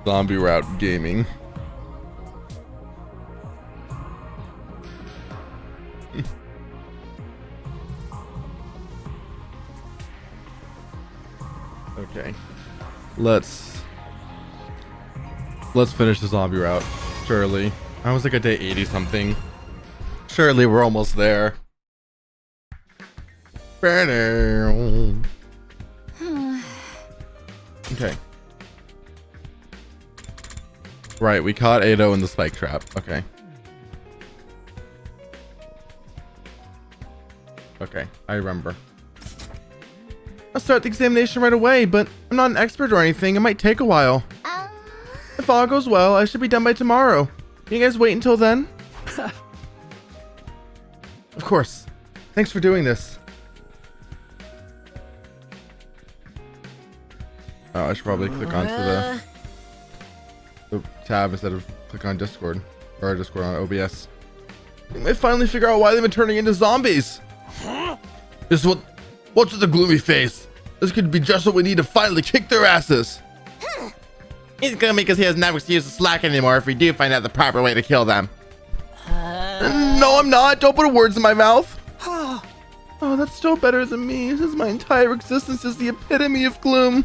Zombie Route Gaming. Okay, let's finish the zombie route. Surely, I was like a day 80 something. Surely we're almost there. Okay. Right, we caught Ado in the spike trap. Okay. Okay, I remember. I'll start the examination right away, but I'm not an expert or anything. It might take a while. If all goes well, I should be done by tomorrow. Can you guys wait until then? Of course. Thanks for doing this. Oh, I should probably click onto the tab instead of click on Discord. Or Discord on OBS. We might finally figure out why they've been turning into zombies. This is what's with the gloomy face? This could be just what we need to finally kick their asses. He's gonna make us he has no excuse to slack anymore if we do find out the proper way to kill them. No, I'm not. Don't put words in my mouth. Oh, that's still better than me, since my entire existence is the epitome of gloom.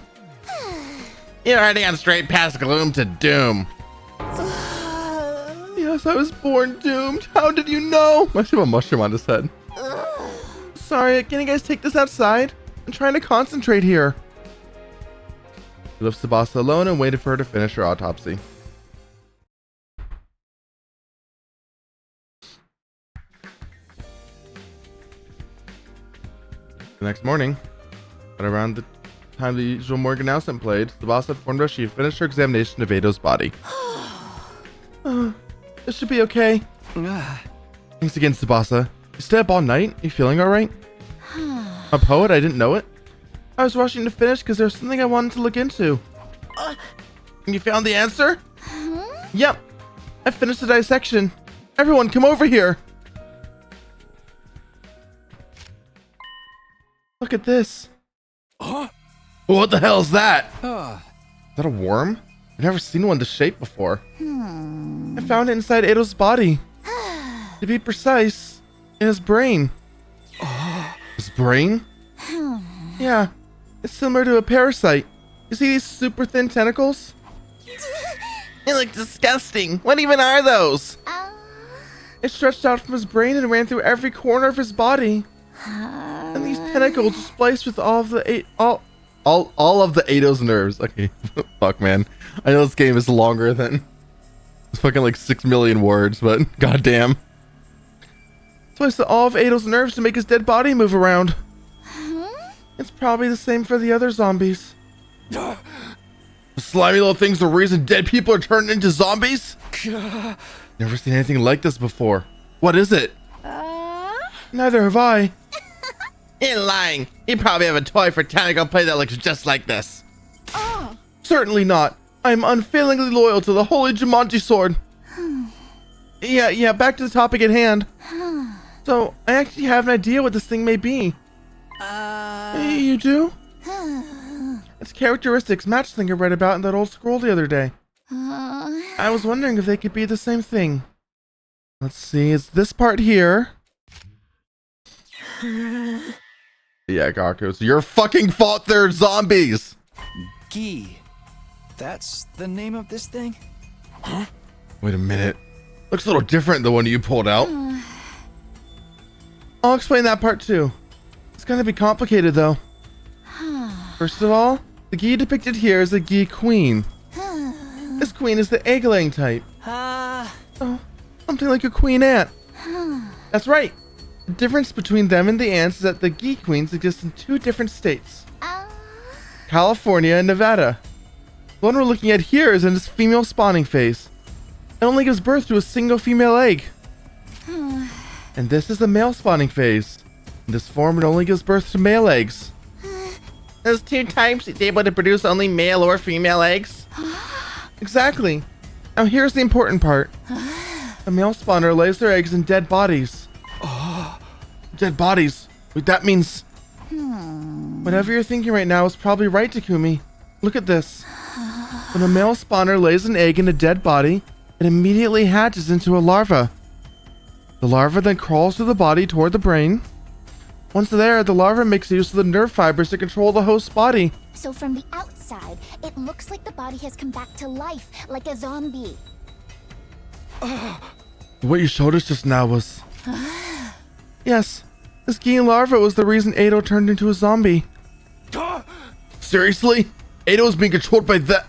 You're already on straight past gloom to doom. Yes, I was born doomed. How did you know? Must have a mushroom on his head. Sorry, can you guys take this outside? I'm trying to concentrate here. He left Tsubasa alone and waited for her to finish her autopsy. The next morning, at around the time the usual morning announcement played, Tsubasa informed us she had finished her examination of Ado's body. This should be okay. Thanks again, Tsubasa. You stay up all night? You feeling alright? A poet? I didn't know it. I was rushing to finish because there's something I wanted to look into. You found the answer? Yep. I finished the dissection. Everyone, come over here. Look at this. What the hell is that? Is that a worm? I've never seen one this shape before. I found it inside Ado's body. To be precise, in his brain. His brain? Yeah, it's similar to a parasite. You see these super thin tentacles? They look disgusting. What even are those? It stretched out from his brain and ran through every corner of his body. And these tentacles are spliced with all of the Ado's nerves. Okay, fuck man. I know this game is longer than it's fucking like 6 million words, but goddamn. Spliced all of Ado's nerves to make his dead body move around. It's probably the same for the other zombies. The slimy little thing's the reason dead people are turned into zombies? Never seen anything like this before. What is it? Neither have I. You're lying. You probably have a toy for tentacle play that looks just like this. Certainly not. I am unfailingly loyal to the Holy Jumanji Sword. Yeah, back to the topic at hand. So, I actually have an idea what this thing may be. You do? Its characteristics match the thing I read about in that old scroll the other day. I was wondering if they could be the same thing. Let's see, it's this part here. Yeah, Gaku, it's your fucking fault they're zombies! Gi. That's the name of this thing? Huh? Wait a minute. Looks a little different than the one you pulled out. I'll explain that part too. It's gonna be complicated though. First of all, the Gi depicted here is the Gi queen. This queen is the egg-laying type. Oh, something like a queen ant. That's right. The difference between them and the ants is that the Gi queens exist in 2 different states. California and Nevada. The one we're looking at here is in its female spawning phase. It only gives birth to a single female egg. And this is the male spawning phase. In this form, it only gives birth to male eggs. Those 2 types, it's able to produce only male or female eggs? Exactly. Now here's the important part. The male spawner lays their eggs in dead bodies. Dead bodies. Wait, that means... Whatever you're thinking right now is probably right, Takumi. Look at this. When a male spawner lays an egg in a dead body, it immediately hatches into a larva. The larva then crawls through the body toward the brain. Once there, the larva makes use of the nerve fibers to control the host's body. So from the outside, it looks like the body has come back to life, like a zombie. What you showed us just now was... Yes, this Gin larva was the reason Ado turned into a zombie. Seriously? Ado is being controlled by that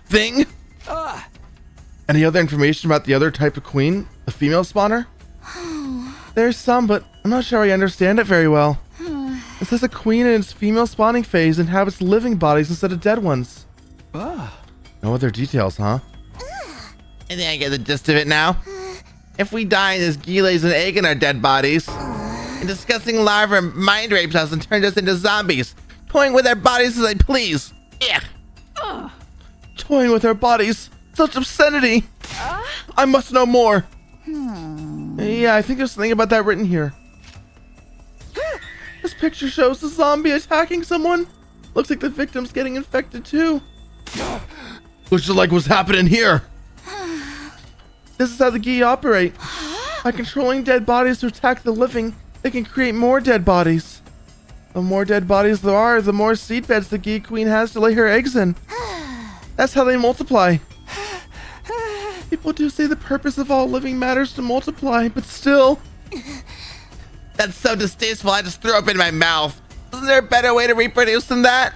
thing? Any other information about the other type of queen? The female spawner? There's some, but I'm not sure I understand it very well. It says a queen in its female spawning phase inhabits living bodies instead of dead ones. No other details, huh? I think I get the gist of it now. If we die, this Gi lays an egg in our dead bodies. And disgusting larva mind rapes us and turns us into zombies, toying with our bodies as they please. Yeah. Toying with our bodies. Such obscenity. I must know more. Yeah, I think there's something about that written here. This picture shows a zombie attacking someone. Looks like the victim's getting infected too. Looks like what's happening here. This is how the Gi operate. By controlling dead bodies to attack the living, they can create more dead bodies. The more dead bodies there are, the more seed beds the Gi Queen has to lay her eggs in. That's how they multiply. People do say the purpose of all living matter is to multiply, but still... That's so distasteful, I just threw up in my mouth. Isn't there a better way to reproduce than that?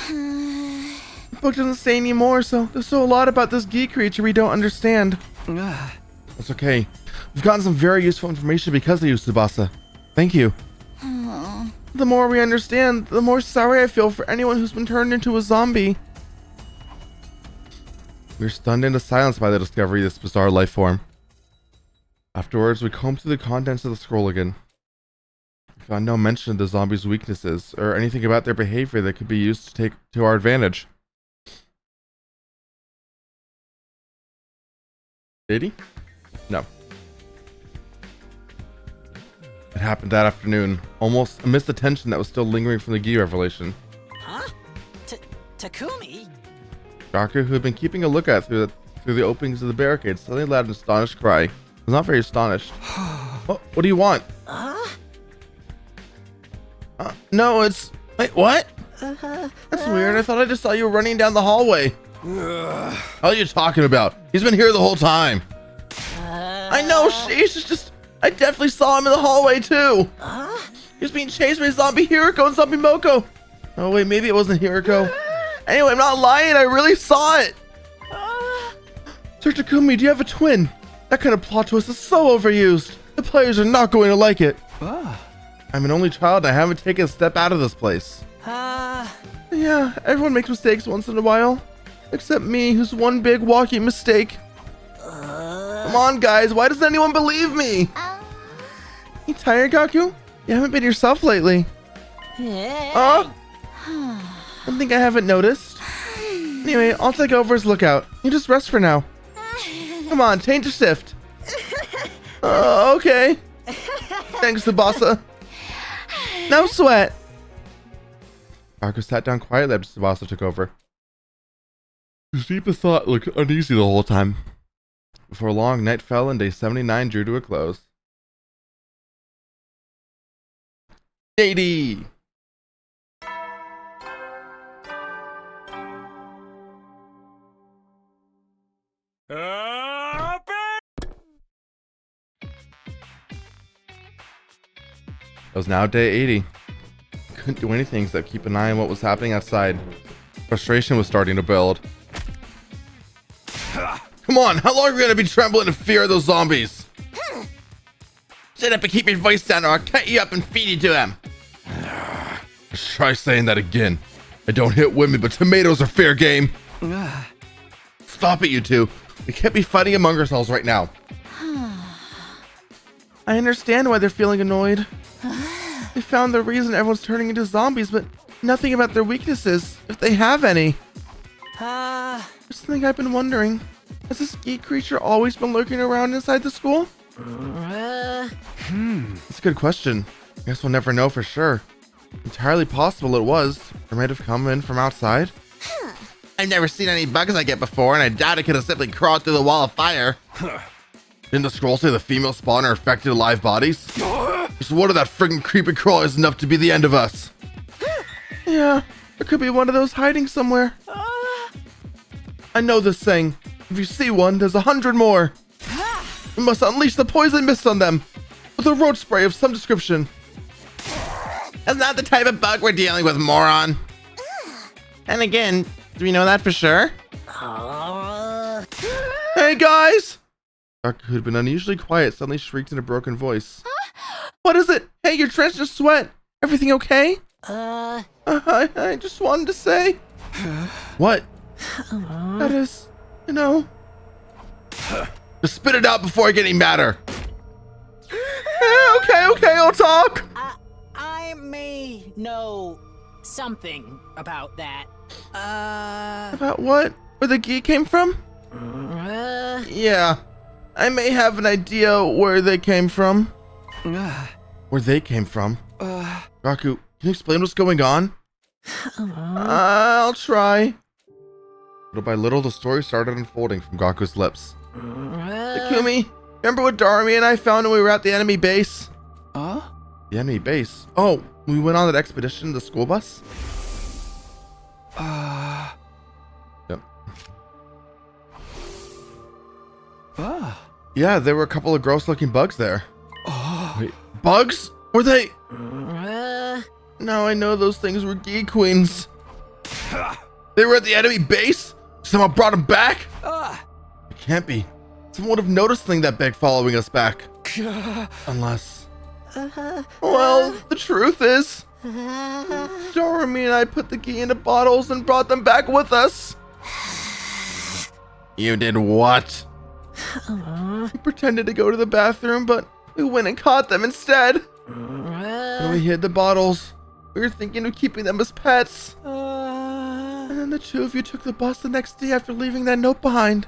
The book doesn't say any more, so there's still a lot about this Gi creature we don't understand. That's okay. We've gotten some very useful information because of you, Tsubasa. Thank you. The more we understand, the more sorry I feel for anyone who's been turned into a zombie. We're stunned into silence by the discovery of this bizarre life form. Afterwards, we combed through the contents of the scroll again. We found no mention of the zombies' weaknesses, or anything about their behavior that could be used to take to our advantage. Did he? No. It happened that afternoon, almost amidst the tension that was still lingering from the Gi revelation. Huh? Takumi? Gaku, who had been keeping a lookout through the openings of the barricades, suddenly let out an astonished cry. He was not very astonished. What do you want? No, it's... Wait, what? That's weird. I thought I just saw you running down the hallway. How are you talking about? He's been here the whole time. I know, sheesh. It's just... I definitely saw him in the hallway, too. He was being chased by Zombie Hiriko and Zombie Moko. Oh, wait, maybe it wasn't Hiriko. Anyway, I'm not lying. I really saw it. Sir Takumi, do you have a twin? That kind of plot twist is so overused. The players are not going to like it. I'm an only child and I haven't taken a step out of this place. Yeah, everyone makes mistakes once in a while. Except me, who's one big walking mistake. Come on, guys. Why doesn't anyone believe me? You tired, Gaku? You haven't been yourself lately. I think I haven't noticed. Anyway, I'll take over as lookout. You just rest for now. Come on, change your shift. Okay. Thanks, Tsubasa. No sweat. Gaku sat down quietly after Tsubasa took over. His deepest thought looked uneasy the whole time. Before long, night fell and day 79 drew to a close. JD! It was now day 80. Couldn't do anything except keep an eye on what was happening outside. Frustration was starting to build. Come on, how long are we gonna be trembling in fear of those zombies? Shut up and keep your voice down or I'll cut you up and feed you to them. Just try saying that again. I don't hit women, but tomatoes are fair game. Stop it, you two. We can't be fighting among ourselves right now. I understand why they're feeling annoyed. They found the reason everyone's turning into zombies, but nothing about their weaknesses, if they have any. There's something I've been wondering. Has this geek creature always been lurking around inside the school? That's a good question. Guess we'll never know for sure. Entirely possible it was. Or might have come in from outside. I've never seen any bugs like it before, and I doubt it could have simply crawled through the wall of fire. Didn't the scroll say the female spawner affected live bodies? Just one of that friggin' creepy crawl is enough to be the end of us. Yeah, there could be one of those hiding somewhere. I know this saying. If you see one, there's 100 more. We must unleash the poison mist on them with a roach spray of some description. That's not the type of bug we're dealing with, moron. And again, do we know that for sure? Hey guys! Gaku, who'd been unusually quiet, suddenly shrieked in a broken voice. What is it? Hey, you're drenched in sweat. Everything okay? I just wanted to say. What? That is, you know. Just spit it out before I get any madder. Okay, I'll talk. I may know something about that. About what? Where the gi came from? Yeah, I may have an idea where they came from. Where they came from? Gaku, can you explain what's going on? I'll try. Little by little, the story started unfolding from Gaku's lips. Takumi, remember what Darumi and I found when we were at the enemy base? Huh? The enemy base? Oh, we went on that expedition in the school bus? Yep. Yeah, there were a couple of gross-looking bugs there. Wait, bugs? Were they? Now I know those things were gi queens. They were at the enemy base? Someone brought them back? It can't be. Someone would have noticed the thing that big following us back. Unless... Well, the truth is... Darumi and I put the gi into bottles and brought them back with us. You did what? We pretended to go to the bathroom, but we went and caught them instead. And we hid the bottles. We were thinking of keeping them as pets. And then the two of you took the bus the next day after leaving that note behind.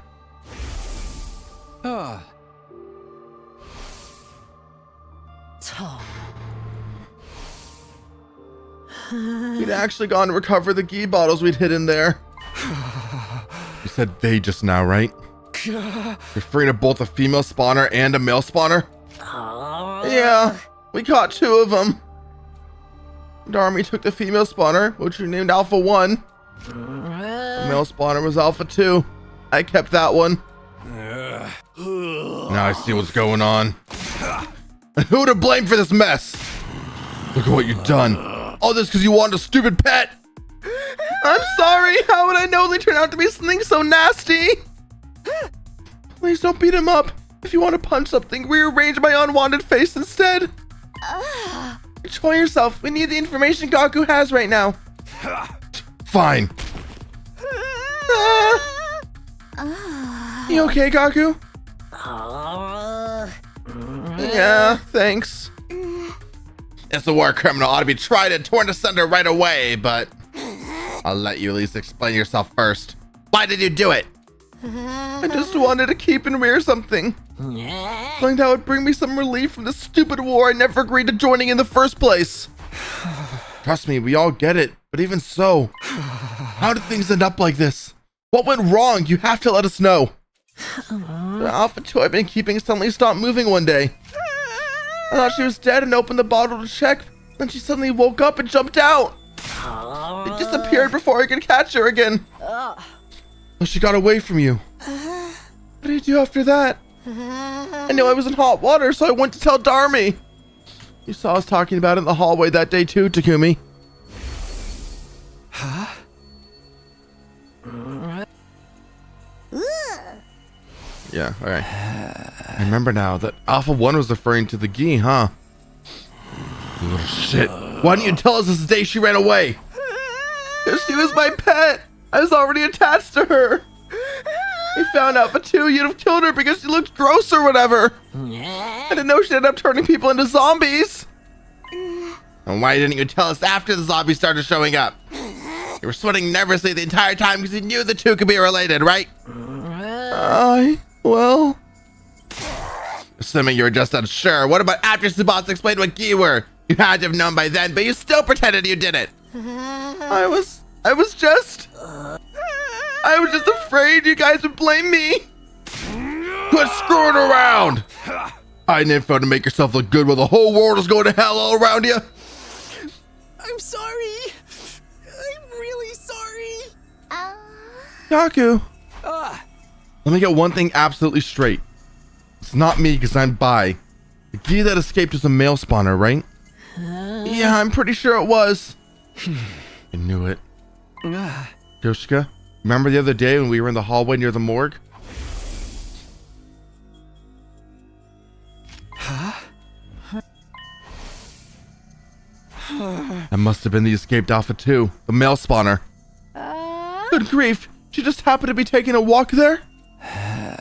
We'd actually gone to recover the gi bottles we'd hid in there. You said they just now, right? Referring to both a female spawner and a male spawner? Yeah, we caught two of them. Darumi took the female spawner, which we named Alpha 1. The male spawner was Alpha 2. I kept that one. Now I see what's going on. And who to blame for this mess? Look at what you've done. All this because you wanted a stupid pet. I'm sorry. How would I know they turned out to be something so nasty? Please don't beat him up. If you want to punch something, rearrange my unwanted face instead. Control yourself. We need the information Gaku has right now. Fine. You okay, Gaku? Yeah, thanks. It's a war criminal, ought to be tried and torn asunder right away, but I'll let you at least explain yourself first. Why did you do it? I just wanted to keep and rear something. Something that would bring me some relief from the stupid war I never agreed to joining in the first place. Trust me, we all get it, but even so, how did things end up like this? What went wrong? You have to let us know. The Alpha 2 I've been keeping suddenly stopped moving one day. I thought she was dead and opened the bottle to check. Then she suddenly woke up and jumped out. It disappeared before I could catch her again. Oh, she got away from you. What did you do after that? I knew I was in hot water, so I went to tell Darumi. You saw us talking about it in the hallway that day too, Takumi. Huh? Yeah, alright. I remember now that Alpha 1 was referring to the gi, huh? You little shit. Why didn't you tell us this day she ran away? Because she was my pet. I was already attached to her. We found out Alpha 2 you'd have killed her because she looked gross or whatever. I didn't know she'd end up turning people into zombies. And why didn't you tell us after the zombies started showing up? You were sweating nervously the entire time because you knew the two could be related, right? Well... Assuming you were just unsure, what about after Tsubasa explained what gi were? You had to have known by then, but you still pretended you did it. I was just afraid you guys would blame me. Quit screwing around! Hiding info to make yourself look good while the whole world is going to hell all around you. I'm sorry. I'm really sorry. Gaku, Ah, let me get one thing absolutely straight. It's not me because I'm bi. The gi that escaped was a male spawner, right? Yeah, I'm pretty sure it was. I knew it. Yoshika, remember the other day when we were in the hallway near the morgue? That must have been the escaped Alpha 2, the male spawner. Good grief, she just happened to be taking a walk there?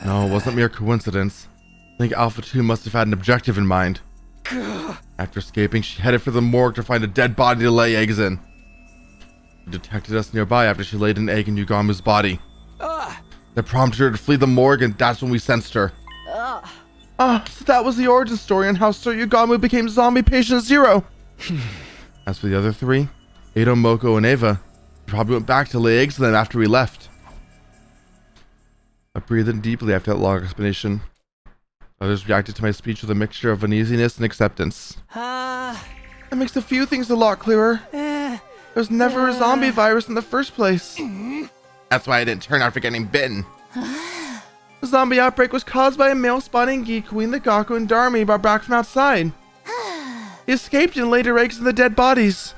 No, it wasn't mere coincidence. I think Alpha 2 must have had an objective in mind. After escaping, she headed for the morgue to find a dead body to lay eggs in. She detected us nearby after she laid an egg in Yugamu's body. That prompted her to flee the morgue, and that's when we sensed her. So that was the origin story on how Sir Yugamu became zombie patient 0. As for the other three, Edo, Moko, and Eva, they probably went back to lay eggs in them after we left. I breathed in deeply after that long explanation. Others reacted to my speech with a mixture of uneasiness and acceptance. That makes a few things a lot clearer. There's never a zombie virus in the first place. That's why I didn't turn out for getting bitten. The zombie outbreak was caused by a male spawning geek queen that Gaku and Darmi brought back from outside. He escaped and laid her eggs in the dead bodies.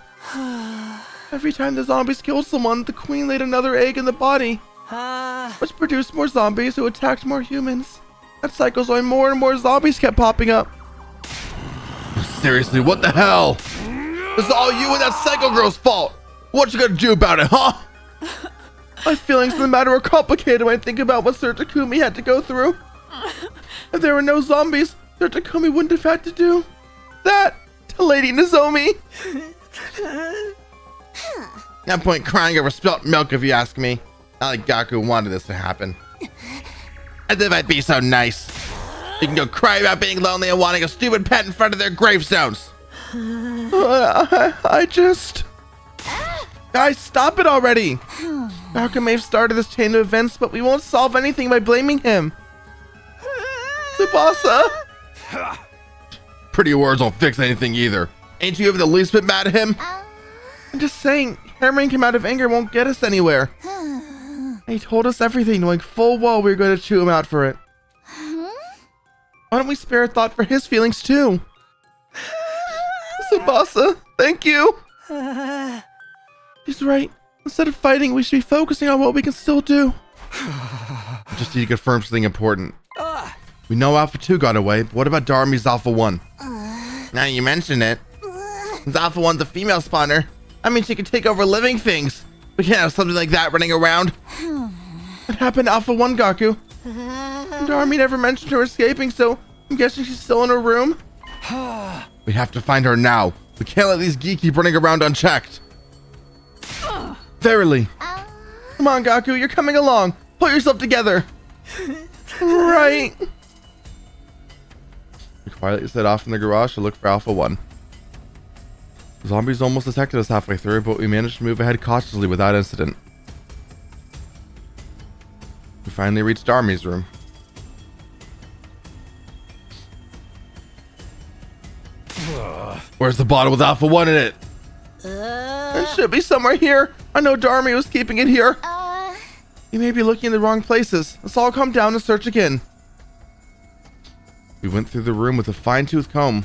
Every time the zombies killed someone, the queen laid another egg in the body, which produced more zombies who attacked more humans. That cycle's why more and more zombies kept popping up. Seriously, what the hell? This is all you and that Psycho Girl's fault. What you gonna do about it, huh? My feelings in the matter are complicated when I think about what Sir Takumi had to go through. If there were no zombies, Sir Takumi wouldn't have had to do that to Lady Nozomi. No point crying over spilt milk if you ask me. Not like Gaku wanted this to happen. As if I'd be so nice. You can go cry about being lonely and wanting a stupid pet in front of their gravestones. I just... Guys, stop it already! Gaku may have started this chain of events, but we won't solve anything by blaming him. Tsubasa! Pretty words won't fix anything either. Ain't you even the least bit mad at him? I'm just saying, hammering him out of anger won't get us anywhere. He told us everything, knowing full well we were going to chew him out for it. Why don't we spare a thought for his feelings too? Tsubasa, thank you! He's right. Instead of fighting, we should be focusing on what we can still do. I just need to confirm something important. We know Alpha 2 got away, but what about Darmi's Alpha 1? Now you mention it. Since Alpha 1's a female spawner, I mean she can take over living things. We can't have something like that running around. What happened to Alpha 1, Gaku? Darmi never mentioned her escaping, so I'm guessing she's still in her room? We have to find her now. We can't let these geeks keep running around unchecked. Verily. Come on, Gaku, you're coming along. Pull yourself together. Right. We quietly set off in the garage to look for Alpha 1. Zombies almost detected us halfway through, but we managed to move ahead cautiously without incident. We finally reached Darmi's room. Where's the bottle with Alpha 1 in it? It should be somewhere here. I know Darmi was keeping it here. You may be looking in the wrong places. Let's all come down and search again. We went through the room with a fine-tooth comb.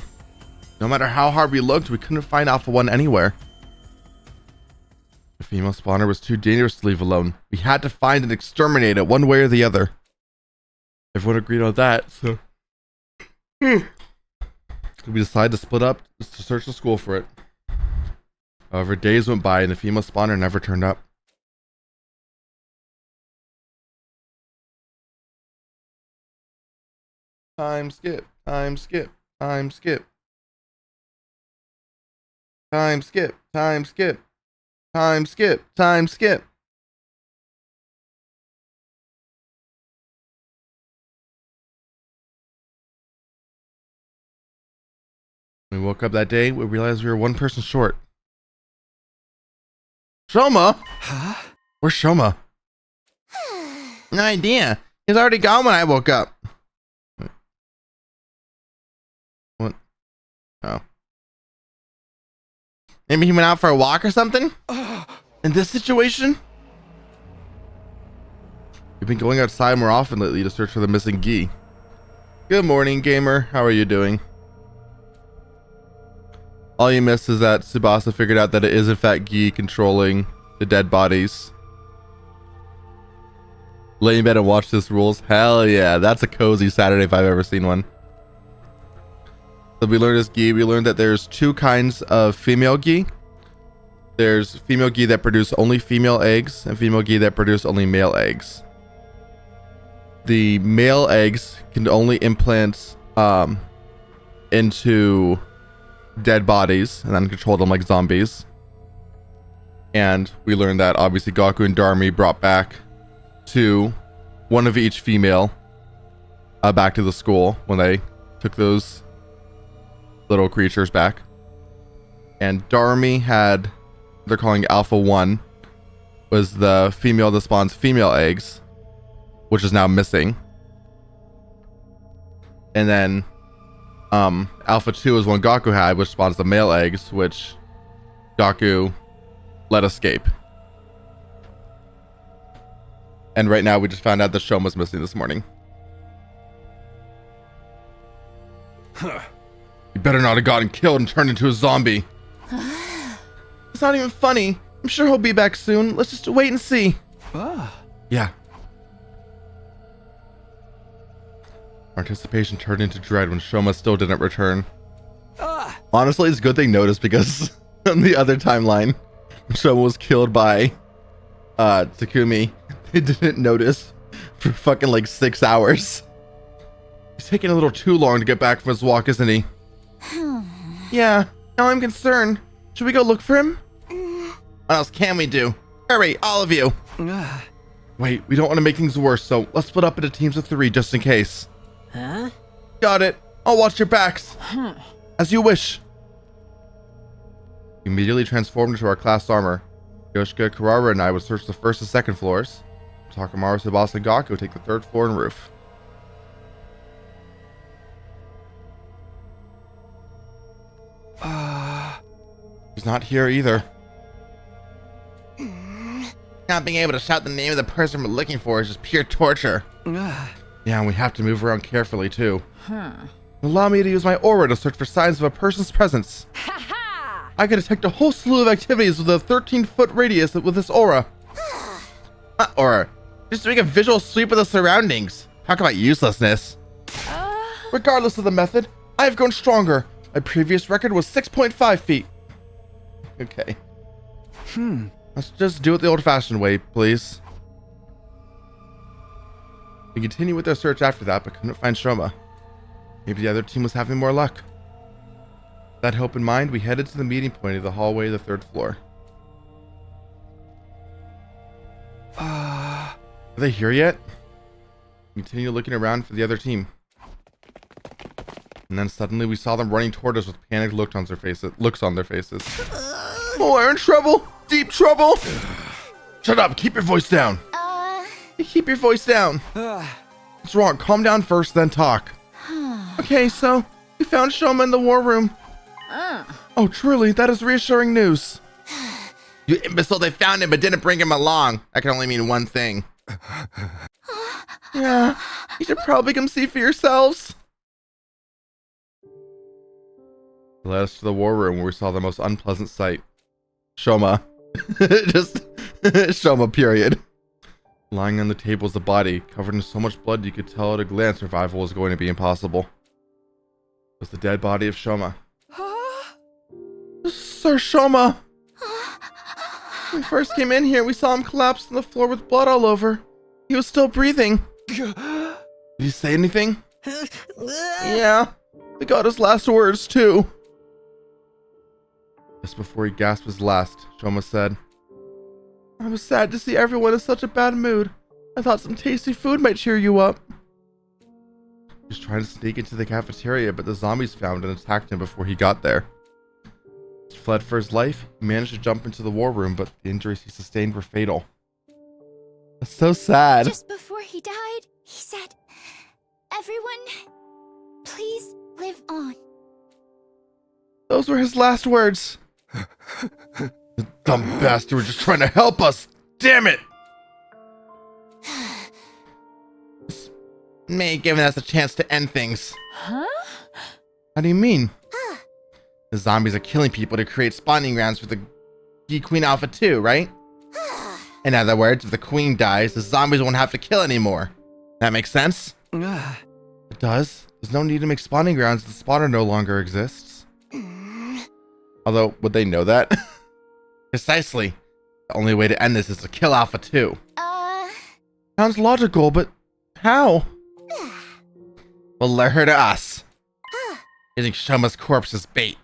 No matter how hard we looked, we couldn't find Alpha 1 anywhere. The female spawner was too dangerous to leave alone. We had to find and exterminate it one way or the other. Everyone agreed on that, so... we decided to split up just to search the school for it. However, days went by and the female spawner never turned up. Time skip, time skip, time skip. Time skip, time skip, time skip, time skip. When we woke up that day, we realized we were one person short. Shoma? Huh? Where's Shoma? No idea. He was already gone when I woke up. What? Oh. Maybe he went out for a walk or something? In this situation? We've been going outside more often lately to search for the missing Gi. Good morning, gamer. How are you doing? All you missed is that Tsubasa figured out that it is in fact Gi controlling the dead bodies. Lay in bed and watch this rules. Hell yeah, that's a cozy Saturday if I've ever seen one. So we learned this Gi. We learned that there's two kinds of female Gi. There's female Gi that produce only female eggs and female Gi that produce only male eggs. The male eggs can only implant into dead bodies and then control them like zombies. And we learned that obviously Gaku and Darmi brought back one of each female back to the school when they took those little creatures back. And Darmi had, they're calling Alpha 1, was the female that spawns female eggs, which is now missing. And then Alpha 2 is one Gaku had, which spawns the male eggs, which Gaku let escape. And right now we just found out that Shoma's missing this morning. Huh. You better not have gotten killed and turned into a zombie. It's not even funny. I'm sure he'll be back soon. Let's just wait and see. Yeah. Our anticipation turned into dread when Shoma still didn't return. Honestly, it's a good thing noticed because on the other timeline, Shoma was killed by Takumi. They didn't notice for fucking like 6 hours. He's taking a little too long to get back from his walk, isn't he? Yeah, now I'm concerned. Should we go look for him? What else can we do? Hurry, all of you. Wait, we don't want to make things worse, so let's split up into teams of 3 just in case. Huh? Got it. I'll watch your backs. As you wish. We immediately transformed into our class armor. Yoshika, Kurara, and I would search the first and second floors. Takamaru, Tsubasa, and Gaku would take the third floor and roof. He's not here either. Not being able to shout the name of the person we're looking for is just pure torture. Yeah, and we have to move around carefully too. Allow me to use my aura to search for signs of a person's presence. I can detect a whole slew of activities with a 13-foot radius with this aura. Aura. Just doing a visual sweep of the surroundings. Talk about uselessness. Regardless of the method, I have grown stronger. My previous record was 6.5 feet. Okay. Let's just do it the old-fashioned way, please. We continued with our search after that, but couldn't find Shoma. Maybe the other team was having more luck. With that hope in mind, we headed to the meeting point of the hallway of the third floor. Are they here yet? We continued looking around for the other team. And then suddenly we saw them running toward us with panicked looks on their faces. Oh, we're in trouble! Deep trouble! Shut up! Keep your voice down! Keep your voice down! What's wrong? Calm down first, then talk. Okay, so we found Shoma in the war room. Oh, truly, that is reassuring news. You imbecile, they found him but didn't bring him along. That can only mean one thing. Yeah, you should probably come see for yourselves. They led us to the war room where we saw the most unpleasant sight. Shoma. Just Shoma, period. Lying on the table is a body, covered in so much blood you could tell at a glance survival was going to be impossible. It was the dead body of Shoma. Sir Shoma! When we first came in here, we saw him collapse on the floor with blood all over. He was still breathing. Did he say anything? Yeah, we got his last words too. Just before he gasped his last, Shoma said, I was sad to see everyone in such a bad mood. I thought some tasty food might cheer you up. He was trying to sneak into the cafeteria, but the zombies found and attacked him before he got there. He fled for his life. He managed to jump into the war room, but the injuries he sustained were fatal. That's so sad. Just before he died, he said, "Everyone, please live on." Those were his last words. The dumb bastard was just trying to help us. Damn it! May giving us a chance to end things. Huh? How do you mean? The zombies are killing people to create spawning grounds for the G Queen Alpha 2, right? In other words, if the queen dies, the zombies won't have to kill anymore. That makes sense? It does. There's no need to make spawning grounds if the spawner no longer exists. Although, would they know that? Precisely. The only way to end this is to kill Alpha 2. Sounds logical, but how? We'll lure her to us. Using Shoma's corpse as bait.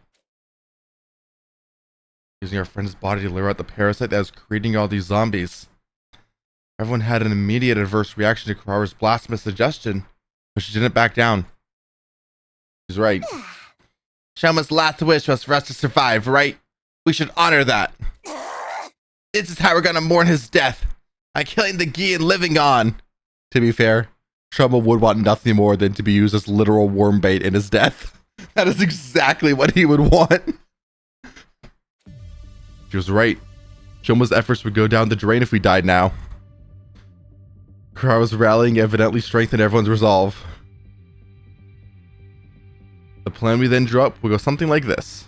Using our friend's body to lure out the parasite that was creating all these zombies. Everyone had an immediate adverse reaction to Kurara's blasphemous suggestion, but she didn't back down. She's right. Shoma's last wish was for us to survive, right? We should honor that. This is how we're gonna mourn his death. By killing the Gi and living on. To be fair, Shoma would want nothing more than to be used as literal worm bait in his death. That is exactly what he would want. She was right. Shoma's efforts would go down the drain if we died now. Kurara's rallying evidently strengthened everyone's resolve. The plan we then drew up would go something like this.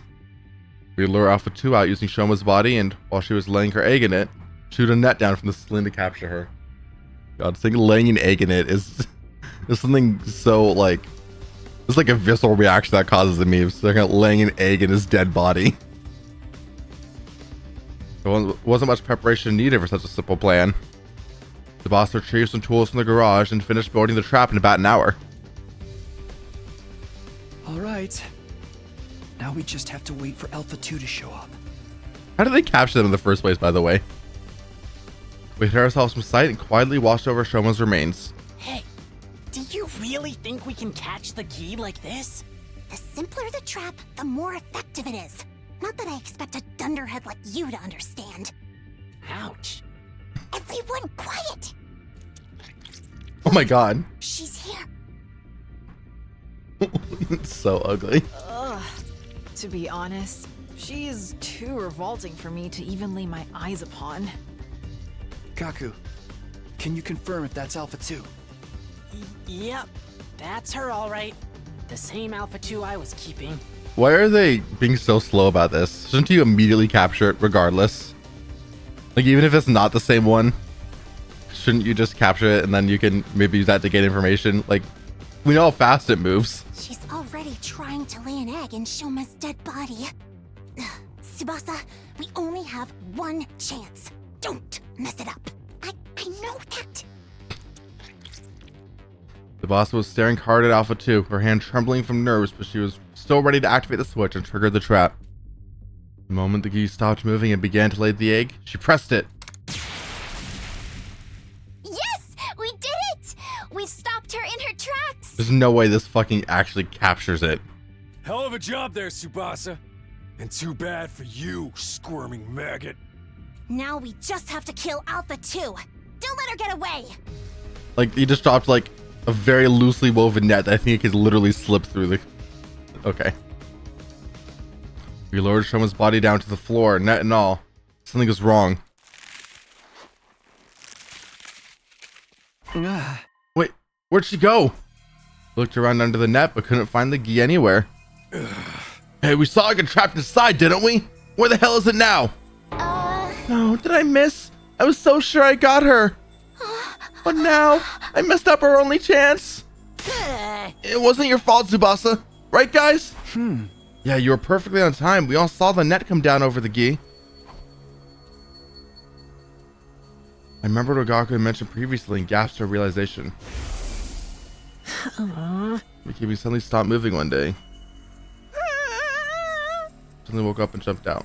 We lure Alpha 2 out using Shoma's body, and while she was laying her egg in it, shoot a net down from the ceiling to capture her. God, saying laying an egg in it is something so like, it's like a visceral reaction that causes the meme. So they're laying an egg in his dead body. There wasn't much preparation needed for such a simple plan. The boss retrieved some tools from the garage and finished building the trap in about an hour. All right. Now we just have to wait for Alpha 2 to show up. How did they capture them in the first place, by the way? We hid ourselves from sight and quietly washed over Shoma's remains. Hey, do you really think we can catch the Gi like this? The simpler the trap, the more effective it is. Not that I expect a dunderhead like you to understand. Ouch. Everyone quiet! Oh my god. She's here. It's so ugly. Ugh. To be honest, she is too revolting for me to even lay my eyes upon. Kaku, can you confirm if that's Alpha 2? Yep, that's her all right. The same Alpha 2 I was keeping. Why are they being so slow about this? Shouldn't you immediately capture it regardless? Like, even if it's not the same one, shouldn't you just capture it and then you can maybe use that to gain information? Like, we know how fast it moves. She's already trying to lay an egg in Shoma's dead body. Tsubasa, we only have one chance. Don't mess it up. I know that. The boss was staring hard at Alpha 2, her hand trembling from nerves, but she was still ready to activate the switch and trigger the trap. The moment the Gi stopped moving and began to lay the egg, she pressed it. Yes! We did it! We've stopped her in her tracks! There's no way this fucking actually captures it. Hell of a job there, Tsubasa. And too bad for you, squirming maggot. Now we just have to kill Alpha 2. Don't let her get away! Like, he just dropped like a very loosely woven net that I think it could literally slip through the... Okay. We lowered Shoma's body down to the floor, net and all. Something was wrong. Wait, where'd she go? Looked around under the net, but couldn't find the Gi anywhere. Hey, we saw it get trapped inside, didn't we? Where the hell is it now? No, did I miss? I was so sure I got her. But now, I messed up our only chance. It wasn't your fault, Tsubasa. Right, guys? Yeah, you were perfectly on time. We all saw the net come down over the Gi. I remembered what Gaku had mentioned previously and gasped her realization. Mikimi suddenly stopped moving one day. Suddenly woke up and jumped out.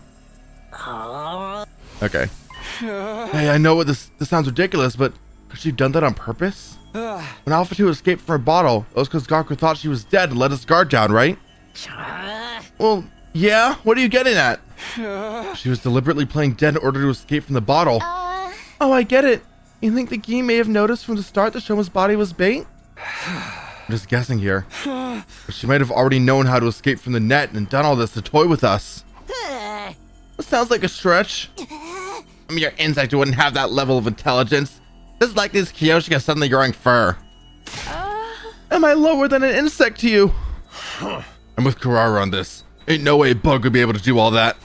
Okay. Hey, I know this sounds ridiculous, but Could she have done that on purpose? When Alpha 2 escaped from her bottle, it was because Gaku thought she was dead and let his guard down, right? Well, yeah, what are you getting at? She was deliberately playing dead in order to escape from the bottle. Oh, I get it. You think the Gi may have noticed from the start that Shoma's body was bait? I'm just guessing here. But she might have already known how to escape from the net and done all this to toy with us. That sounds like a stretch. I mean, your insect wouldn't have that level of intelligence. Just like this Kyoshika suddenly growing fur. Am I lower than an insect to you? I'm with Kurara on this. Ain't no way a bug would be able to do all that.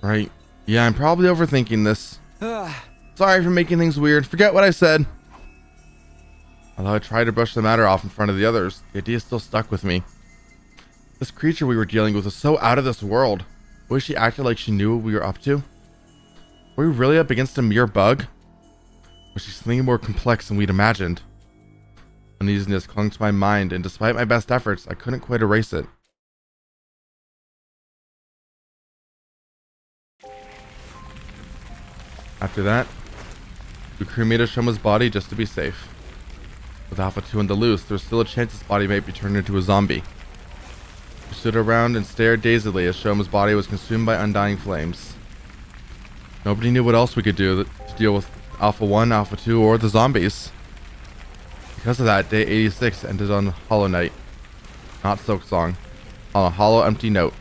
Right. Yeah, I'm probably overthinking this. Sorry for making things weird. Forget what I said. Although I tried to brush the matter off in front of the others, the idea still stuck with me. This creature we were dealing with was so out of this world. The way she acted like she knew what we were up to. Were we really up against a mere bug? Was she something more complex than we'd imagined? Uneasiness clung to my mind, and despite my best efforts, I couldn't quite erase it. After that, we cremated Shoma's body just to be safe. With Alpha 2 on the loose, there was still a chance his body might be turned into a zombie. We stood around and stared dazedly as Shoma's body was consumed by undying flames. Nobody knew what else we could do to deal with Alpha 1, Alpha 2, or the zombies. Because of that, day 86 ended on Hollow Night, not Silk Song, on a hollow, empty note.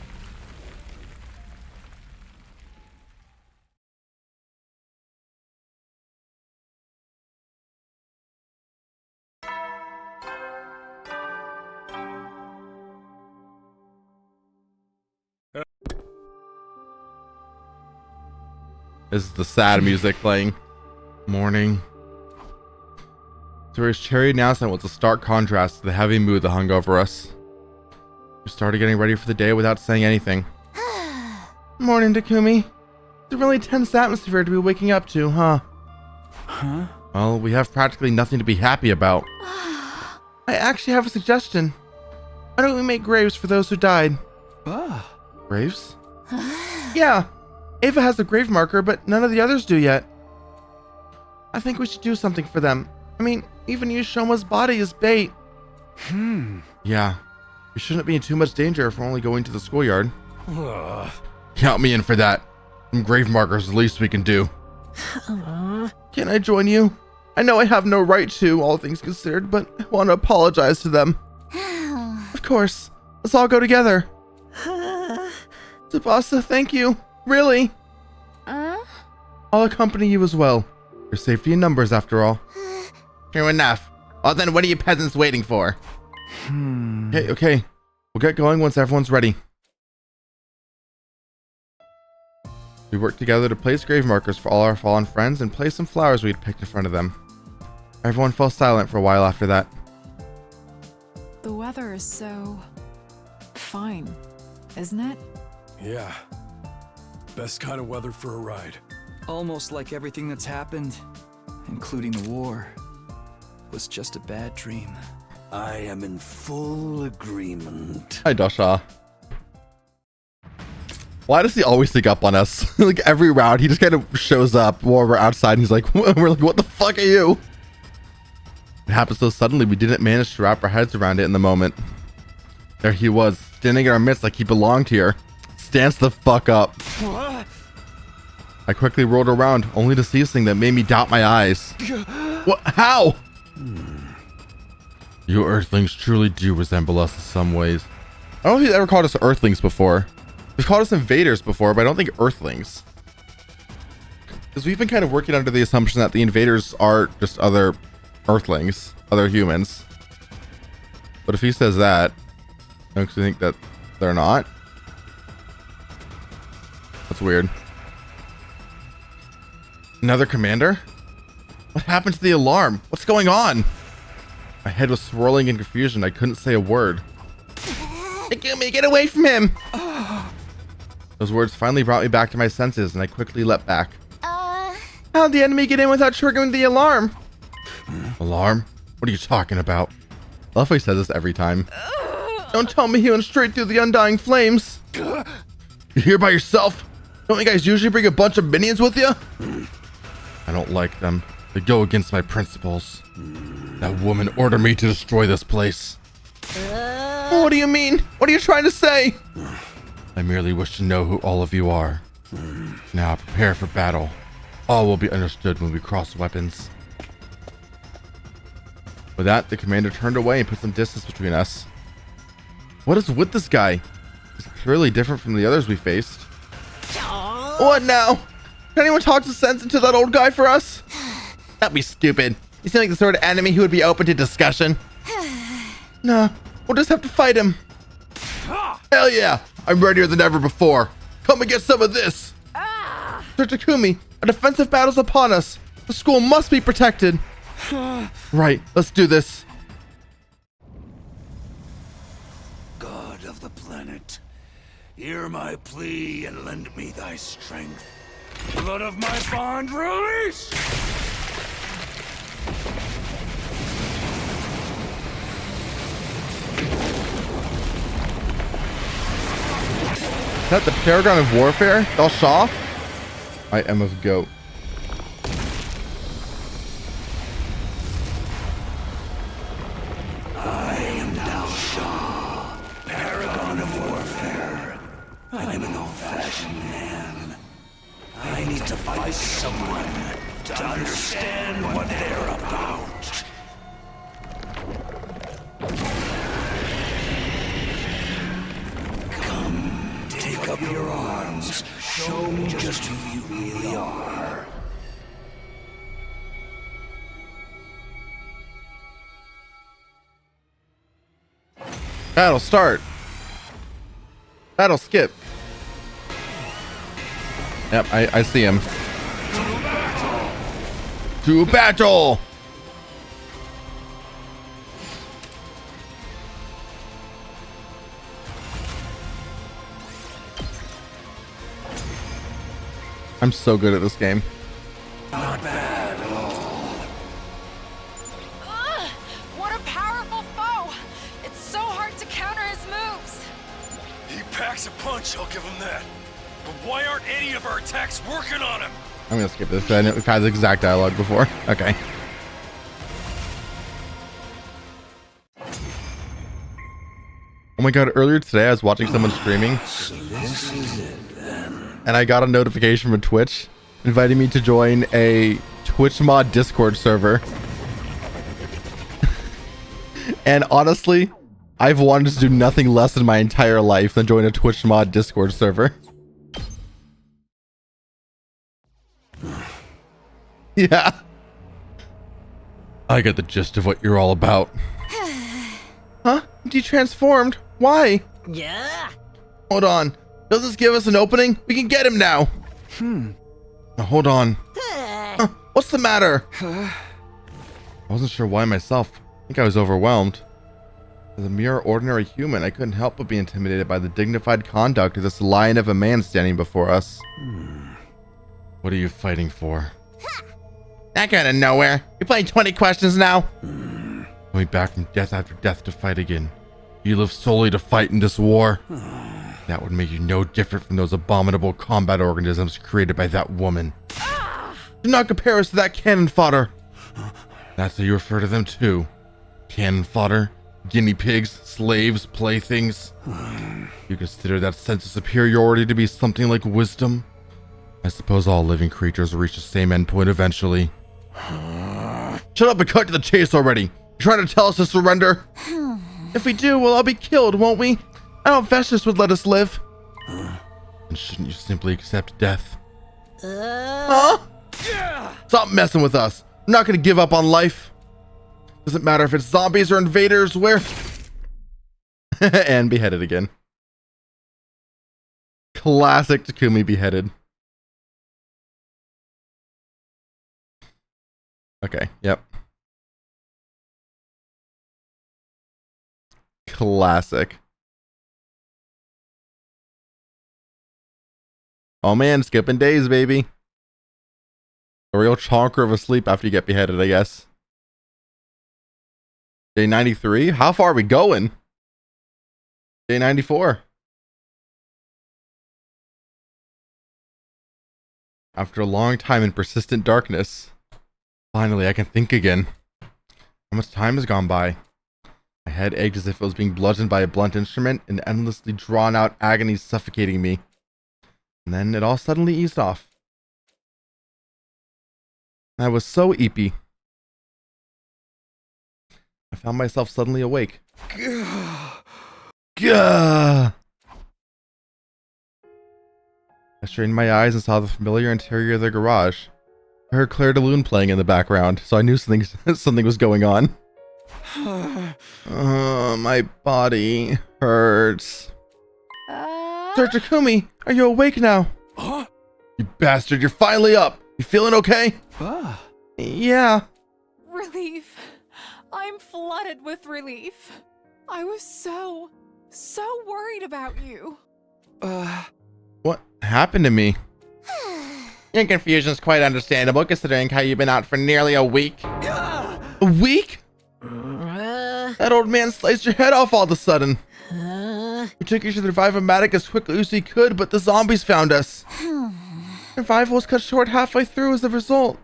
This is the sad music playing. Morning. Tori's cheery announcement was a stark contrast to the heavy mood that hung over us. We started getting ready for the day without saying anything. Morning, Takumi. It's a really tense atmosphere to be waking up to, huh? Well, we have practically nothing to be happy about. I actually have a suggestion. Why don't we make graves for those who died? Graves? Yeah. Ava has a grave marker, but none of the others do yet. I think we should do something for them. I mean, even use Shoma's body as bait. Yeah. We shouldn't be in too much danger if we're only going to the schoolyard. Count me in for that. Some grave markers is the least we can do. Can I join you? I know I have no right to, all things considered, but I want to apologize to them. Of course. Let's all go together. Tsubasa, thank you. Really? I'll accompany you as well. Your safety in numbers, after all. True enough. Well then, what are you peasants waiting for? Okay. We'll get going once everyone's ready. We worked together to place grave markers for all our fallen friends and place some flowers we'd picked in front of them. Everyone fell silent for a while after that. The weather is so fine, isn't it? Yeah. Best kind of weather for a ride. Almost like everything that's happened, including the war, was just a bad dream. I am in full agreement. Hi, Dasha. Why does he always sneak up on us? Like every round, he just kind of shows up while we're outside and he's like, we're like, what the fuck are you? It happened so suddenly we didn't manage to wrap our heads around it in the moment. There he was, standing in our midst like he belonged here. Stance the fuck up. I quickly rolled around, only to see something that made me doubt my eyes. What? How? You Earthlings truly do resemble us in some ways. I don't know if he's ever called us Earthlings before. We've called us invaders before, but I don't think Earthlings. Because we've been kind of working under the assumption that the invaders are just other Earthlings, other humans. But if he says that, I actually think that they're not. That's weird. Another commander? What happened to the alarm? What's going on? My head was swirling in confusion. I couldn't say a word. Takumi, get away from him! Those words finally brought me back to my senses, and I quickly leapt back. How'd the enemy get in without triggering the alarm? Alarm? What are you talking about? I love how he says this every time. Don't tell me he went straight through the undying flames. You're here by yourself? Don't you guys usually bring a bunch of minions with you? I don't like them. They go against my principles. That woman ordered me to destroy this place. What do you mean? What are you trying to say? I merely wish to know who all of you are. Now prepare for battle. All will be understood when we cross weapons. With that, the commander turned away and put some distance between us. What is with this guy? He's clearly different from the others we faced. What now? Can anyone talk some sense into that old guy for us? Don't be stupid. You seem like the sort of enemy who would be open to discussion. Nah, we'll just have to fight him. Hell yeah! I'm readier than ever before. Come and get some of this! Sir Takumi, a defensive battle's upon us. The school must be protected. Right, let's do this. God of the planet, hear my plea and lend me thy strength. Blood of my bond release! Is that the Paragon of Warfare? Thou Shaw? I am of Goat. I am Dao Shah, Paragon of Warfare. I'm an old-fashioned man. I need to fight someone to understand what they're about. Come, take up your arms. Show me just who you really are. Battle start. Battle skip. Yep, I see him. To battle! I'm so good at this game. Not bad at all. What a powerful foe! It's so hard to counter his moves. He packs a punch, I'll give him that. But why aren't any of our attacks working on him? I'm gonna skip this because I know we've had the exact dialogue before. Okay. Oh my god, earlier today I was watching someone streaming So this is it then. and I got a notification from Twitch inviting me to join a Twitch mod Discord server. And honestly, I've wanted to do nothing less in my entire life than join a Twitch mod Discord server. Yeah. I get the gist of what you're all about. Huh? Detransformed? Why? Yeah. Hold on. Does this give us an opening? We can get him now. Now, hold on. Huh, what's the matter? I wasn't sure why myself. I think I was overwhelmed. As a mere ordinary human, I couldn't help but be intimidated by the dignified conduct of this lion of a man standing before us. What are you fighting for? That got out of nowhere. You playing 20 questions now? Going back from death after death to fight again. You live solely to fight in this war. That would make you no different from those abominable combat organisms created by that woman. Do not compare us to that cannon fodder. That's how you refer to them too. Cannon fodder, guinea pigs, slaves, playthings. You consider that sense of superiority to be something like wisdom? I suppose all living creatures will reach the same endpoint eventually. Shut up and cut to the chase already. You trying to tell us to surrender? If we do, we'll all be killed, won't we? I don't Vestius would let us live. And shouldn't you simply accept death? Huh? Stop messing with us. I'm not gonna give up on life. Doesn't matter if it's zombies or invaders, we're... and beheaded again. Classic Takumi beheaded. Okay, yep. Classic. Oh man, skipping days, baby. A real chonker of a sleep after you get beheaded, I guess. Day 93? How far are we going? Day 94. After a long time in persistent darkness. Finally, I can think again. How much time has gone by? My head ached as if it was being bludgeoned by a blunt instrument, and endlessly drawn out agony suffocating me. And then it all suddenly eased off. I was so eepy. I found myself suddenly awake. Gah! I strained my eyes and saw the familiar interior of the garage. I heard Claire de Lune playing in the background, so I knew something was going on. My body hurts. Sir Takumi, are you awake now? Huh? You bastard, you're finally up. You feeling okay? Yeah. Relief. I'm flooded with relief. I was so worried about you. What happened to me? Your confusion's quite understandable considering how you've been out for nearly a week. A week? That old man sliced your head off all of a sudden. We took you to the Revive-O-Matic as quickly as we could, but the zombies found us. Revival was cut short halfway through as a result.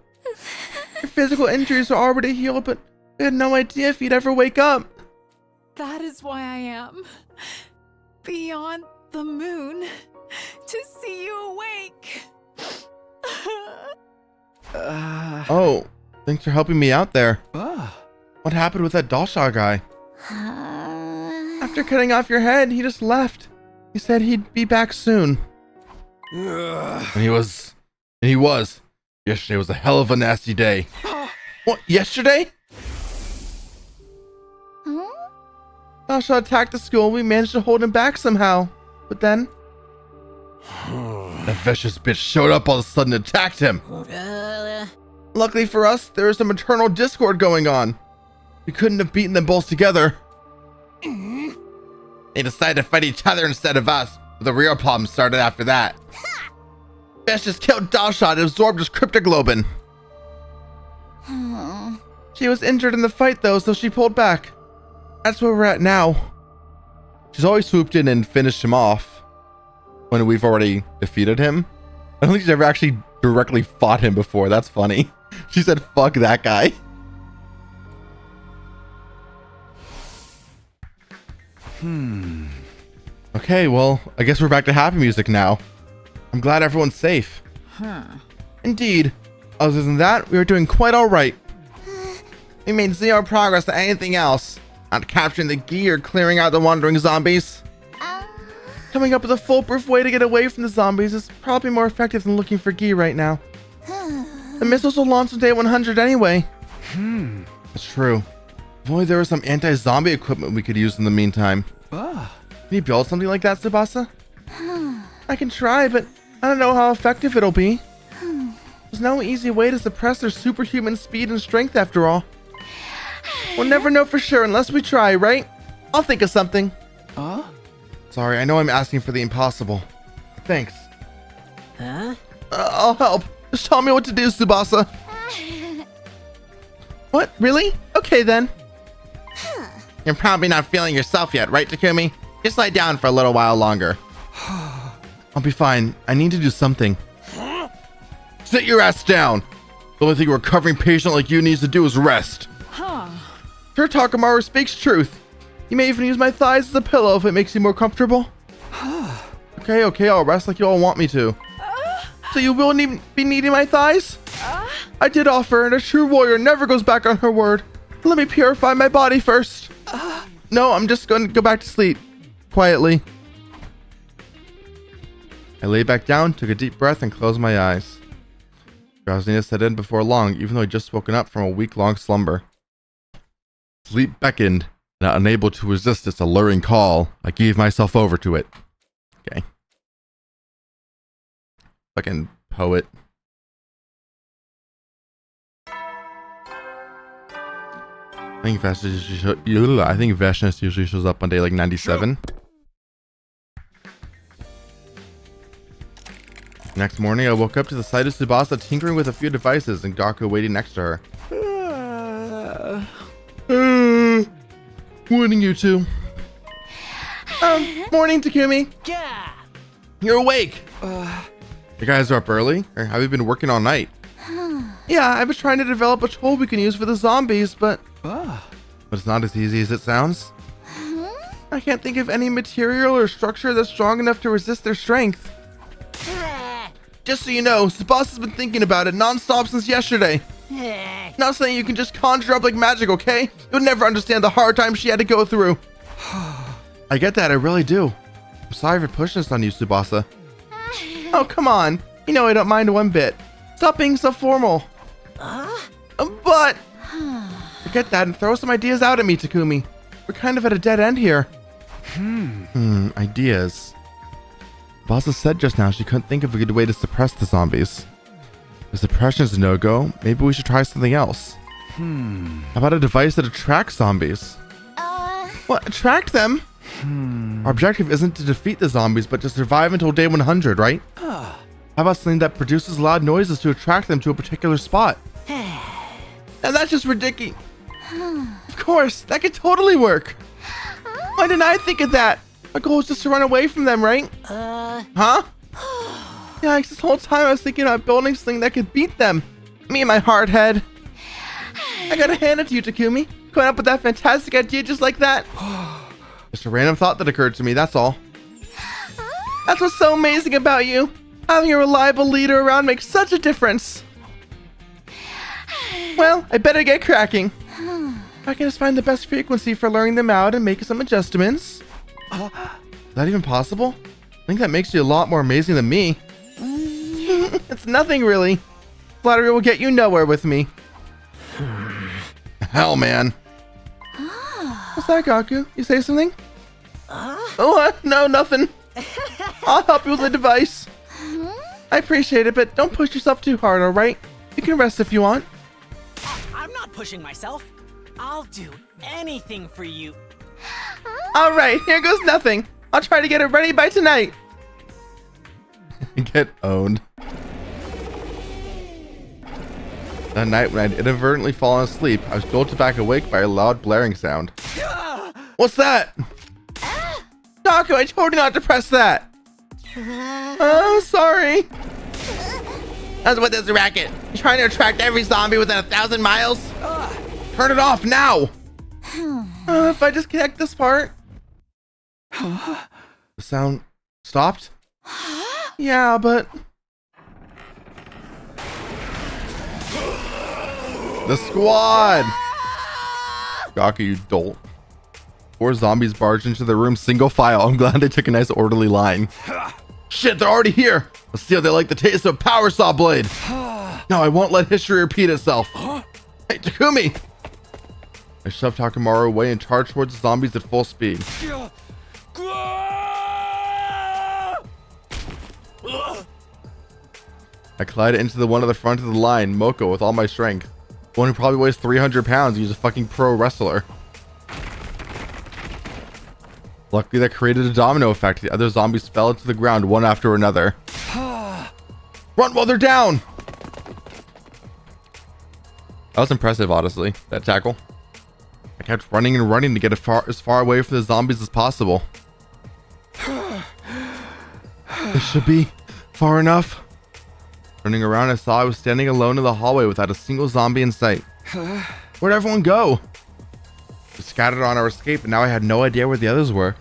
Your physical injuries were already healed, but we had no idea if you'd ever wake up. That is why I am beyond the moon to see you awake. Oh, thanks for helping me out there. What happened with that Dalshaw guy? After cutting off your head, he just left. He said he'd be back soon. And he was. Yesterday was a hell of a nasty day. What, yesterday? Dalshaw attacked the school. We managed to hold him back somehow. But then that vicious bitch showed up all of a sudden and attacked him. Luckily for us, there was some internal discord going on. We couldn't have beaten them both together. They decided to fight each other instead of us, but the real problem started after that. Vesh just killed Dalshaw and absorbed his cryptoglobin. She was injured in the fight though, so she pulled back. That's where we're at now. She's always swooped in and finished him off when we've already defeated him. I don't think she's ever actually directly fought him before. That's funny. She said, fuck that guy. Okay, well, I guess we're back to happy music now. I'm glad everyone's safe. Indeed. Other than that, we are doing quite alright. We made zero progress to anything else. Not capturing the Gi or clearing out the wandering zombies. Coming up with a foolproof way to get away from the zombies is probably more effective than looking for Gi right now. The missiles will launch on day 100 anyway. That's true. If only there was some anti-zombie equipment we could use in the meantime. Can you build something like that, Tsubasa? I can try, but I don't know how effective it'll be. There's no easy way to suppress their superhuman speed and strength after all. We'll never know for sure unless we try, right? I'll think of something. Sorry, I know I'm asking for the impossible. Thanks. I'll help. Just tell me what to do, Tsubasa. What? Really? Okay then. You're probably not feeling yourself yet, right, Takumi? Just lie down for a little while longer. I'll be fine. I need to do something. Sit your ass down. The only thing a recovering patient like you needs to do is rest. Sure, Takamaru speaks truth. You may even use my thighs as a pillow if it makes you more comfortable. Okay, I'll rest like you all want me to. So you will be needing my thighs? I did offer, and a true warrior never goes back on her word. Let me purify my body first. No, I'm just going to go back to sleep. Quietly. I lay back down, took a deep breath, and closed my eyes. Drowsiness set in before long, even though I'd just woken up from a week-long slumber. Sleep beckoned, and unable to resist its alluring call, I gave myself over to it. Okay. Fucking poet. I think Veshness usually shows up on day like 97. Next morning, I woke up to the sight of Tsubasa tinkering with a few devices and Gaku waiting next to her. Morning, you two. Morning, Takumi. Yeah. You're awake. You guys are up early? Or have you been working all night? Yeah, I've been trying to develop a tool we can use for the zombies, but it's not as easy as it sounds. I can't think of any material or structure that's strong enough to resist their strength. Just so you know, Tsubasa been thinking about it non-stop since yesterday. Not saying you can just conjure up like magic, okay? You'll never understand the hard time she had to go through. I get that, I really do. I'm sorry for pushing this on you, Tsubasa. Oh, come on. You know I don't mind one bit. Stop being so formal. But... Forget that and throw some ideas out at me, Takumi. We're kind of at a dead end here. Ideas. Tsubasa said just now she couldn't think of a good way to suppress the zombies. If suppression is a no-go, maybe we should try something else. How about a device that attracts zombies? What, attract them? Our objective isn't to defeat the zombies, but to survive until day 100, right? How about something that produces loud noises to attract them to a particular spot? And that's just ridiculous. Of course, that could totally work. Why didn't I think of that? My goal is just to run away from them, right? Huh? Yikes, this whole time I was thinking about building something that could beat them. Me and my hard head. I gotta hand it to you, Takumi. Coming up with that fantastic idea just like that. Just a random thought that occurred to me, that's all. That's what's so amazing about you. Having a reliable leader around makes such a difference. Well, I better get cracking. I can just find the best frequency for luring them out and make some adjustments. Is that even possible? I think that makes you a lot more amazing than me. It's nothing really. Flattery will get you nowhere with me. Hell, man. What's that, Gaku? You say something? Oh, no, nothing. I'll help you with the device. I appreciate it, but don't push yourself too hard, alright? You can rest if you want. I'm not pushing myself. I'll do anything for you. Alright, here goes nothing. I'll try to get it ready by tonight. Get owned. That night when I'd inadvertently fallen asleep, I was jolted back awake by a loud blaring sound. What's that? Gaku, I told you not to press that. Oh, sorry. That's what this racket. You're trying to attract every zombie within 1,000 miles? Turn it off now. If I disconnect this part. The sound stopped? Yeah, but... The squad! Gaku, you dolt. 4 zombies barged into the room single file. I'm glad they took a nice orderly line. Shit, they're already here! Let's see if they like the taste of a power saw blade. No, I won't let history repeat itself. Hey, Takumi! I shoved Takamaru away and charged towards the zombies at full speed. I collided into the one at the front of the line, Moko, with all my strength. One who probably weighs 300 pounds. He's a fucking pro wrestler. Luckily, that created a domino effect. The other zombies fell to the ground one after another. Run while they're down! That was impressive, honestly, that tackle. I kept running and running to get as far away from the zombies as possible. This should be far enough. Turning around, I saw I was standing alone in the hallway without a single zombie in sight. Where'd everyone go? We scattered on our escape, and now I had no idea where the others were.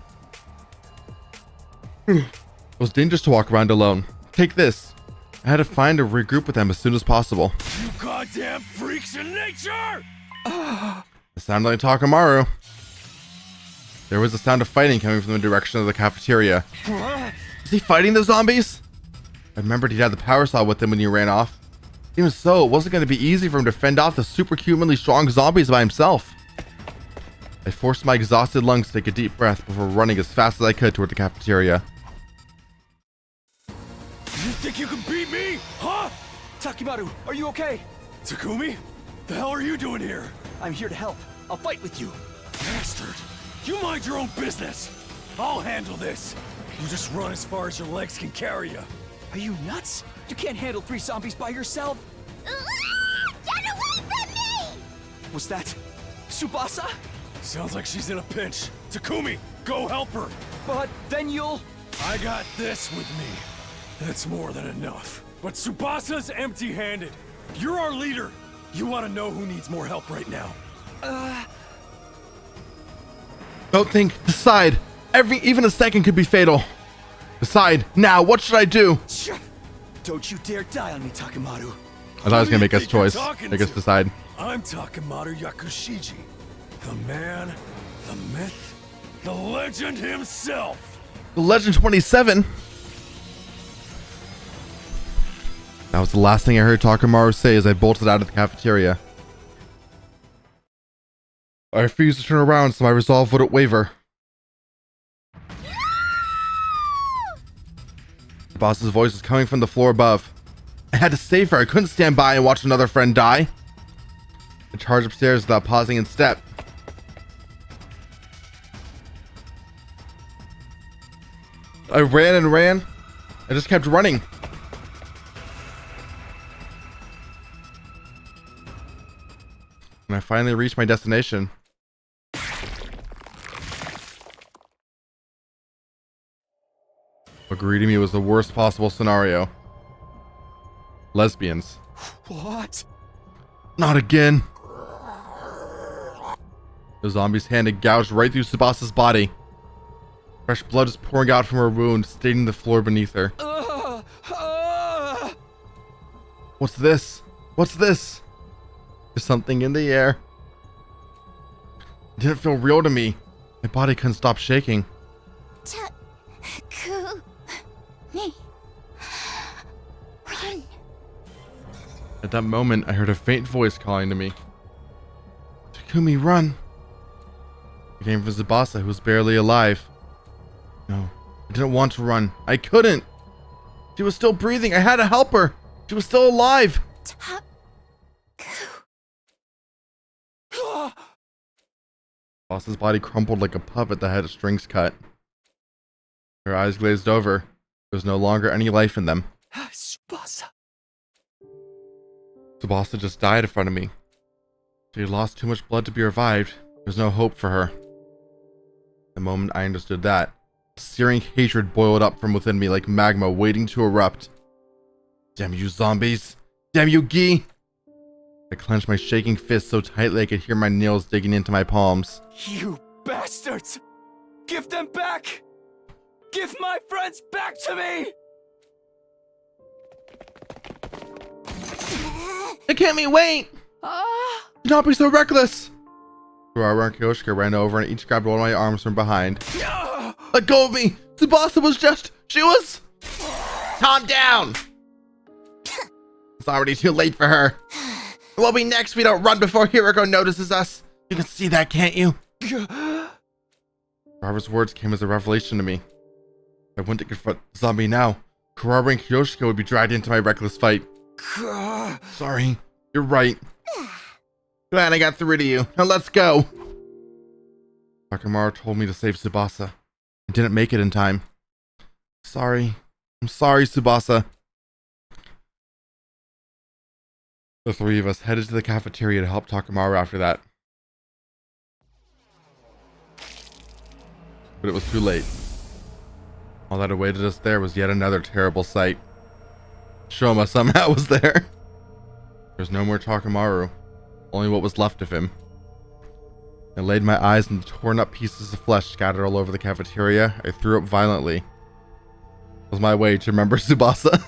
It was dangerous to walk around alone. Take this. I had to find and regroup with them as soon as possible. You goddamn freaks in nature! It sounded like Takamaru. There was a sound of fighting coming from the direction of the cafeteria. Is he fighting the zombies? I remembered he had the power saw with him when he ran off. Even so, it wasn't going to be easy for him to fend off the superhumanly strong zombies by himself. I forced my exhausted lungs to take a deep breath before running as fast as I could toward the cafeteria. You think you can beat me? Huh? Takimaru, are you okay? Takumi? The hell are you doing here? I'm here to help. I'll fight with you. Bastard! You mind your own business! I'll handle this! You just run as far as your legs can carry you. Are you nuts? You can't handle 3 zombies by yourself. Get away from me! Was that Tsubasa? Sounds like she's in a pinch. Takumi, go help her! But then you'll... I got this with me. That's more than enough. But Tsubasa's empty-handed. You're our leader. You want to know who needs more help right now? Don't think. Decide. Even a second could be fatal. Decide. Now, what should I do? Don't you dare die on me, Takemaru. I thought I was going to make us Who do you choice. think you're talking Make us to? decide. I'm Takemaru Yakushiji. The man, the myth, the legend himself. The Legend 27? That was the last thing I heard Takemaru say as I bolted out of the cafeteria. I refused to turn around, so my resolve wouldn't waver. The boss's voice was coming from the floor above. I had to save her. I couldn't stand by and watch another friend die. I charged upstairs without pausing in step. I ran and ran. I just kept running. When I finally reached my destination, what greeted me was the worst possible scenario. Lesbians. What? Not again. The zombie's hand had gouged right through Tsubasa's body. Fresh blood is pouring out from her wound, staining the floor beneath her. What's this? What's this? There's something in the air. It didn't feel real to me. My body couldn't stop shaking. Takumi. Run. At that moment, I heard a faint voice calling to me. Takumi, run. It came from Tsubasa, who was barely alive. No, I didn't want to run. I couldn't. She was still breathing. I had to help her. She was still alive. Boss's body crumpled like a puppet that had its strings cut. Her eyes glazed over. There was no longer any life in them. Tsubasa. Tsubasa just died in front of me. She had lost too much blood to be revived. There was no hope for her. The moment I understood that, searing hatred boiled up from within me like magma waiting to erupt. Damn you zombies! Damn you Gi! I clenched my shaking fist so tightly I could hear my nails digging into my palms. You bastards! Give them back! Give my friends back to me! Akemi, wait! Do not be so reckless! Kurara and Kyoshika ran over and each grabbed one of my arms from behind. Let go of me! Tsubasa was just... She was... Calm down! It's already too late for her. We'll be next. We don't run before Hiroko notices us. You can see that, can't you? Kurara's words came as a revelation to me. If I went to confront the zombie now, Kurara and Kyoshika would be dragged into my reckless fight. Sorry, you're right. Glad I got through to you. Now let's go. Takemaru told me to save Tsubasa. I didn't make it in time. Sorry. I'm sorry, Tsubasa. The three of us headed to the cafeteria to help Takemaru after that. But it was too late. All that awaited us there was yet another terrible sight. Shoma somehow was there. There's no more Takemaru, only what was left of him. I laid my eyes on the torn up pieces of flesh scattered all over the cafeteria. I threw up violently. It was my way to remember Tsubasa.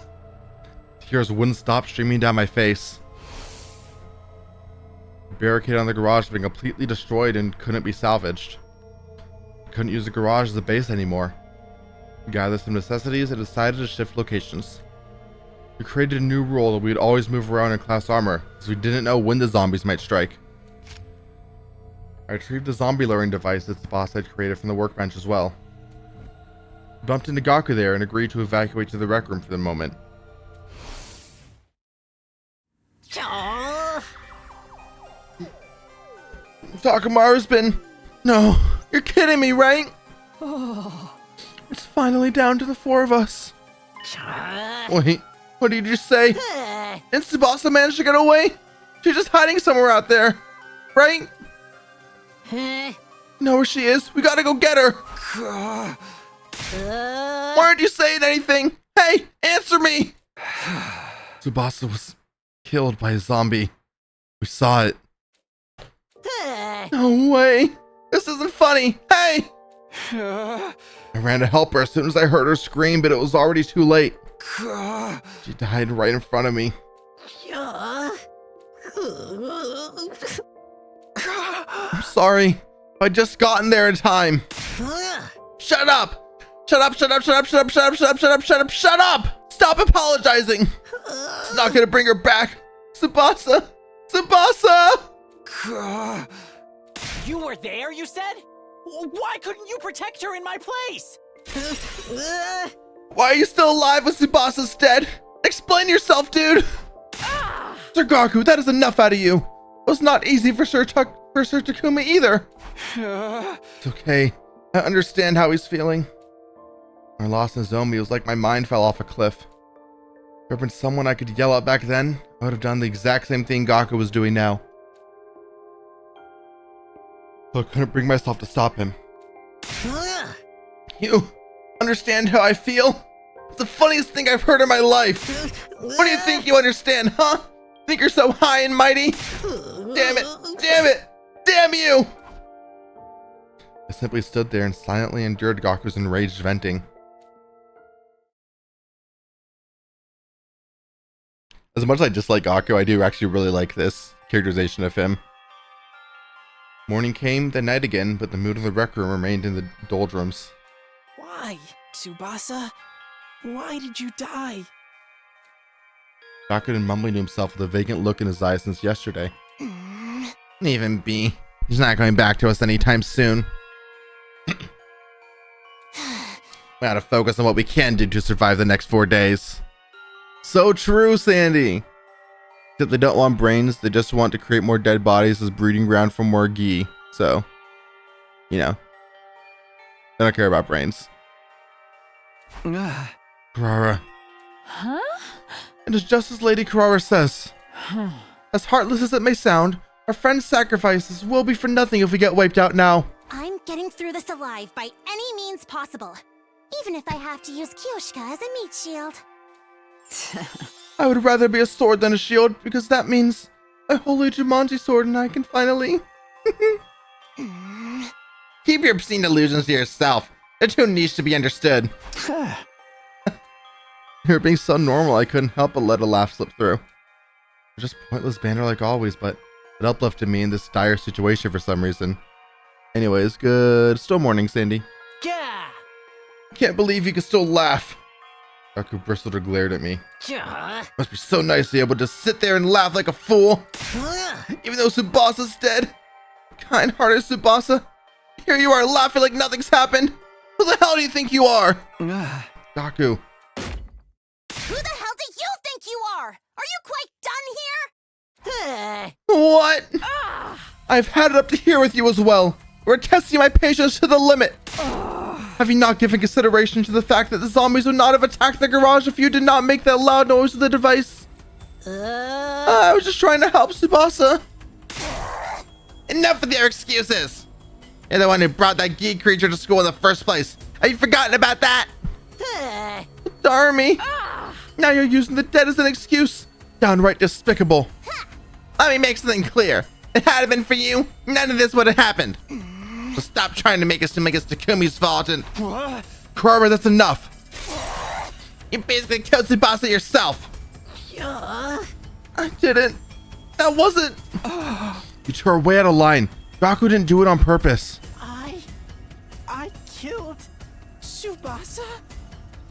Tears wouldn't stop streaming down my face. The barricade on the garage had been completely destroyed and couldn't be salvaged. I couldn't use the garage as a base anymore. We gathered some necessities and decided to shift locations. We created a new rule that we'd always move around in class armor, because we didn't know when the zombies might strike. I retrieved the zombie luring device that Tsubasa had created from the workbench as well. I bumped into Gaku there and agreed to evacuate to the rec room for the moment. Takemaru's been... No, you're kidding me, right? It's finally down to the four of us. Wait, what did you say? Didn't Tsubasa manage to get away? She's just hiding somewhere out there, right? You know where she is? We gotta go get her. Why aren't you saying anything? Hey, answer me! Tsubasa was killed by a zombie. We saw it. No way. This isn't funny. Hey! I ran to help her as soon as I heard her scream, but it was already too late. She died right in front of me. I'm sorry. If I'd just gotten there in time. Shut up! Shut up, shut up, shut up, shut up, shut up, shut up, shut up, shut up, shut up! Stop apologizing! It's not gonna bring her back. Tsubasa! Tsubasa! You were there, you said? Why couldn't you protect her in my place? Why are you still alive when Tsubasa's dead? Explain yourself, dude! Sir Gaku, that is enough out of you. It was not easy for Sir Takuma either. It's okay. I understand how he's feeling. When I lost Nozomi, it was like my mind fell off a cliff. If there had been someone I could yell at back then, I would have done the exact same thing Gaku was doing now. So I couldn't bring myself to stop him. You understand how I feel? It's the funniest thing I've heard in my life. What do you think you understand, huh? Think you're so high and mighty? Damn it! Damn it! Damn you! I simply stood there and silently endured Gaku's enraged venting. As much as I dislike Gaku, I do actually really like this characterization of him. Morning came, then night again, but the mood of the rec room remained in the doldrums. Why, Tsubasa? Why did you die? Gaku had been mumbling to himself with a vacant look in his eyes since yesterday. Even B. He's not going back to us anytime soon. We gotta focus on what we can do to survive the next 4 days. So true, Sandy. Except they don't want brains, they just want to create more dead bodies as breeding ground for more gi. So, you know, they don't care about brains. Kurara. Huh? And it's just as Lady Kurara says. As heartless as it may sound, our friend's sacrifices will be for nothing if we get wiped out now. I'm getting through this alive by any means possible. Even if I have to use Kyoshika as a meat shield. I would rather be a sword than a shield, because that means a holy Jumanji sword and I can finally... Keep your obscene illusions to yourself. They're too niche to be understood. You're being so normal, I couldn't help but let a laugh slip through. Just pointless banter like always, but it uplifted me in this dire situation for some reason. Anyways, good still morning, Sandy. Yeah. Can't believe you can still laugh. Gaku bristled or glared at me. Yeah. Must be so nice to be able to sit there and laugh like a fool. Even though Tsubasa's dead. Kind-hearted Tsubasa. Here you are laughing like nothing's happened. Who the hell do you think you are? Gaku. Who the hell do you think you are? Are you quite done here? What? I've had it up to here with you as well. We're testing my patience to the limit. Have you not given consideration to the fact that the zombies would not have attacked the garage if you did not make that loud noise with the device? I was just trying to help Tsubasa. Enough of your excuses. You're the one who brought that geek creature to school in the first place. Have you forgotten about that? Darn me. Now you're using the dead as an excuse. Downright despicable. Let me make something clear. If it hadn't been for you, none of this would have happened. So stop trying to make us Takumi's fault and... Kurara, that's enough. You basically killed Tsubasa yourself. I didn't. That wasn't. You tore way out of line. Gaku didn't do it on purpose. I killed Tsubasa?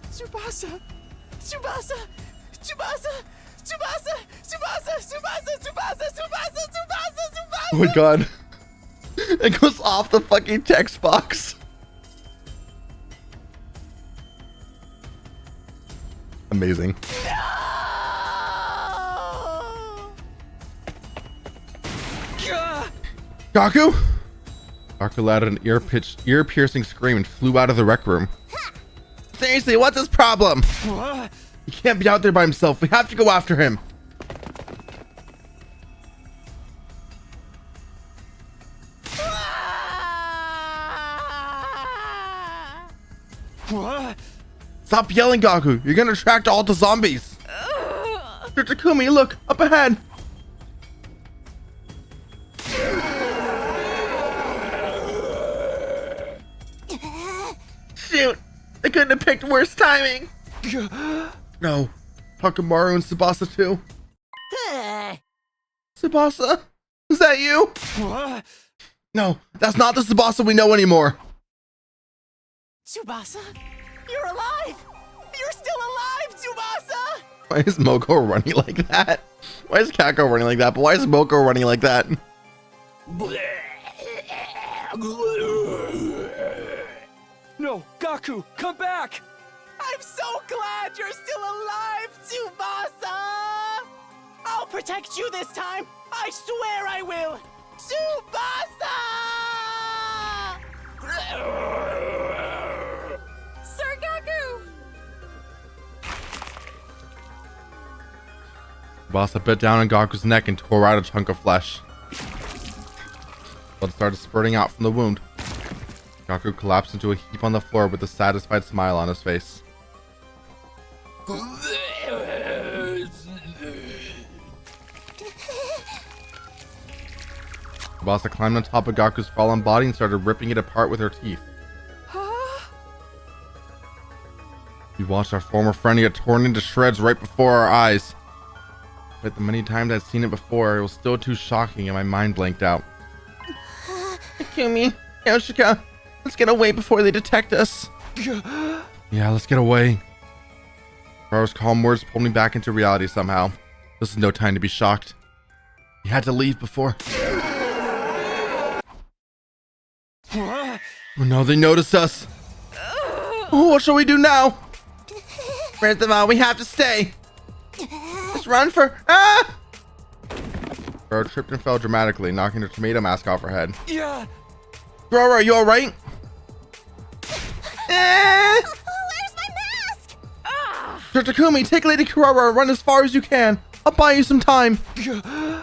Tsubasa? Tsubasa? Tsubasa? Tsubasa! Tsubasa! Tsubasa! Tsubasa! Tsubasa! Tsubasa! Oh my god. It goes off the fucking text box. Amazing. Gaku? Gaku let out an ear-piercing scream and flew out of the rec room. Seriously, what's his problem? He can't be out there by himself. We have to go after him. Stop yelling, Gaku. You're gonna attract all the zombies. Dr. Takumi, look! Up ahead! Shoot! They couldn't have picked worse timing! No. Takamaru and Tsubasa too. Tsubasa? Is that you? What? No, that's not the Tsubasa we know anymore. Tsubasa? You're alive! You're still alive, Tsubasa! Why is Moko running like that? Why is Kako running like that? But why is Moko running like that? No, Gaku, come back! I'm so glad you're still alive, Tsubasa! I'll protect you this time! I swear I will! Tsubasa! Sir Gaku! Tsubasa bit down on Gaku's neck and tore out a chunk of flesh. Blood started spurting out from the wound. Gaku collapsed into a heap on the floor with a satisfied smile on his face. Tsubasa climbed on top of Gaku's fallen body and started ripping it apart with her teeth. We watched our former friend get torn into shreds right before our eyes. But the many times I'd seen it before, it was still too shocking and my mind blanked out. Takumi, Yoshika, let's get away before they detect us. Yeah, let's get away. Kuraro's calm words pulled me back into reality somehow. This is no time to be shocked. We had to leave before. Oh no, they noticed us. Oh, what shall we do now? First of all, we have to stay. Just run for... Ah! Kuraro tripped and fell dramatically, knocking her tomato mask off her head. Yeah. Kuraro, are you alright? Where's my mask? Dr. Takumi, take Lady Kuraro and run as far as you can. I'll buy you some time.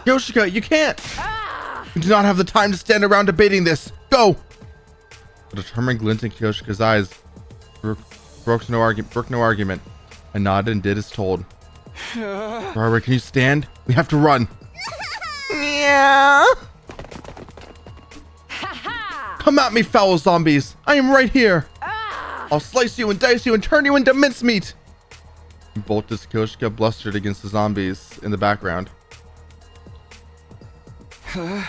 Yoshika, you can't. We do not have the time to stand around debating this. Go. The determined glint in Yoshika's eyes broke no argument. I nodded and did as told. Kuraro, can you stand? We have to run. Yeah. Come at me, foul zombies. I am right here. I'll slice you and dice you and turn you into mincemeat. Bolt as Yoshika blustered against the zombies in the background. As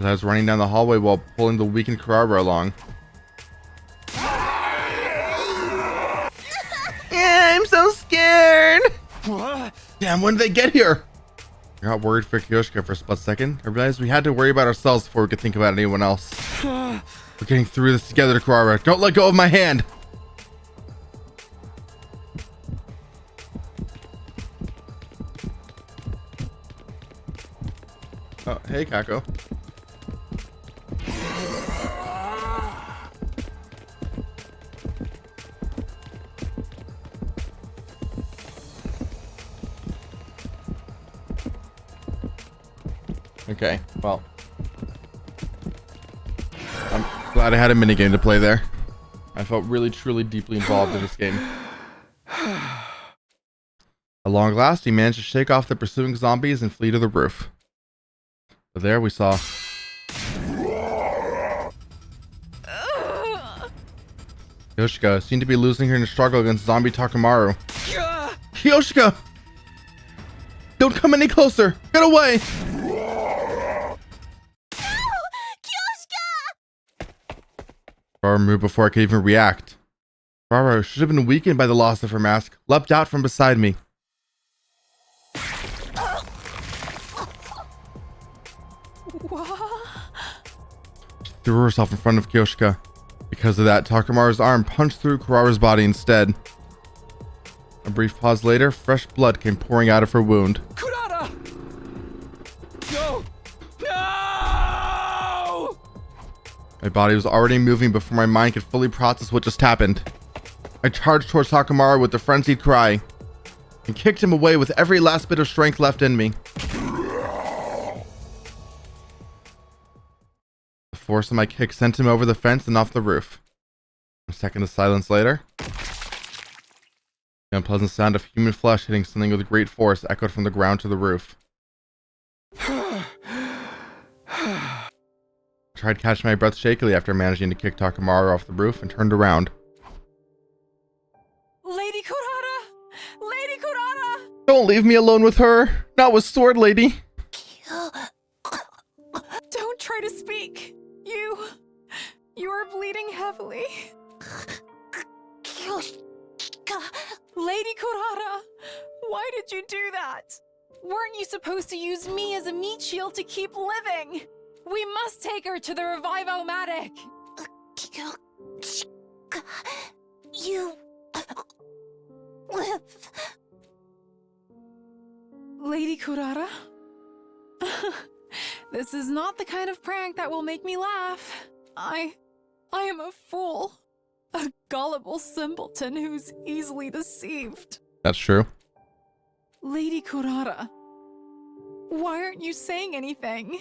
I was running down the hallway while pulling the weakened Kuraro along. Yeah, I'm so scared. What? Damn, when did they get here? I got worried for Yoshika for a split second. I realized we had to worry about ourselves before we could think about anyone else. We're getting through this together, Kuraro. Don't let go of my hand. Oh, hey, Kako. Okay, well. I'm glad I had a minigame to play there. I felt really, truly, deeply involved in this game. At long last, he managed to shake off the pursuing zombies and flee to the roof. But there we saw... Yoshika seemed to be losing her in a struggle against zombie Takamaru. Yoshika! Don't come any closer! Get away! Kuraro moved before I could even react. Kuraro should have been weakened by the loss of her mask, leapt out from beside me. She threw herself in front of Yoshika. Because of that, Takamaru's arm punched through Kuraro's body instead. A brief pause later, fresh blood came pouring out of her wound. Kurata! No! No! My body was already moving before my mind could fully process what just happened. I charged towards Takamaru with a frenzied cry and kicked him away with every last bit of strength left in me. The force of my kick sent him over the fence and off the roof. A second of silence later, The unpleasant sound of human flesh hitting something with great force echoed from the ground to the roof. I tried catching my breath shakily after managing to kick Takamaru off the roof and turned around. Lady Kurata! Lady Kurata! Don't leave me alone with her! Not with Sword Lady! Don't try to speak. You are bleeding heavily. Lady Kurata, why did you do that? Weren't you supposed to use me as a meat shield to keep living? We must take her to the Revive-O-Matic. You live. Lady Kurata? This is not the kind of prank that will make me laugh. I am a fool. A gullible simpleton who's easily deceived. That's true. Lady Kurata, why aren't you saying anything?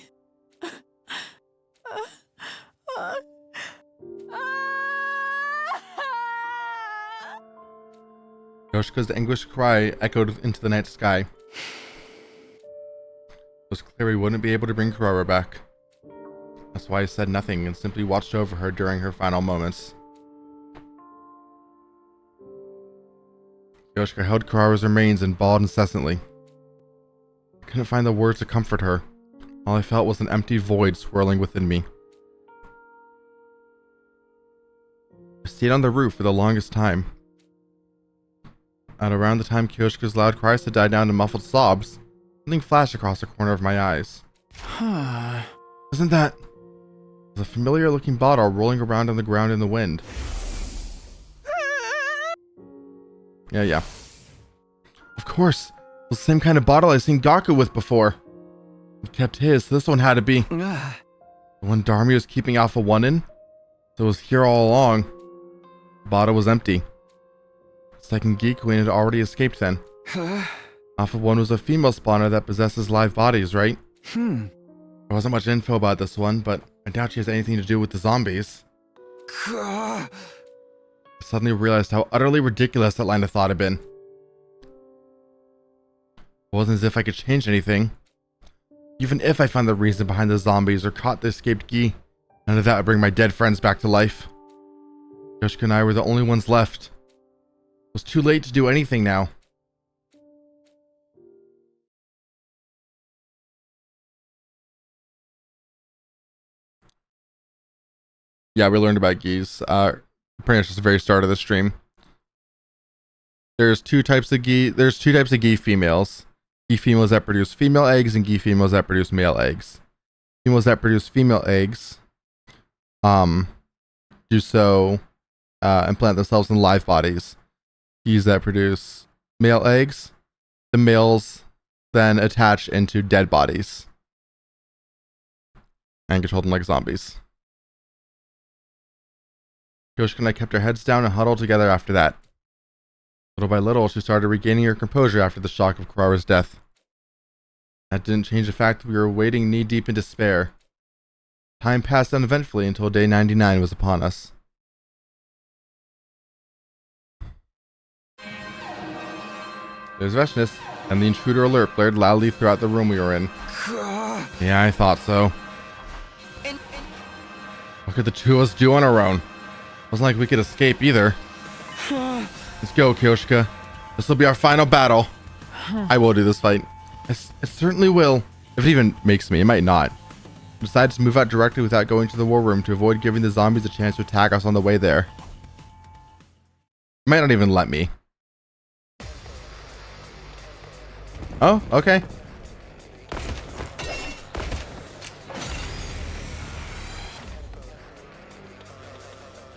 Yoshika's anguished cry echoed into the night sky. It was clear we wouldn't be able to bring Kurara back. That's why I said nothing and simply watched over her during her final moments. Yoshika held Kurara's remains and bawled incessantly. I couldn't find the words to comfort her. All I felt was an empty void swirling within me. I stayed on the roof for the longest time. At around the time Kyoshika's loud cries had died down to muffled sobs, something flashed across the corner of my eyes. Wasn't that... It was a familiar looking bottle rolling around on the ground in the wind. Yeah. Of course. It was the same kind of bottle I've seen Gaku with before. He kept his, so this one had to be... The one Darmy was keeping Alpha 1 in? So it was here all along. The bottle was empty. The second Geek Queen had already escaped then. Alpha 1 was a female spawner that possesses live bodies, right? There wasn't much info about this one, but I doubt she has anything to do with the zombies. I suddenly realized how utterly ridiculous that line of thought had been. It wasn't as if I could change anything. Even if I found the reason behind the zombies or caught the escaped Gi, none of that would bring my dead friends back to life. Yoshika and I were the only ones left. It was too late to do anything now. Yeah, we learned about Gis. Pretty much just the very start of the stream. There's two types of Gi. There's two types of Gi females. Gi females that produce female eggs and Gi females that produce male eggs. Females that produce female eggs, do so, implant themselves in live bodies. Gis that produce male eggs, the males then attach into dead bodies and control them like zombies. Yoshika and I kept our heads down and huddled together after that. Little by little, she started regaining her composure after the shock of Kurara's death. That didn't change the fact that we were wading knee-deep in despair. Time passed uneventfully until day 99 was upon us. There's Veshness, and the intruder alert blared loudly throughout the room we were in. Yeah, I thought so. What could the two of us do on our own? Wasn't like we could escape either. Let's go, Kyoshika. This will be our final battle. I will do this fight. I certainly will. If it even makes me, it might not. I decided to move out directly without going to the war room to avoid giving the zombies a chance to attack us on the way there. Might not even let me. Oh, okay.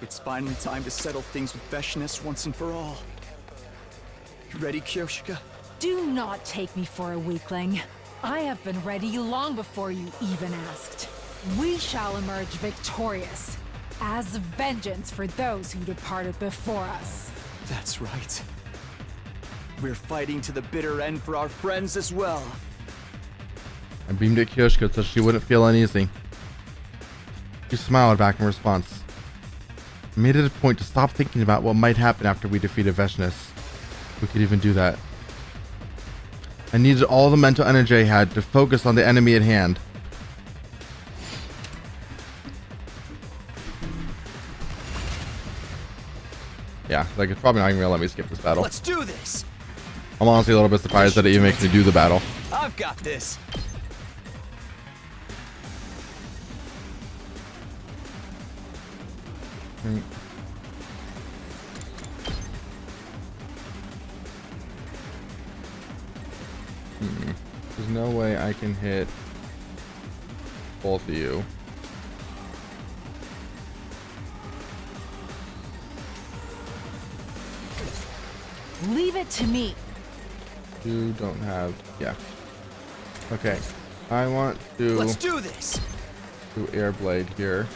It's finally time to settle things with Veshness once and for all. You ready, Kyoshika? Do not take me for a weakling. I have been ready long before you even asked. We shall emerge victorious, as vengeance for those who departed before us. That's right. We're fighting to the bitter end for our friends as well. I beamed at Kyoshika so she wouldn't feel uneasy. She smiled back in response. I made it a point to stop thinking about what might happen after we defeated Veshness. we could even do that. I needed all the mental energy I had to focus on the enemy at hand. Yeah, like it's probably not even gonna let me skip this battle. Let's do this. I'm honestly a little bit surprised that it even makes me do the battle. I've got this. There's no way I can hit both of you. Leave it to me. You don't have, yeah. Okay, I want to Let's do this. do air blade here.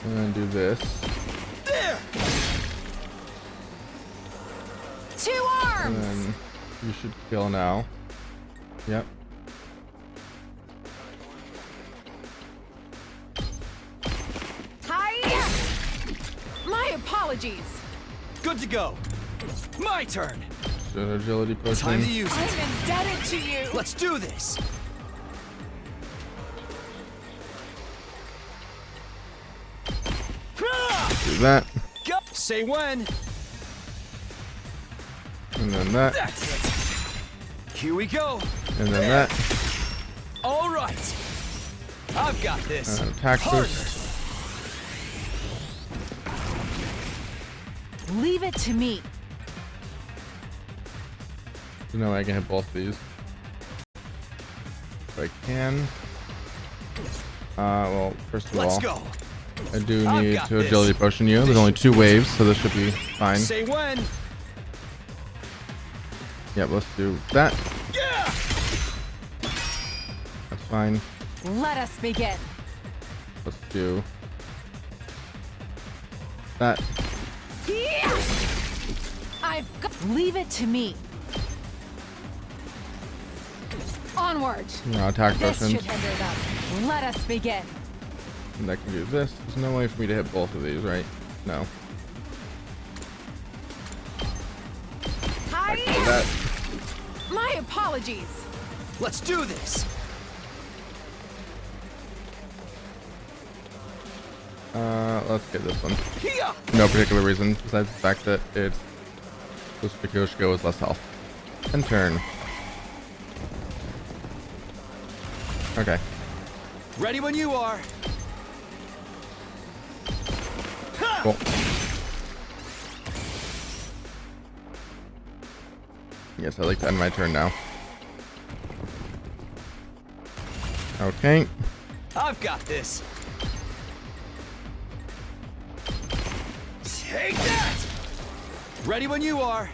And then do this. There. 2 And arms. then you should kill now. Yep. Hi. My apologies. Good to go. My turn. Should agility Time to potion. use I'm it. indebted to you. Let's do this. Do that. Go. Say when. And then that. That's it. Here we go. And then that. All right. I've got this. And attack boost. Leave it to me. There's no way I can hit both of these. If I can. Well, first of Let's all, go. I do I've need got to this. agility potion you. There's only 2 waves, so this should be fine. Say when. Yep, let's do that. Yeah. That's fine. Let us begin. Let's do that. Yeah. I've got. Leave it to me. Onward. No, attack This potions. should hinder them. Let us begin. And I can do this. There's no way for me to hit both of these, right? No. I can do that. My apologies. Let's do this. Let's get this one. Here. No particular reason besides the fact that it's this Kyoshiko is less health. And turn. Okay. Ready when you are. Cool. Yes, I'd like to end my turn now. Okay. I've got this. Take that! Ready when you are.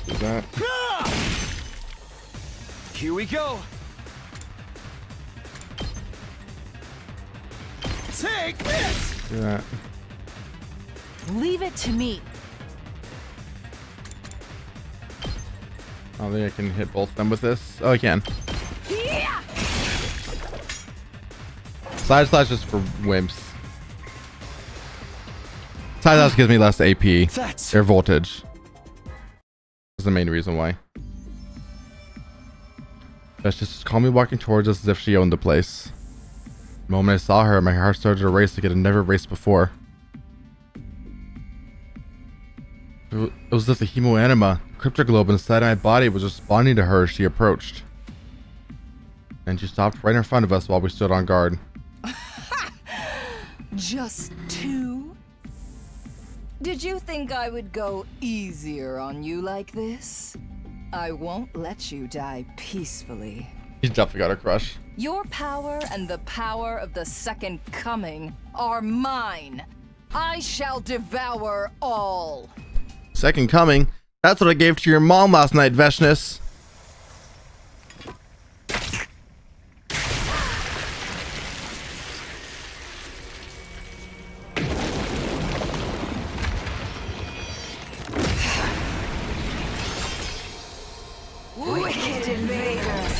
Do that. Here we go. Take this! Do that. Leave it to me. I don't think I can hit both of them with this. Oh, I can. Yeah. Side slash is for wimps. Side slash gives me less AP. That's Air voltage. That's the main reason why. That's just call me walking towards us as if she owned the place. The moment I saw her, my heart started to race like it had never raced before. It was as if the hemoanima, cryptoglobin inside my body, was responding to her as she approached. And she stopped right in front of us while we stood on guard. Just 2? Did you think I would go easier on you like this? I won't let you die peacefully. He's definitely got a crush. Your power and the power of the Second Coming are mine. I shall devour all. Second coming? That's what I gave to your mom last night, Veshness. Wicked invaders!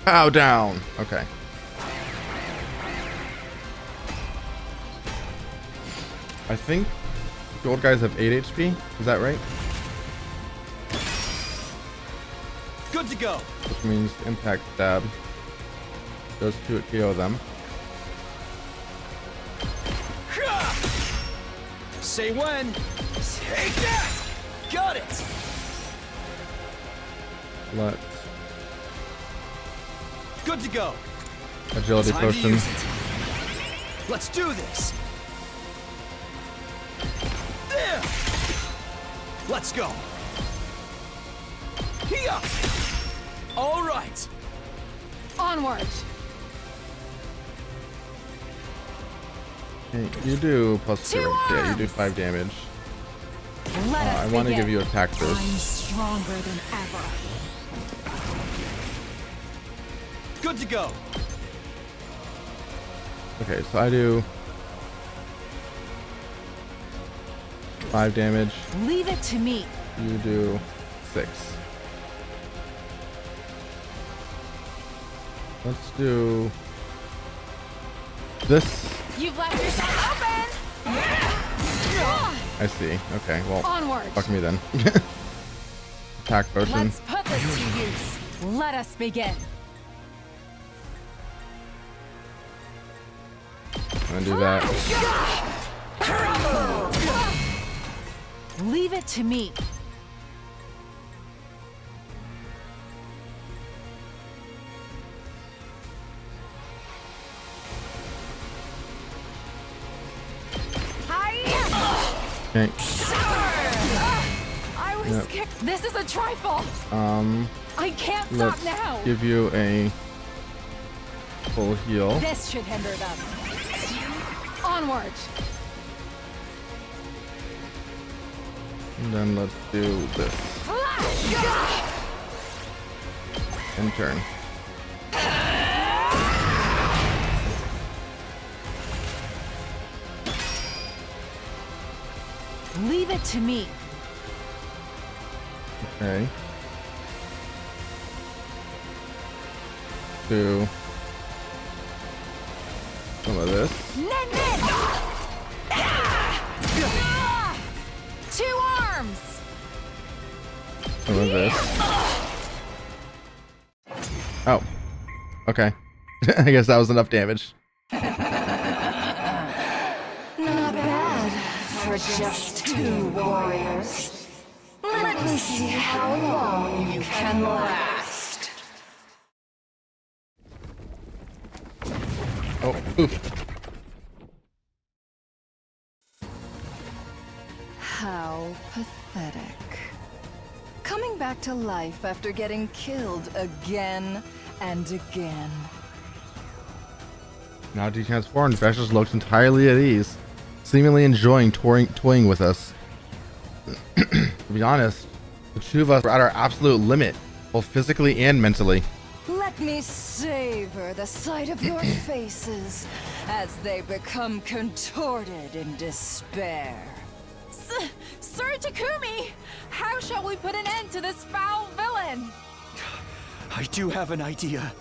Bow down. Okay. I think the old guys have 8 HP. Is that right? Good to go. Which means impact stab does to KO them. Say when. Take that. Got it. Let's Good to go. agility Time to potion. use it. Let's do this. There. Let's go. Here. All right. Onward. Okay, you do plus 2. Two Yeah, you do arms. 5 damage. Let us I want to begin. give you attack I'm burst. stronger than ever. Good to go. Okay, so I do 5 damage. Leave it to me. You do 6. Let's do this. You've left yourself open. I see. Okay, well, Onward. fuck me then. Attack potion. Let's put this to use. Let us begin. I'm gonna do that. Leave it to me. Okay. I was Yep. scared. This is a trifle. I can't stop Let's now. give you a full heal. This should hinder them. Onward. And then let's do this. And turn. Leave it to me. Okay. Do some of this. Two arms. Some of this. Oh. Okay. I guess that was enough damage. Not bad for just 2 warriors. Let me see how long you can last. Oh, oof. How pathetic. Coming back to life after getting killed again and again. Now detransformed, Vesh's looks entirely at ease, seemingly enjoying toying with us. To be honest, the two of us are at our absolute limit, both physically and mentally. Let me savor the sight of your faces as they become contorted in despair. Sir Takumi, how shall we put an end to this foul villain? I do have an idea,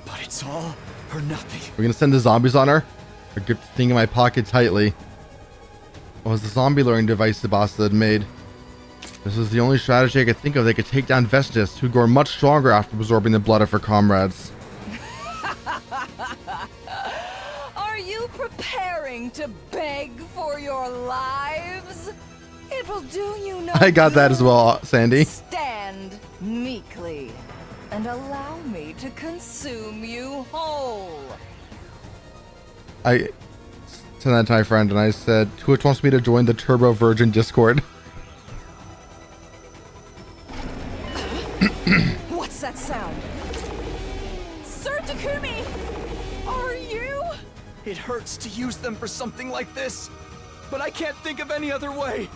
but it's all or nothing. We're gonna send the zombies on her? I grip the thing in my pocket tightly. What was the zombie luring device Tsubasa had made? This is the only strategy I could think of that could take down Vestitus, who grew much stronger after absorbing the blood of her comrades. Are you preparing to beg for your lives? It will do you no I got that as good. well, Sandy. Stand meekly and allow me to consume you whole. I sent that to my friend and I said, Twitch wants me to join the Turbo Virgin Discord. What's that sound? Sir Takumi, are you? It hurts to use them for something like this, but I can't think of any other way.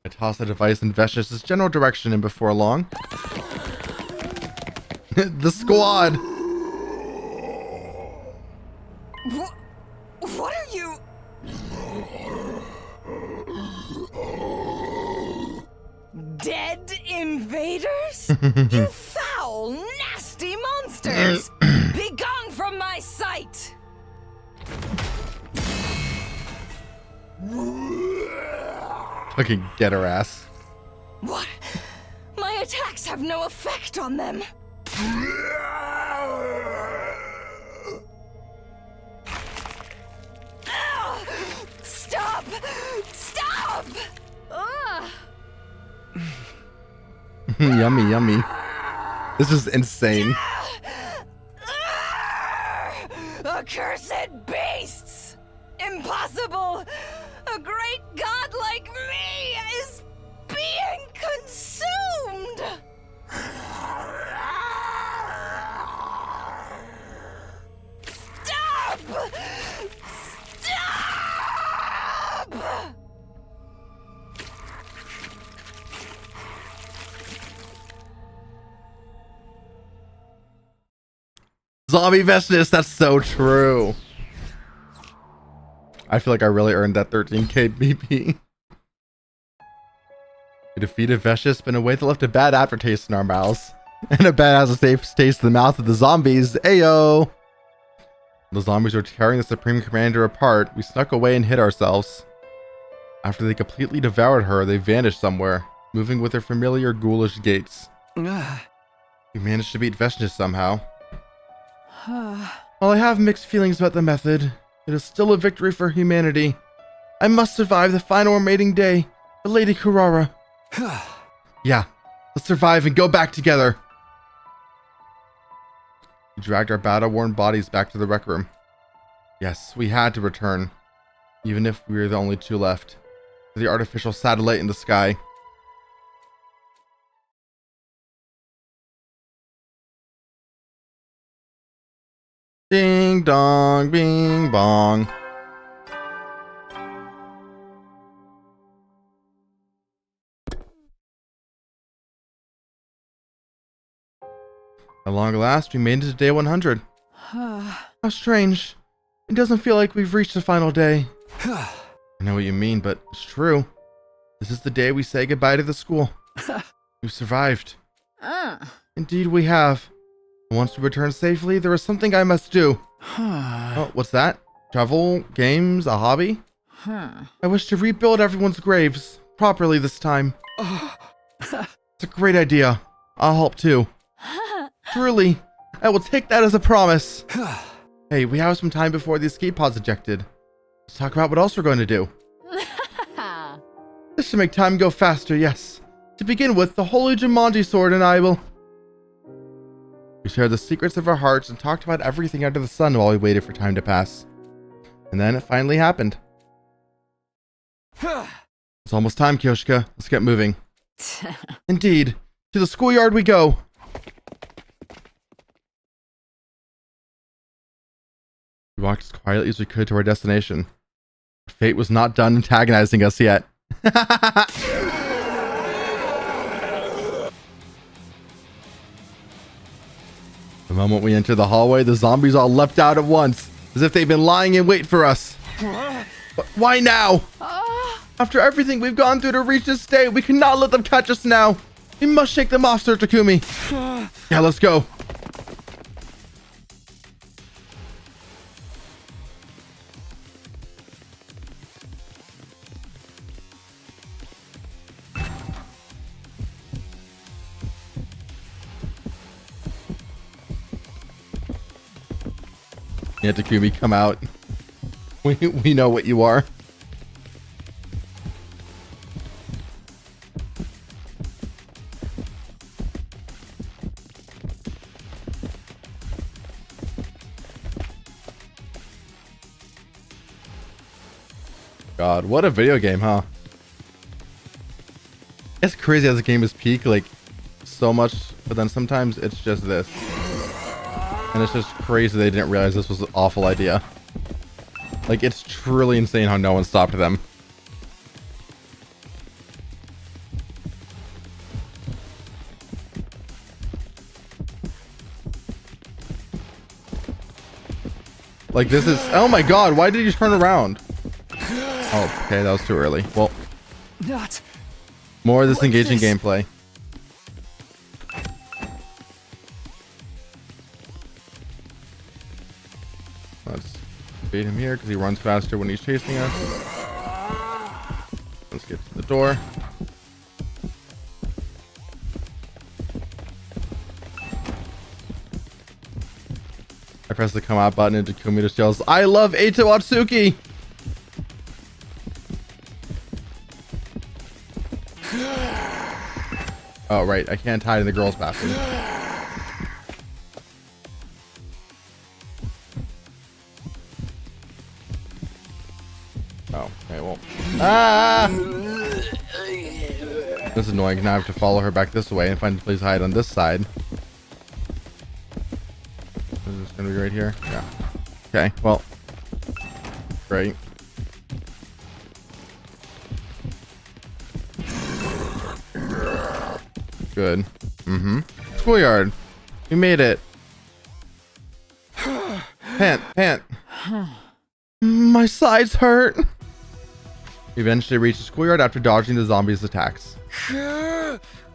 I toss the device in Vestitus' general direction, and before long, the squad. What are you? Dead invaders? You foul, nasty monsters! Be gone from my sight! Fucking get her ass. What? My attacks have no effect on them. Stop! Stop! Yummy, yummy. This is insane. Accursed beasts! Impossible! A great god like me is being consumed! Stop! Stop! Zombie Vestness, that's so true. I feel like I really earned that 13k BP. We defeated Vestius in a way that left a bad aftertaste in our mouths. And a bad has a safe taste in the mouth of the zombies. Ayo! The zombies were tearing the Supreme Commander apart. We snuck away and hid ourselves. After they completely devoured her, they vanished somewhere, moving with their familiar ghoulish gaits. We managed to beat Vestnus somehow. While I have mixed feelings about the method, it is still a victory for humanity. I must survive the final remaining day for Lady Kurara. Yeah, let's survive and go back together. We dragged our battle-worn bodies back to the rec room. Yes, we had to return, even if we were the only two left, to the artificial satellite in the sky. Ding dong, bing bong. At long last, we made it to day 100. How strange. It doesn't feel like we've reached the final day. I know what you mean, but it's true. This is the day we say goodbye to the school. We've survived. Indeed we have. Once we return safely, there is something I must do. Oh, what's that? Travel, games, a hobby? I wish to rebuild everyone's graves properly this time. It's a great idea. I'll help too. Truly, I will take that as a promise. Hey, we have some time before the escape pod's ejected. Let's talk about what else we're going to do. This should make time go faster, yes. To begin with, the Holy Jumanji Sword and I will... We shared the secrets of our hearts and talked about everything under the sun while we waited for time to pass. And then it finally happened. It's almost time, Kyoshika. Let's get moving. Indeed. To the schoolyard we go. We walked as quietly as we could to our destination. Fate was not done antagonizing us yet. The moment we entered the hallway, the zombies all leapt out at once, as if they'd been lying in wait for us. But why now? After everything we've gone through to reach this day, we cannot let them catch us now. We must shake them off, Sir Takumi. Yeah, let's go. Yeah, Takumi, come out. We know what you are. God, what a video game, huh? It's crazy as the game is peak, like, so much, but then sometimes it's just this. And it's just crazy they didn't realize this was an awful idea. Like, it's truly insane how no one stopped them. Like, this is... Oh my god, why did you turn around? Oh, okay, that was too early. Well, Not more of this like engaging this. gameplay. Let's beat him here because he runs faster when he's chasing us. Let's get to the door. I press the come out button and Takumi just yells, "I love Eita Watsuki!" Oh, right. I can't hide in the girls' bathroom. Oh, okay, well. Ah! This is annoying. Now I have to follow her back this way and find a place to hide on this side. Is this gonna be right here? Yeah. Okay, well. Great. Good. Mm-hmm. Schoolyard. We made it. Pant. My sides hurt. We eventually reached the schoolyard after dodging the zombies' attacks.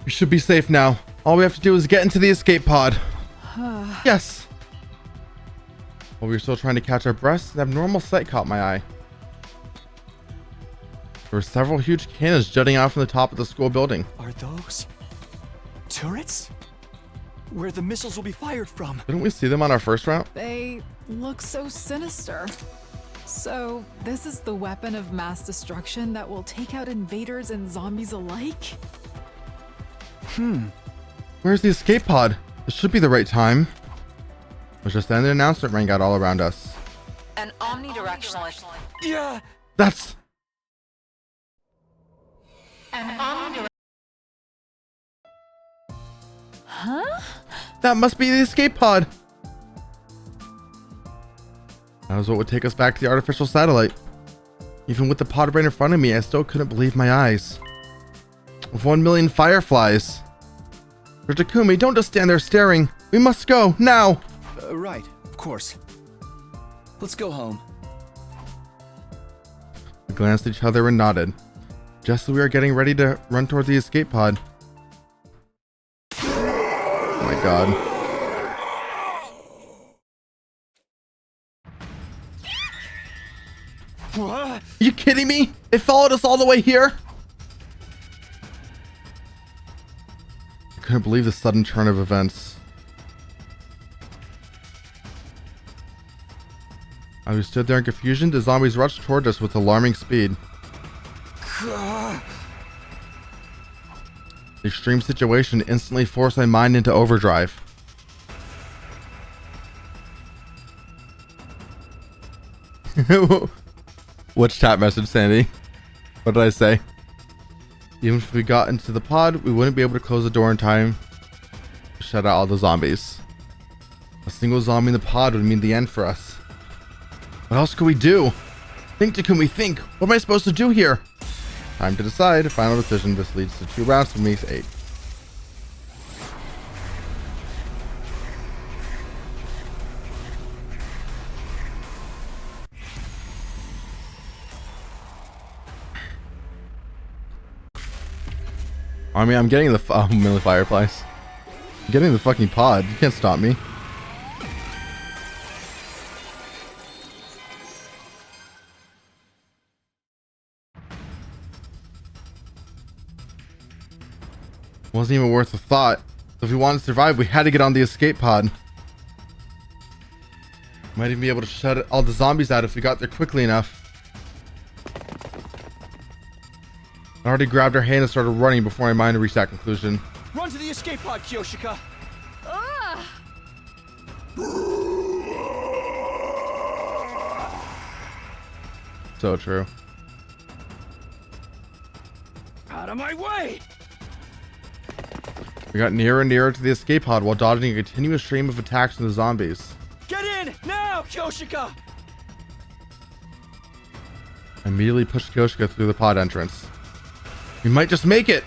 We should be safe now. All we have to do is get into the escape pod. Yes. While we were still trying to catch our breaths, an abnormal sight caught my eye. There were several huge cannons jutting out from the top of the school building. Are those turrets? Where the missiles will be fired from? Didn't we see them on our first route? They look so sinister. So, this is the weapon of mass destruction that will take out invaders and zombies alike? Where's the escape pod? This should be the right time. It was just then the announcement rang out all around us. An omnidirectional. Yeah! That's... Huh? That must be the escape pod. That was what would take us back to the artificial satellite. Even with the pod right in front of me, I still couldn't believe my eyes. With 1 million fireflies. Takumi, don't just stand there staring. We must go, now! Right, of course. Let's go home. We glanced at each other and nodded. Just as we were getting ready to run toward the escape pod. Oh my god. What? Are you kidding me? It followed us all the way here? I couldn't believe the sudden turn of events. As we stood there in confusion, the zombies rushed toward us with alarming speed. The extreme situation instantly forced my mind into overdrive. Which chat message, Sandy? What did I say? Even if we got into the pod, we wouldn't be able to close the door in time to shut out all the zombies. A single zombie in the pod would mean the end for us. What else could we do? Think, Takumi, think. What am I supposed to do here? Time to decide. Final decision. This leads to 2 rounds for Meeks 8. I mean, I'm getting the million fireflies. I'm getting the fucking pod. You can't stop me. Wasn't even worth a thought. So if we wanted to survive, we had to get on the escape pod. Might even be able to shut all the zombies out if we got there quickly enough. I already grabbed her hand and started running before my mind reached that conclusion. Run to the escape pod, Kyoshika! So true. Out of my way! We got nearer and nearer to the escape pod while dodging a continuous stream of attacks from the zombies. Get in! Now, Kyoshika! I immediately pushed Kyoshika through the pod entrance. We might just make it!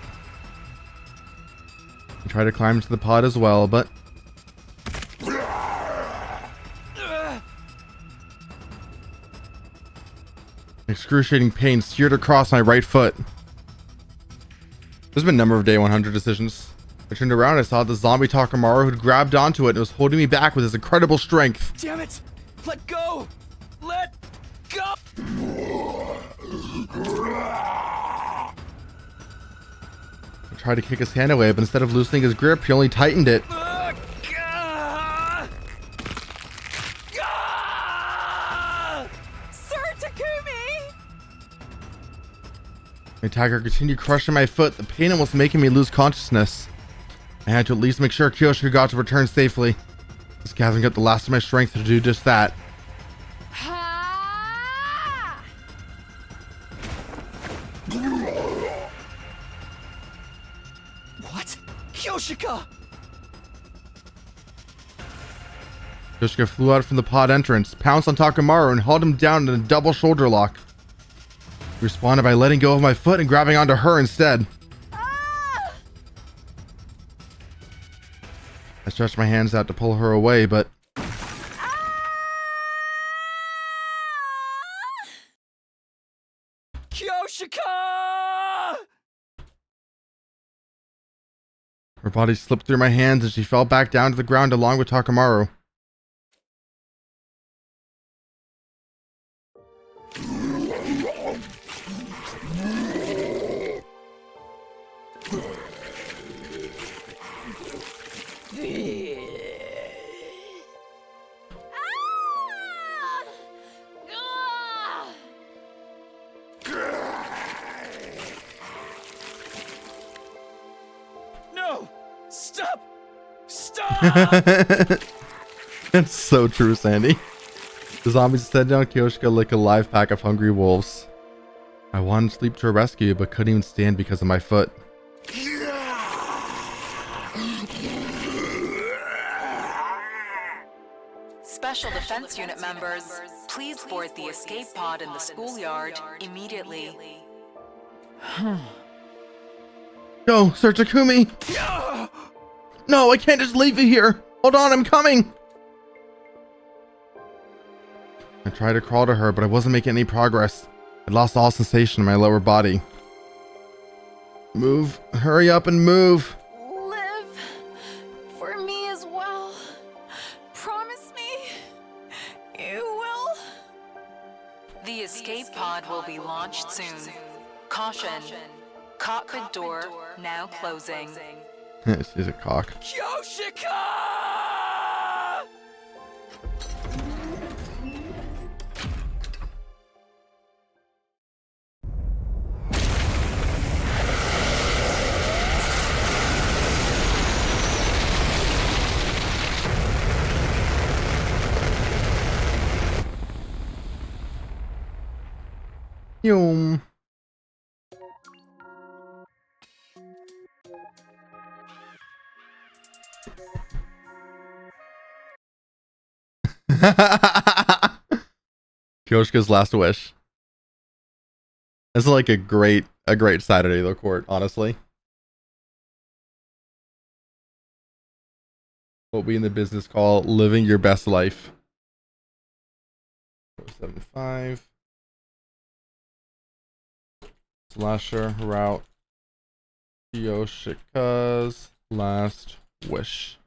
I tried to climb into the pod as well, but... excruciating pain seared across my right foot. There's been a number of day 100 decisions. I turned around and I saw the zombie Takamaru who'd grabbed onto it and was holding me back with his incredible strength. Damn it! Let go! Let go! I tried to kick his hand away, but instead of loosening his grip, he only tightened it. Sir Takumi! My attacker continued crushing my foot. The pain almost making me lose consciousness. I had to at least make sure Kyoshika got to return safely. Just gathering up the last of my strength to do just that. What? Kyoshika! Kyoshika flew out from the pod entrance, pounced on Takamaru, and held him down in a double shoulder lock. He responded by letting go of my foot and grabbing onto her instead. I stretched my hands out to pull her away, but Kyoshika! her body slipped through my hands and she fell back down to the ground along with Takamaru. No! Stop! Stop! It's so true, Sandy. The zombies set down Kyoshika like a live pack of hungry wolves. I wanted to leap to her rescue, but couldn't even stand because of my foot. Special Defense Unit members, please board the escape pod in the schoolyard immediately. Go, Sir Takumi! No, I can't just leave you here! Hold on, I'm coming! I tried to crawl to her, but I wasn't making any progress. I lost all sensation in my lower body. Move. Hurry up and move. Live for me as well. Promise me you will. The escape pod will be launched soon. Caution. Cockpit door now closing. This is a cock. Kyoshika! Yum. Kyoshika's last wish. This is like a great Saturday though, Court, honestly. What we in the business call living your best life. 475 slasher route. Kyoshika's last wish.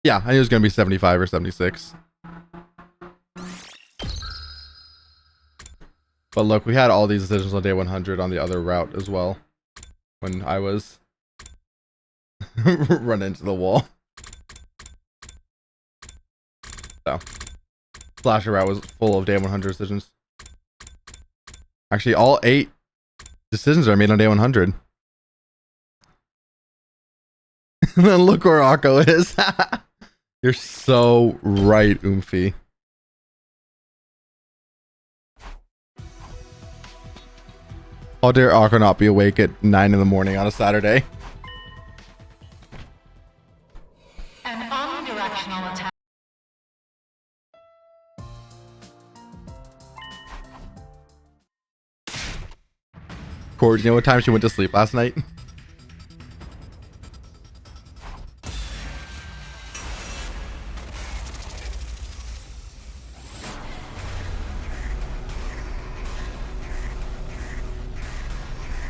Yeah, I knew it was going to be 75 or 76. But look, we had all these decisions on day 100 on the other route as well. When I was run into the wall. So, Slasher route was full of day 100 decisions. Actually, all 8 decisions are made on day 100. And then look where Akko is. You're so right, Oomphy. How dare Akko not be awake at 9 in the morning on a Saturday? An omnidirectional attack. Cord, you know what time she went to sleep last night?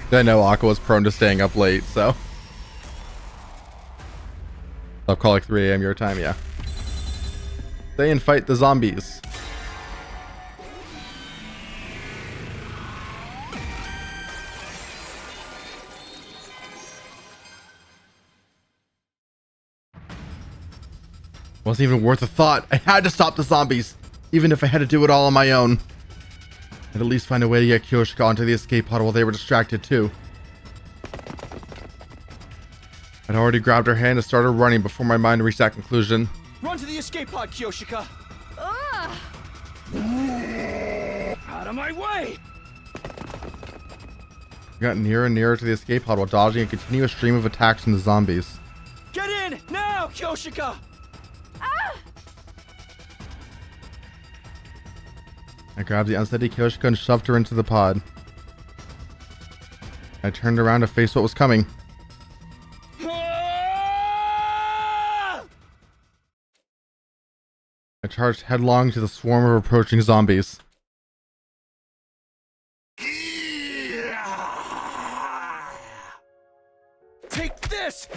I know Aqua was prone to staying up late, so I'll call like 3 a.m. your time, yeah. Stay and fight the zombies. Wasn't even worth a thought. I had to stop the zombies, even if I had to do it all on my own. I'd at least find a way to get Kyoshika onto the escape pod while they were distracted too. I'd already grabbed her hand and started running before my mind reached that conclusion. Run to the escape pod, Kyoshika! Out of my way! I got nearer and nearer to the escape pod while dodging a continuous stream of attacks from the zombies. Get in! Now, Kyoshika! I grabbed the unsteady Kyoshika and shoved her into the pod. I turned around to face what was coming. I charged headlong to the swarm of approaching zombies. Take this!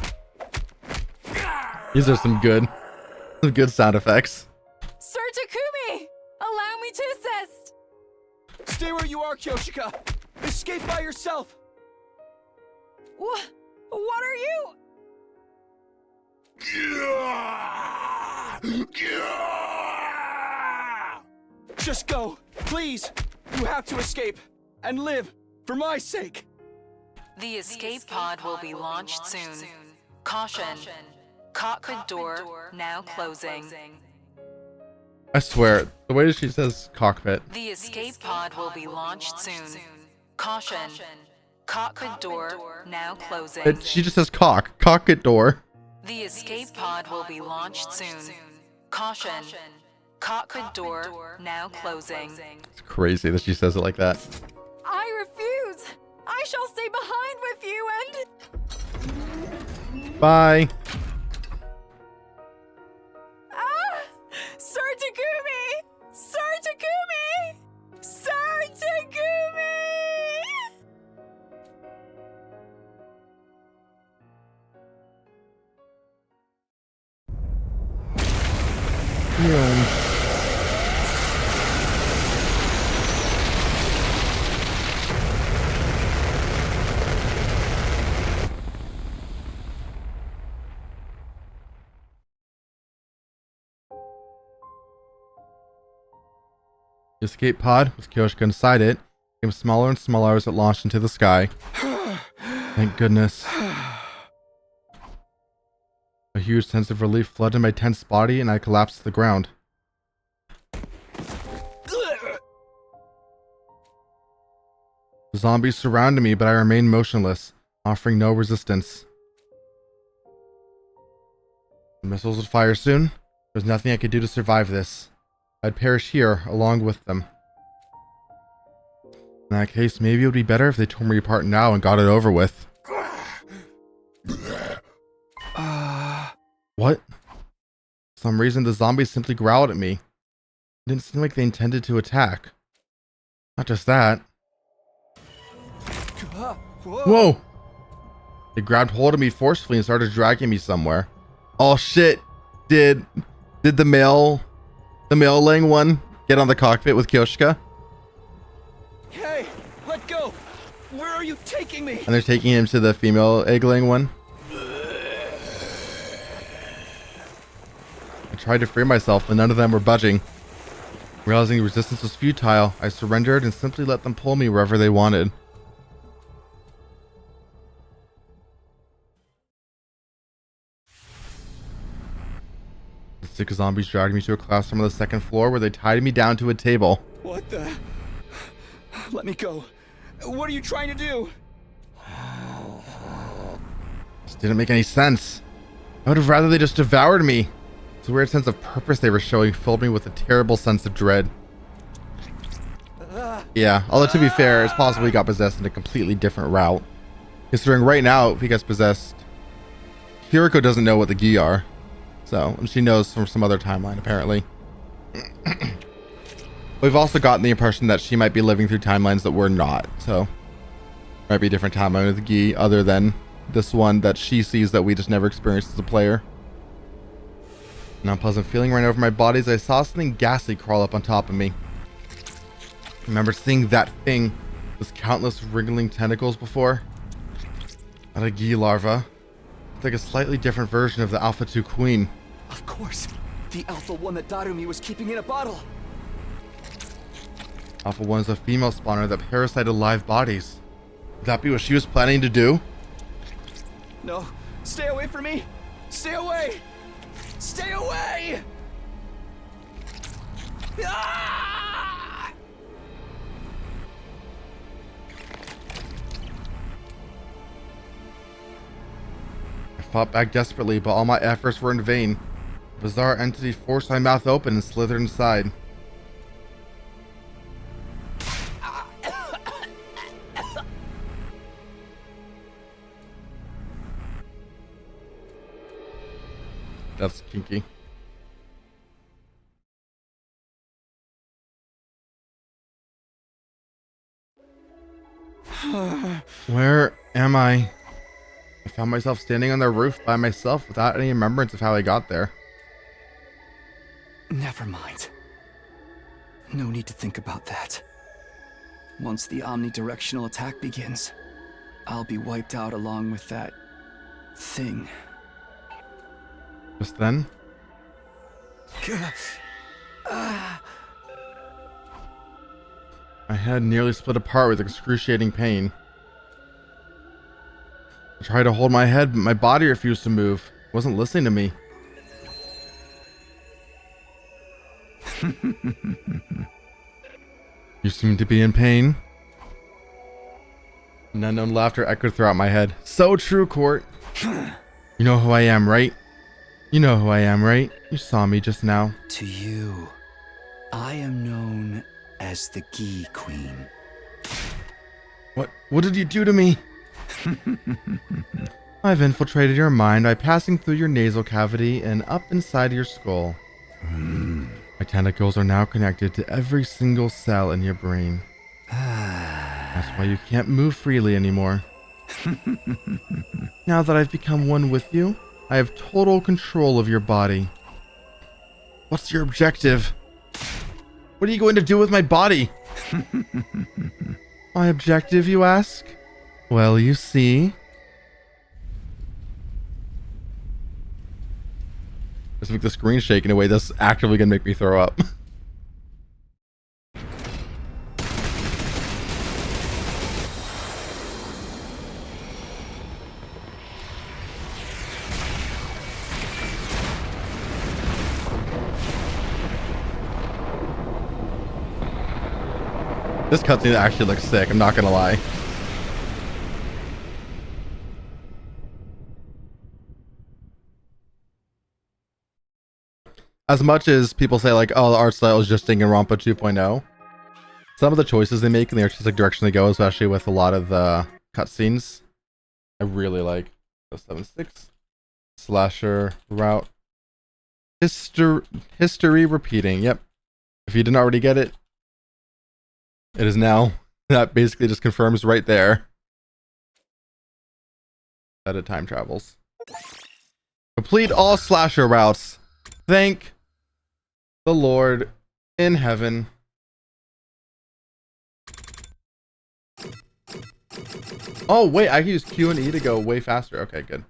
These are some good sound effects. Sir Takumi! Allow me to assist! Stay where you are, Kyoshika! Escape by yourself! What are you? Just go, please! You have to escape and live for my sake! The escape pod will be launched soon. Caution. Cockpit door now closing. I swear, the way she says cockpit. The escape pod will be launched soon. Caution. Cockpit door now closing. She just says cockpit door. The escape pod will be launched soon. Caution. Cockpit door now closing. It's crazy that she says it like that. I refuse! I shall stay behind with you and... Bye. Sir Takumi! Sir Takumi! Sir Takumi! The escape pod, with Kyoshika inside it, became smaller and smaller as it launched into the sky. Thank goodness. A huge sense of relief flooded my tense body and I collapsed to the ground. The zombies surrounded me, but I remained motionless, offering no resistance. The missiles would fire soon. There was nothing I could do to survive this. I'd perish here, along with them. In that case, maybe it would be better if they tore me apart now and got it over with. What? For some reason, the zombies simply growled at me. It didn't seem like they intended to attack. Not just that. Whoa! They grabbed hold of me forcefully and started dragging me somewhere. Oh shit! Did the male laying one get on the cockpit with Kyoshika? Hey, let go! Where are you taking me? And they're taking him to the female egg laying one. I tried to free myself, but none of them were budging. Realizing resistance was futile, I surrendered and simply let them pull me wherever they wanted. The sick zombies dragged me to a classroom on the second floor where they tied me down to a table. What the? Let me go. What are you trying to do? This didn't make any sense. I would have rather they just devoured me. The weird sense of purpose they were showing filled me with a terrible sense of dread. Yeah, although to be fair, it's possible he got possessed in a completely different route. Considering right now, if he gets possessed, Hiriko doesn't know what the Gi are. So, and she knows from some other timeline, apparently. We've also gotten the impression that she might be living through timelines that we're not. So, might be a different timeline with the Gi other than this one that she sees that we just never experienced as a player. An unpleasant feeling ran over my body as I saw something ghastly crawl up on top of me. I remember seeing that thing with countless wriggling tentacles before. Not a Gi larva. It's like a slightly different version of the Alpha 2 Queen. Of course. The Alpha 1 that Darumi was keeping in a bottle. Alpha 1 is a female spawner that parasited live bodies. Would that be what she was planning to do? No. Stay away from me. Stay away. Stay away. Ah! I fought back desperately, but all my efforts were in vain. A bizarre entity forced my mouth open and slithered inside. That's kinky. Where am I? I found myself standing on the roof by myself without any remembrance of how I got there. Never mind. No need to think about that. Once the omnidirectional attack begins, I'll be wiped out along with that thing. Just then? My head nearly split apart with excruciating pain. I tried to hold my head, but my body refused to move. It wasn't listening to me. You seem to be in pain. An unknown laughter echoed throughout my head. So true, Court. You know who I am, right? You know who I am, right? You saw me just now. To you, I am known as the Gi Queen. What did you do to me? I've infiltrated your mind by passing through your nasal cavity and up inside your skull. My tentacles are now connected to every single cell in your brain. That's why you can't move freely anymore. Now that I've become one with you, I have total control of your body. What's your objective? What are you going to do with my body? My objective, you ask? Well, you see. Let's make the screen shake in a way that's actively gonna make me throw up. This cutscene actually looks sick, I'm not gonna lie. As much as people say like, oh, the art style is just Danganronpa 2.0, some of the choices they make in the artistic direction they go, especially with a lot of the cutscenes, I really like. 076 slasher route history repeating. Yep. If you didn't already get it, it is now. That basically just confirms right there that it time travels. Complete all slasher routes. Thank the Lord in heaven. Oh, wait, I can use Q and E to go way faster. Okay, good.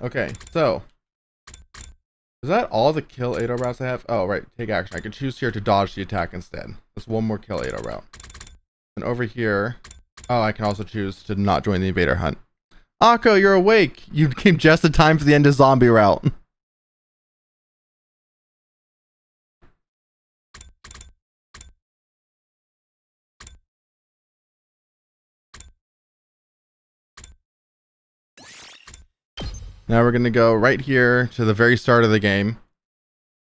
Okay, so is that all the kill 8-0 routes I have? Oh, right. Take action. I can choose here to dodge the attack instead. There's one more kill 8-0 route. And over here, oh, I can also choose to not join the invader hunt. Akko, you're awake. You came just in time for the end of zombie route. Now we're going to go right here to the very start of the game,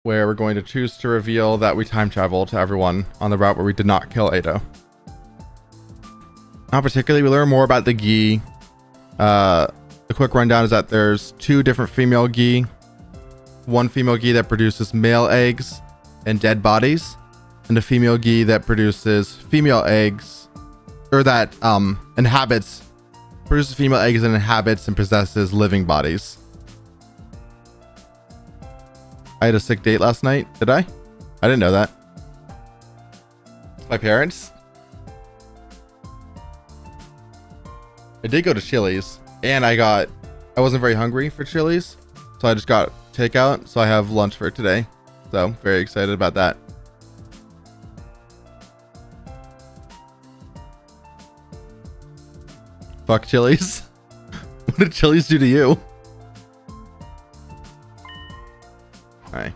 where we're going to choose to reveal that we time travel to everyone on the route where we did not kill Ado. Now particularly, we learn more about the Gi. The quick rundown is that there's two different female Gi. One female Gi that produces male eggs and dead bodies, and a female Gi that produces female eggs, or that produces female eggs and inhabits and possesses living bodies. I had a sick date last night. Did I? I didn't know that. My parents? I did go to Chili's, and I wasn't very hungry for Chili's, so I just got takeout, so I have lunch for today. So very excited about that. Fuck Chili's. What did Chili's do to you? Alright,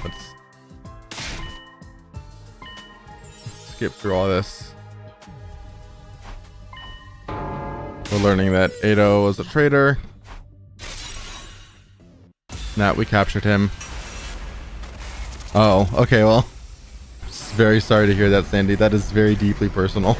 let's skip through all this. We're learning that Ado was a traitor. That we captured him. Oh, okay, well. Very sorry to hear that, Sandy. That is very deeply personal.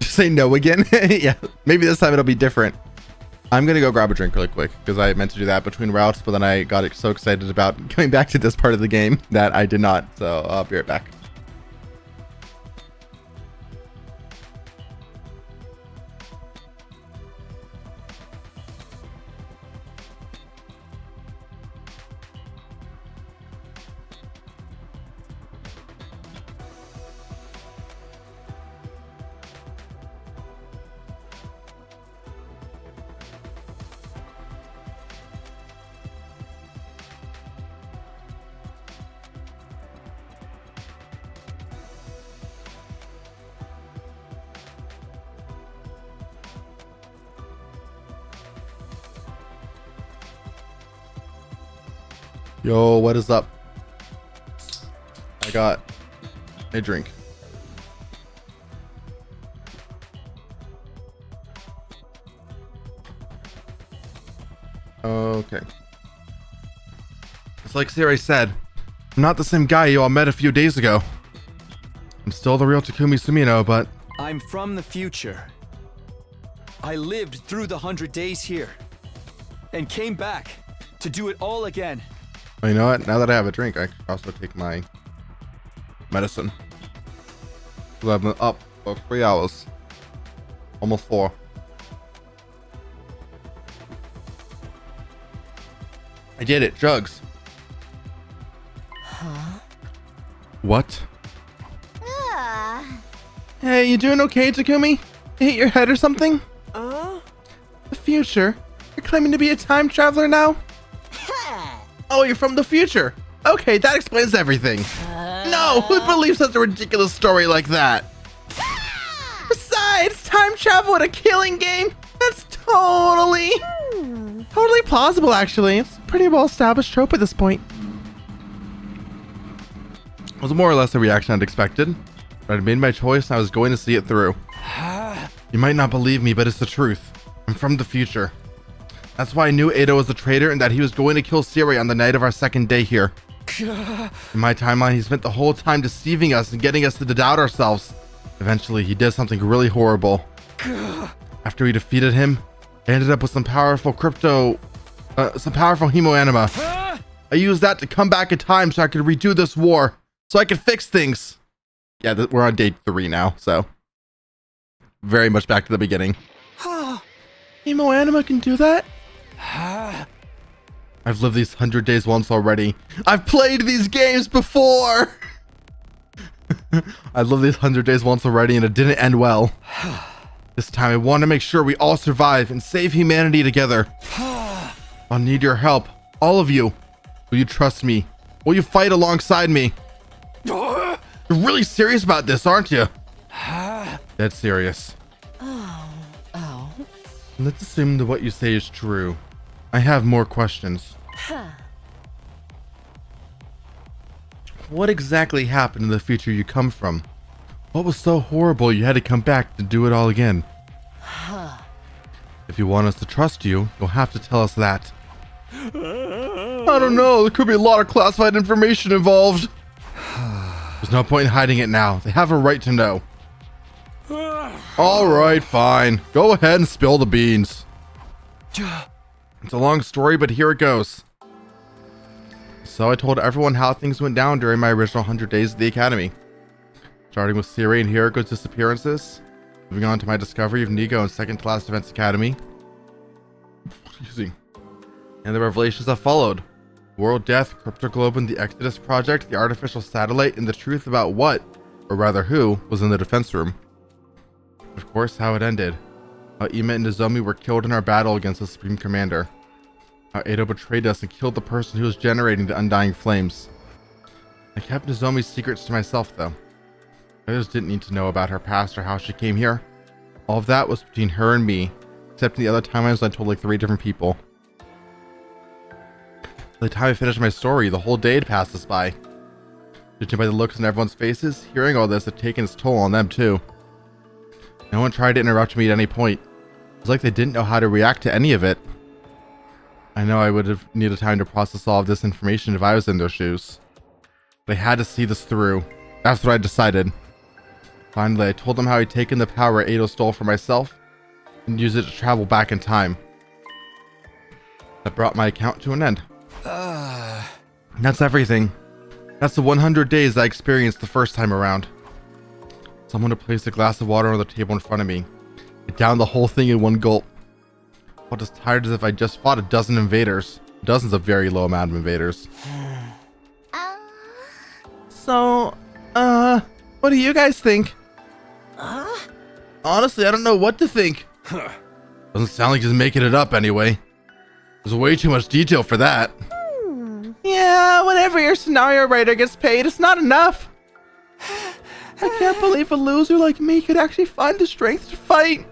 Say no again. Yeah, maybe this time it'll be different. I'm gonna go grab a drink really quick because I meant to do that between routes, but then I got so excited about coming back to this part of the game that I did not. So I'll be right back. Yo, what is up? I got a drink. Okay. It's like Siri said, I'm not the same guy you all met a few days ago. I'm still the real Takumi Sumino, but... I'm from the future. I lived through the 100 days here and came back to do it all again. Well, you know what? Now that I have a drink, I can also take my medicine. So I've been up for 3 hours. Almost 4. I did it. Drugs. Huh? What? Hey, you doing okay, Takumi? You hit your head or something? The future? You're claiming to be a time traveler now? Oh, you're from the future. Okay, that explains everything. No, who'd believe such a ridiculous story like that? Besides, time travel in a killing game? That's totally plausible, actually. It's a pretty well-established trope at this point. It was more or less a reaction I'd expected, but I'd made my choice and I was going to see it through. You might not believe me, but it's the truth. I'm from the future. That's why I knew Ado was a traitor and that he was going to kill Siri on the night of our second day here. In my timeline, he spent the whole time deceiving us and getting us to doubt ourselves. Eventually, he did something really horrible. After we defeated him, I ended up with some powerful hemoanima. I used that to come back in time so I could redo this war, so I could fix things. Yeah, we're on day 3 now, so very much back to the beginning. Hemoanima can do that? I've lived these 100 days once already. I've played these games before! I've lived these 100 days once already and it didn't end well. This time I want to make sure we all survive and save humanity together. I'll need your help. All of you. Will you trust me? Will you fight alongside me? You're really serious about this, aren't you? Dead serious. Let's assume that what you say is true. I have more questions. What exactly happened in the future you come from? What was so horrible you had to come back to do it all again? If you want us to trust you, you'll have to tell us that. I don't know, there could be a lot of classified information involved. There's no point in hiding it now. They have a right to know. All right, fine. Go ahead and spill the beans. It's a long story, but here it goes. So I told everyone how things went down during my original 100 days at the Academy. Starting with Siri and Hiriko's disappearances, moving on to my discovery of Nico in Second to Last Defense Academy. Excuse me. And the revelations that followed. World Death, Cryptoglobin, the Exodus Project, the artificial satellite, and the truth about what, or rather who, was in the defense room. Of course, how it ended. How Ima and Nozomi were killed in our battle against the Supreme Commander. How Edo betrayed us and killed the person who was generating the undying flames. I kept Nozomi's secrets to myself, though. I just didn't need to know about her past or how she came here. All of that was between her and me, except in the other timelines I told like 3 different people. By the time I finished my story, the whole day had passed us by. Judging by the looks on everyone's faces, hearing all this had taken its toll on them too. No one tried to interrupt me at any point. It was like they didn't know how to react to any of it. I know I would have needed time to process all of this information if I was in their shoes. But I had to see this through. That's what I decided. Finally, I told them how I'd taken the power Edo stole for myself and used it to travel back in time. That brought my account to an end. That's everything. That's the 100 days I experienced the first time around. Someone had placed a glass of water on the table in front of me. I downed the whole thing in one gulp. I felt as tired as if I just fought a dozen invaders. Dozens of very low amount of invaders. So, what do you guys think? Honestly, I don't know what to think. Doesn't sound like he's making it up anyway. There's way too much detail for that. Yeah, whatever your scenario writer gets paid, it's not enough. I can't believe a loser like me could actually find the strength to fight.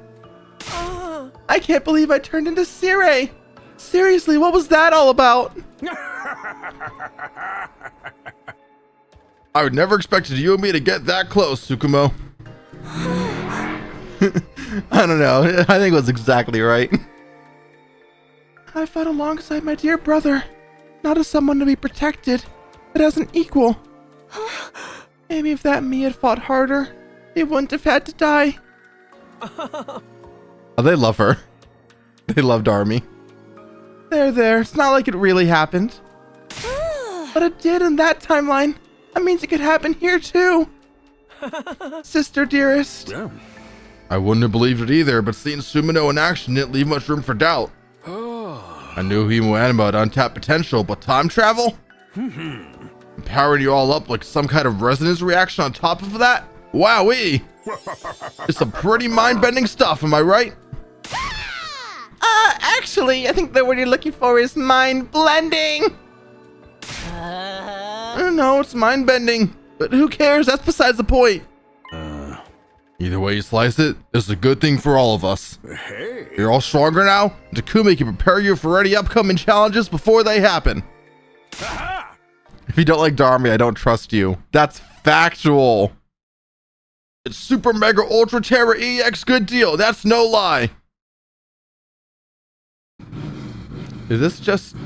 I can't believe I turned into Sirei. Seriously, what was that all about? I would never expected you and me to get that close, Tsukumo. I don't know. I think it was exactly right. I fought alongside my dear brother, not as someone to be protected, but as an equal. Maybe if that me had fought harder, they wouldn't have had to die. Oh, they love her. They loved Army. There. It's not like it really happened. But it did in that timeline. That means it could happen here too. Sister dearest. Yeah. I wouldn't have believed it either, but seeing Sumino in action didn't leave much room for doubt. I knew Himo Anima had untapped potential, but time travel? Empowering you all up like some kind of resonance reaction on top of that? Wowee! It's some pretty mind-bending stuff, am I right? Actually, I think the word you're looking for is mind-blending. No, it's mind-bending. But who cares? That's besides the point. Either way you slice it, this is a good thing for all of us. Hey. You're all stronger now. Takumi can prepare you for any upcoming challenges before they happen. Aha! If you don't like Darmy, I don't trust you. That's factual. It's Super Mega Ultra Terra EX good deal. That's no lie. Is this just...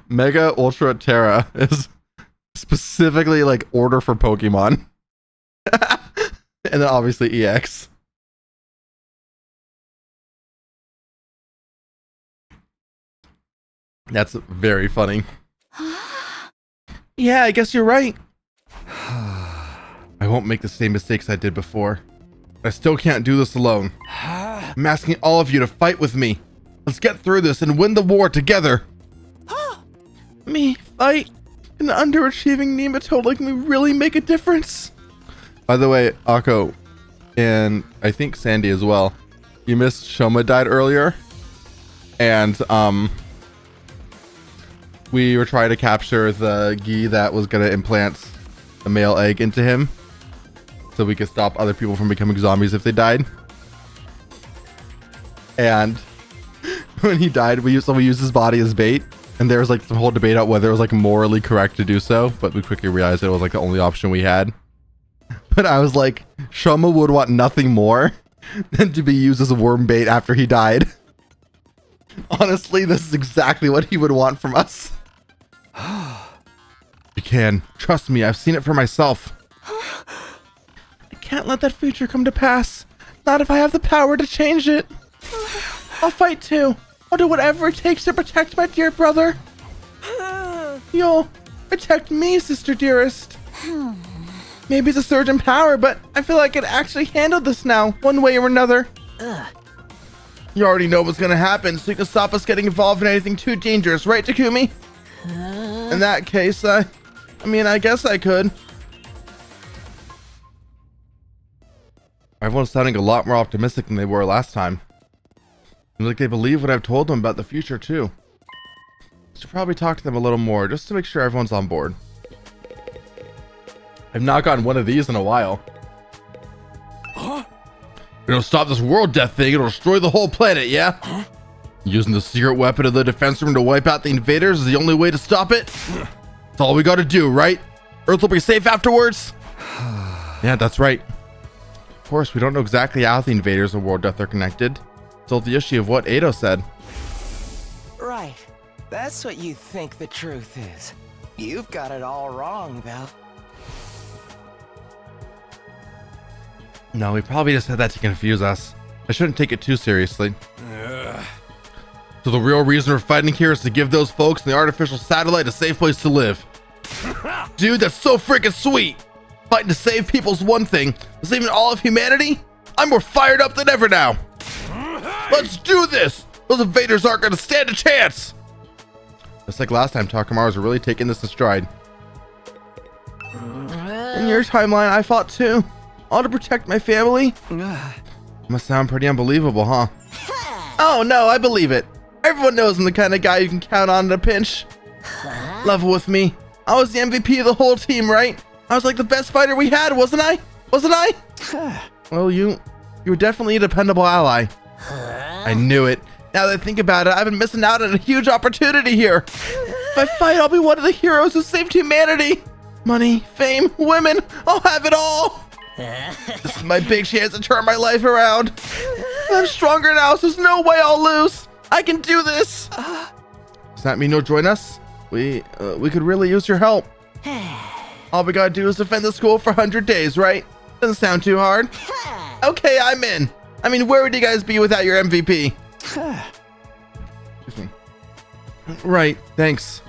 Mega Ultra Terra is specifically like order for Pokemon. And then obviously EX. That's very funny. Yeah, I guess you're right. I won't make the same mistakes I did before. But I still can't do this alone. I'm asking all of you to fight with me. Let's get through this and win the war together. Me fight? An underachieving nematode like me really make a difference? By the way, Akko, and I think Sandy as well, you missed Shoma died earlier. And we were trying to capture the Gi that was going to implant the male egg into him so we could stop other people from becoming zombies if they died. And when he died, we used his body as bait. And there was like some whole debate about whether it was like morally correct to do so, but we quickly realized it was like the only option we had. But I was like, Shoma would want nothing more than to be used as a worm bait after he died. Honestly, this is exactly what he would want from us. You can. Trust me, I've seen it for myself. I can't let that future come to pass. Not if I have the power to change it. I'll fight too. I'll do whatever it takes to protect my dear brother. You'll protect me, sister dearest. Maybe it's a surge in power, but I feel like I can actually handle this now, one way or another. You already know what's gonna happen, so you can stop us getting involved in anything too dangerous, right, Takumi? In that case, I guess I could. Everyone's sounding a lot more optimistic than they were last time. Seems like they believe what I've told them about the future, too. Should probably talk to them a little more, just to make sure everyone's on board. I've not gotten one of these in a while. Huh? It'll stop this world death thing, it'll destroy the whole planet, yeah? Huh? Using the secret weapon of the defense room to wipe out the invaders is the only way to stop it? That's all we gotta do, right? Earth will be safe afterwards? Yeah, that's right. Of course, we don't know exactly how the invaders and world death are connected. It's all the issue of what Ado said. Right. That's what you think the truth is. You've got it all wrong, Belle. No, he probably just said that to confuse us. I shouldn't take it too seriously. So the real reason we're fighting here is to give those folks in the artificial satellite a safe place to live. Dude, that's so freaking sweet. Fighting to save people's one thing, saving all of humanity? I'm more fired up than ever now. Let's do this. Those invaders aren't going to stand a chance. Just like last time, Takamaru's really taking this in stride. In your timeline, I fought too. All to protect my family. Must sound pretty unbelievable, huh? Oh no, I believe it. Everyone knows I'm the kind of guy you can count on in a pinch. Level with me. I was the MVP of the whole team, right? I was like the best fighter we had, wasn't I? Wasn't I? Well, you were definitely a dependable ally. I knew it. Now that I think about it, I've been missing out on a huge opportunity here. If I fight, I'll be one of the heroes who saved humanity. Money, fame, women, I'll have it all. This is my big chance to turn my life around. I'm stronger now, so there's no way I'll lose. I can do this. Does that mean you'll join us? We could really use your help. All we gotta do is defend the school for 100 days, right? Doesn't sound too hard. Okay, I'm in. I mean, where would you guys be without your MVP? Excuse me. Right, thanks.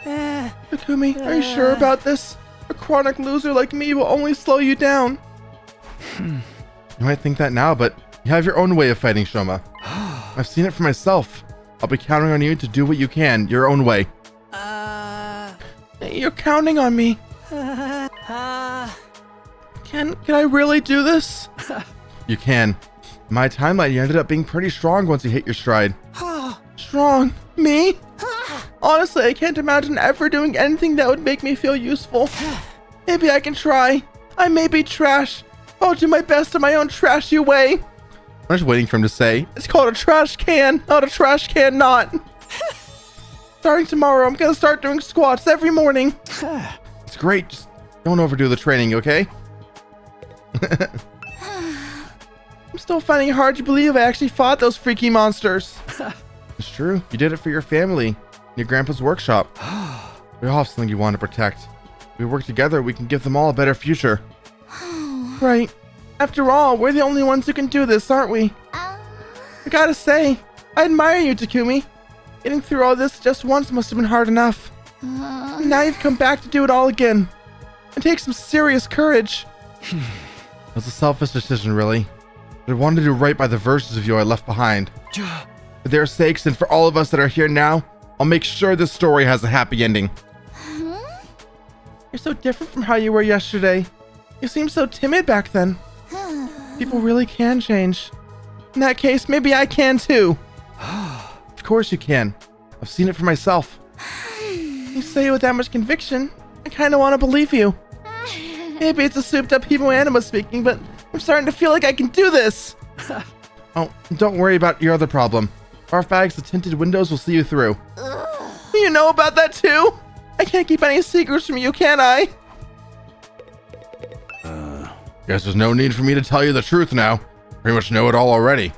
Takumi, are you sure about this? A chronic loser like me will only slow you down. You might think that now, but you have your own way of fighting, Shoma. I've seen it for myself. I'll be counting on you to do what you can, your own way. You're counting on me. Can I really do this? You can. In my timeline, you ended up being pretty strong once you hit your stride. Strong? Me? Honestly, I can't imagine ever doing anything that would make me feel useful. Maybe I can try. I may be trash. I'll do my best in my own trashy way. I'm just waiting for him to say, it's called a trash can, not a trash can not. Starting tomorrow, I'm gonna start doing squats every morning. It's great, just don't overdo the training, okay? I'm still finding it hard to believe I actually fought those freaky monsters. It's true, you did it for your family, in your grandpa's workshop. We all have something you want to protect. If we work together, we can give them all a better future. Right. After all, we're the only ones who can do this, aren't we? I gotta say, I admire you, Takumi. Getting through all this just once must have been hard enough. Now you've come back to do it all again. It takes some serious courage. It was a selfish decision, really. But I wanted to do right by the versions of you I left behind. For their sakes and for all of us that are here now, I'll make sure this story has a happy ending. You're so different from how you were yesterday. You seemed so timid back then. People really can change. In that case, maybe I can too. Of course you can. I've seen it for myself. You say it with that much conviction, I kind of want to believe you. Maybe it's a souped up Himo Anima speaking, but I'm starting to feel like I can do this. Oh, don't worry about your other problem. Farfags, the tinted windows will see you through. You know about that too? I can't keep any secrets from you, can I? Guess there's no need for me to tell you the truth now. Pretty much know it all already.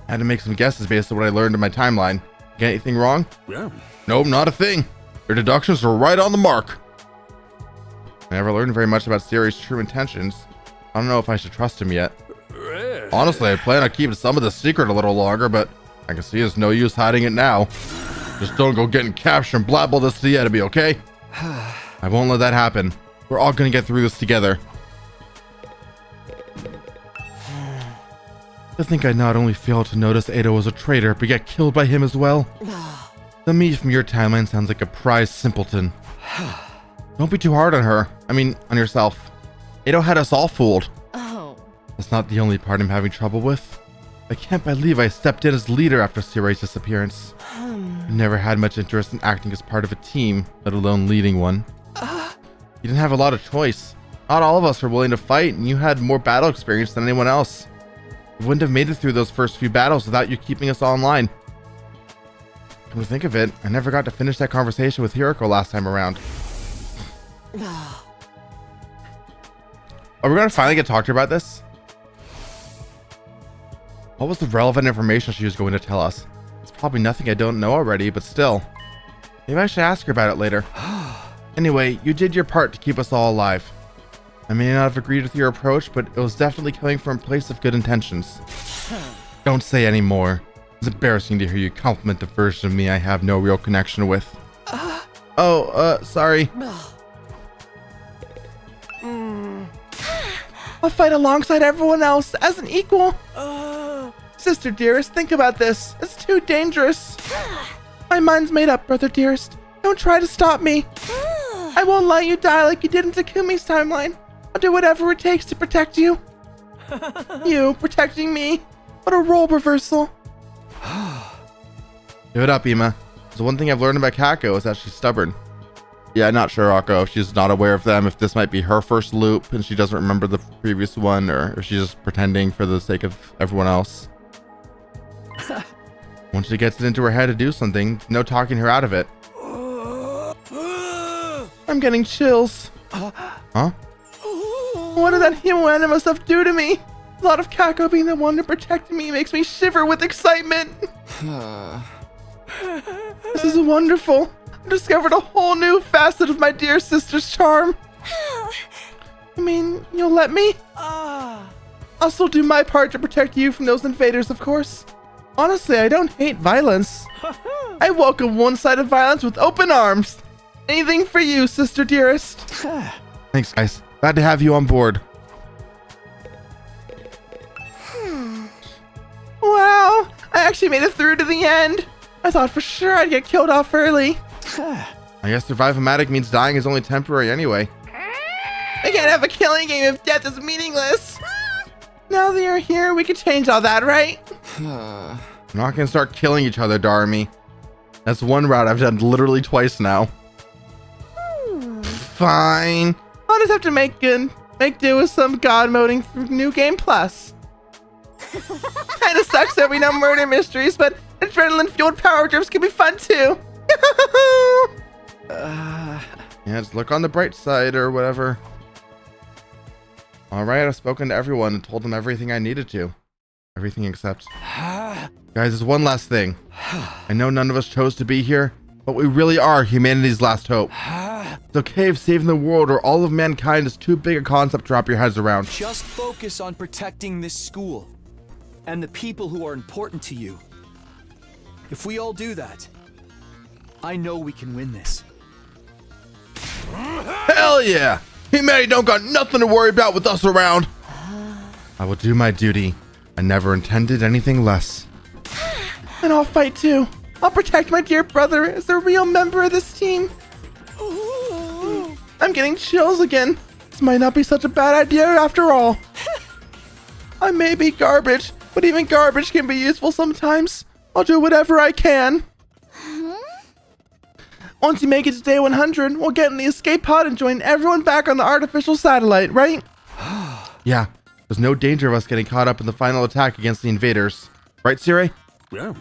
I had to make some guesses based on what I learned in my timeline. Get anything wrong? Yeah. Nope, not a thing. Your deductions were right on the mark. I never learned very much about Siri's true intentions. I don't know if I should trust him yet. Honestly, I plan on keeping some of the secret a little longer, but I can see there's no use hiding it now. Just don't go getting captured and blab all this to the enemy, okay? I won't let that happen. We're all gonna get through this together. I think I not only failed to notice Ada was a traitor, but get killed by him as well. The me from your timeline sounds like a prize simpleton. Don't be too hard on her. I mean, on yourself. Ada had us all fooled. Oh. That's not the only part I'm having trouble with. I can't believe I stepped in as leader after Siri's disappearance. I never had much interest in acting as part of a team, let alone leading one. You didn't have a lot of choice. Not all of us were willing to fight, and you had more battle experience than anyone else. We wouldn't have made it through those first few battles without you keeping us all in line. Come to think of it, I never got to finish that conversation with Hiroko last time around. Are we gonna finally get to talk to her about this? What was the relevant information she was going to tell us? It's probably nothing I don't know already, but still. Maybe I should ask her about it later. Anyway, you did your part to keep us all alive. I may not have agreed with your approach, but it was definitely coming from a place of good intentions. Don't say any more. It's embarrassing to hear you compliment the version of me I have no real connection with. Sorry. I'll fight alongside everyone else as an equal. Sister dearest, think about this. It's too dangerous. My mind's made up, brother dearest. Don't try to stop me. I won't let you die like you did in Takumi's timeline. I'll do whatever it takes to protect you. You protecting me. What a role reversal. Give it up, Ima. The one thing I've learned about Kako is that she's stubborn. Yeah, not sure, Akko, if she's not aware of them, if this might be her first loop and she doesn't remember the previous one, or if she's just pretending for the sake of everyone else. Once she gets it into her head to do something, no talking her out of it. I'm getting chills. Huh? What did that human animal stuff do to me? The thought of Kako being the one to protect me makes me shiver with excitement. This is wonderful. I've discovered a whole new facet of my dear sister's charm. I mean, you'll let me? I'll still do my part to protect you from those invaders, of course. Honestly, I don't hate violence. I welcome one-sided violence with open arms. Anything for you, sister dearest. Thanks, guys. Glad to have you on board. Wow, I actually made it through to the end. I thought for sure I'd get killed off early. I guess Survive-O-Matic means dying is only temporary anyway. I can't have a killing game if death is meaningless. Now that you're here, we can change all that, right? We're not gonna start killing each other, Darmy. That's one route I've done literally twice now. Fine. I'll just have to make do with some god moding through New Game Plus. Kinda sucks that we know murder mysteries, but adrenaline-fueled power trips can be fun too. Yeah, just look on the bright side or whatever. Alright, I've spoken to everyone and told them everything I needed to. Everything except... Guys, there's one last thing. I know none of us chose to be here, but we really are humanity's last hope. It's okay if saving the world or all of mankind is too big a concept to wrap your heads around. Just focus on protecting this school and the people who are important to you. If we all do that, I know we can win this. Hell yeah! Humanity don't got nothing to worry about with us around. I will do my duty. I never intended anything less. And I'll fight too. I'll protect my dear brother as a real member of this team. I'm getting chills again. This might not be such a bad idea after all. I may be garbage, but even garbage can be useful sometimes. I'll do whatever I can. Once you make it to day 100, we'll get in the escape pod and join everyone back on the artificial satellite, right? Yeah, there's no danger of us getting caught up in the final attack against the invaders. Right, Siri? Yeah.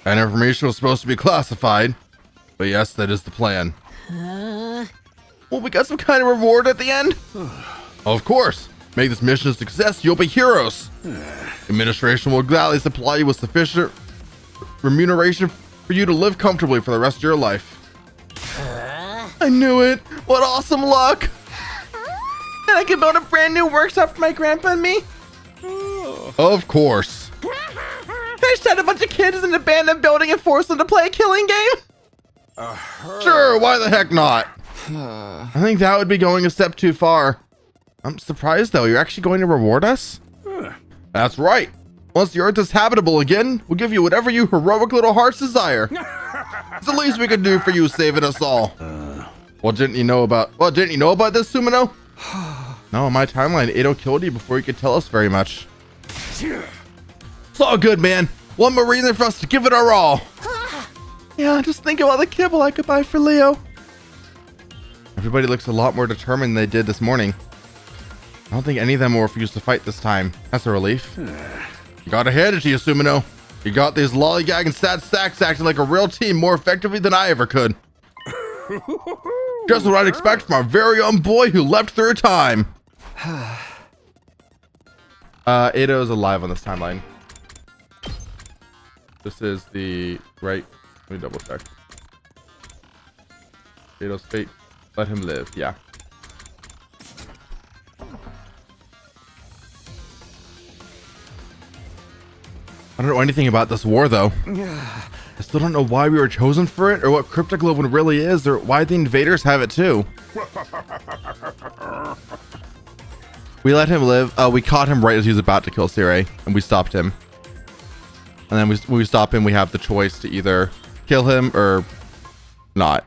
That information was supposed to be classified, but yes, that is the plan. Well, we got some kind of reward at the end? Of course. Make this mission a success, you'll be heroes. Administration will gladly supply you with sufficient remuneration for you to live comfortably for the rest of your life. I knew it. What awesome luck. And I can build a brand new workshop for my grandpa and me. Of course. They shut a bunch of kids in an abandoned building and force them to play a killing game? Sure, why the heck not? I think that would be going a step too far. I'm surprised though, you're actually going to reward us? That's right. Once the Earth is habitable again, we'll give you whatever you heroic little hearts desire. It's the least we can do for you, saving us all. Well, didn't you know about this, Sumino? No, in my timeline, Edo killed you before you could tell us very much. It's all good, man. One more reason for us to give it our all. Yeah, just think of all the kibble I could buy for Leo. Everybody looks a lot more determined than they did this morning. I don't think any of them will refuse to fight this time. That's a relief. You gotta hand it to you, Sumino. You got these lollygagging stat stacks acting like a real team more effectively than I ever could. Just what I'd expect from our very own boy who leapt through time. Edo is alive on this timeline. This is the right. Let me double check. Edo's fate. Let him live. Yeah. I don't know anything about this war, though. I still don't know why we were chosen for it, or what Cryptoglobin really is, or why the invaders have it too. We let him live. We caught him right as he was about to kill Sirei, and we stopped him. And then when we stop him, we have the choice to either kill him or not.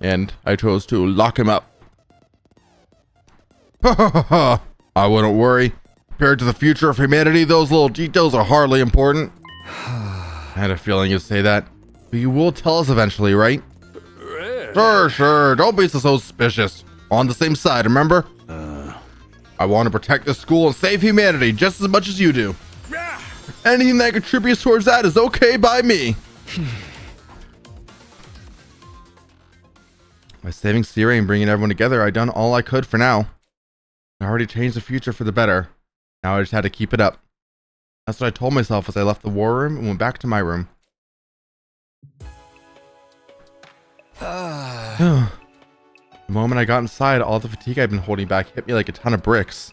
And I chose to lock him up. I wouldn't worry. Compared to the future of humanity, those little details are hardly important. I had a feeling you'd say that. But you will tell us eventually, right? Sure. Don't be so suspicious. On the same side, remember? I want to protect this school and save humanity just as much as you do. Anything that contributes towards that is okay by me. By saving Sirei and bringing everyone together, I've done all I could for now. I already changed the future for the better. Now I just had to keep it up. That's what I told myself as I left the war room and went back to my room. The moment I got inside, all the fatigue I'd been holding back hit me like a ton of bricks.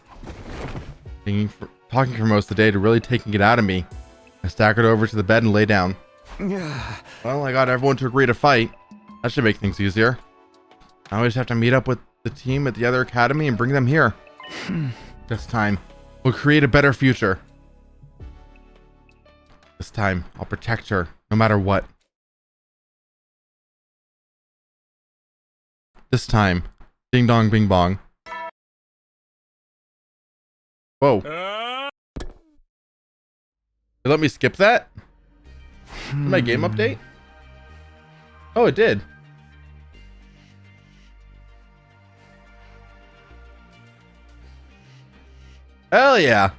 Talking for most of the day to really taking it out of me. I staggered over to the bed and lay down. Well, I got everyone to agree to fight. That should make things easier. Now I just have to meet up with the team at the other academy and bring them here. This time, we'll create a better future. This time, I'll protect her, no matter what. This time, ding dong bing bong. Whoa. Did it let me skip that? My game update? Oh, it did. Hell yeah.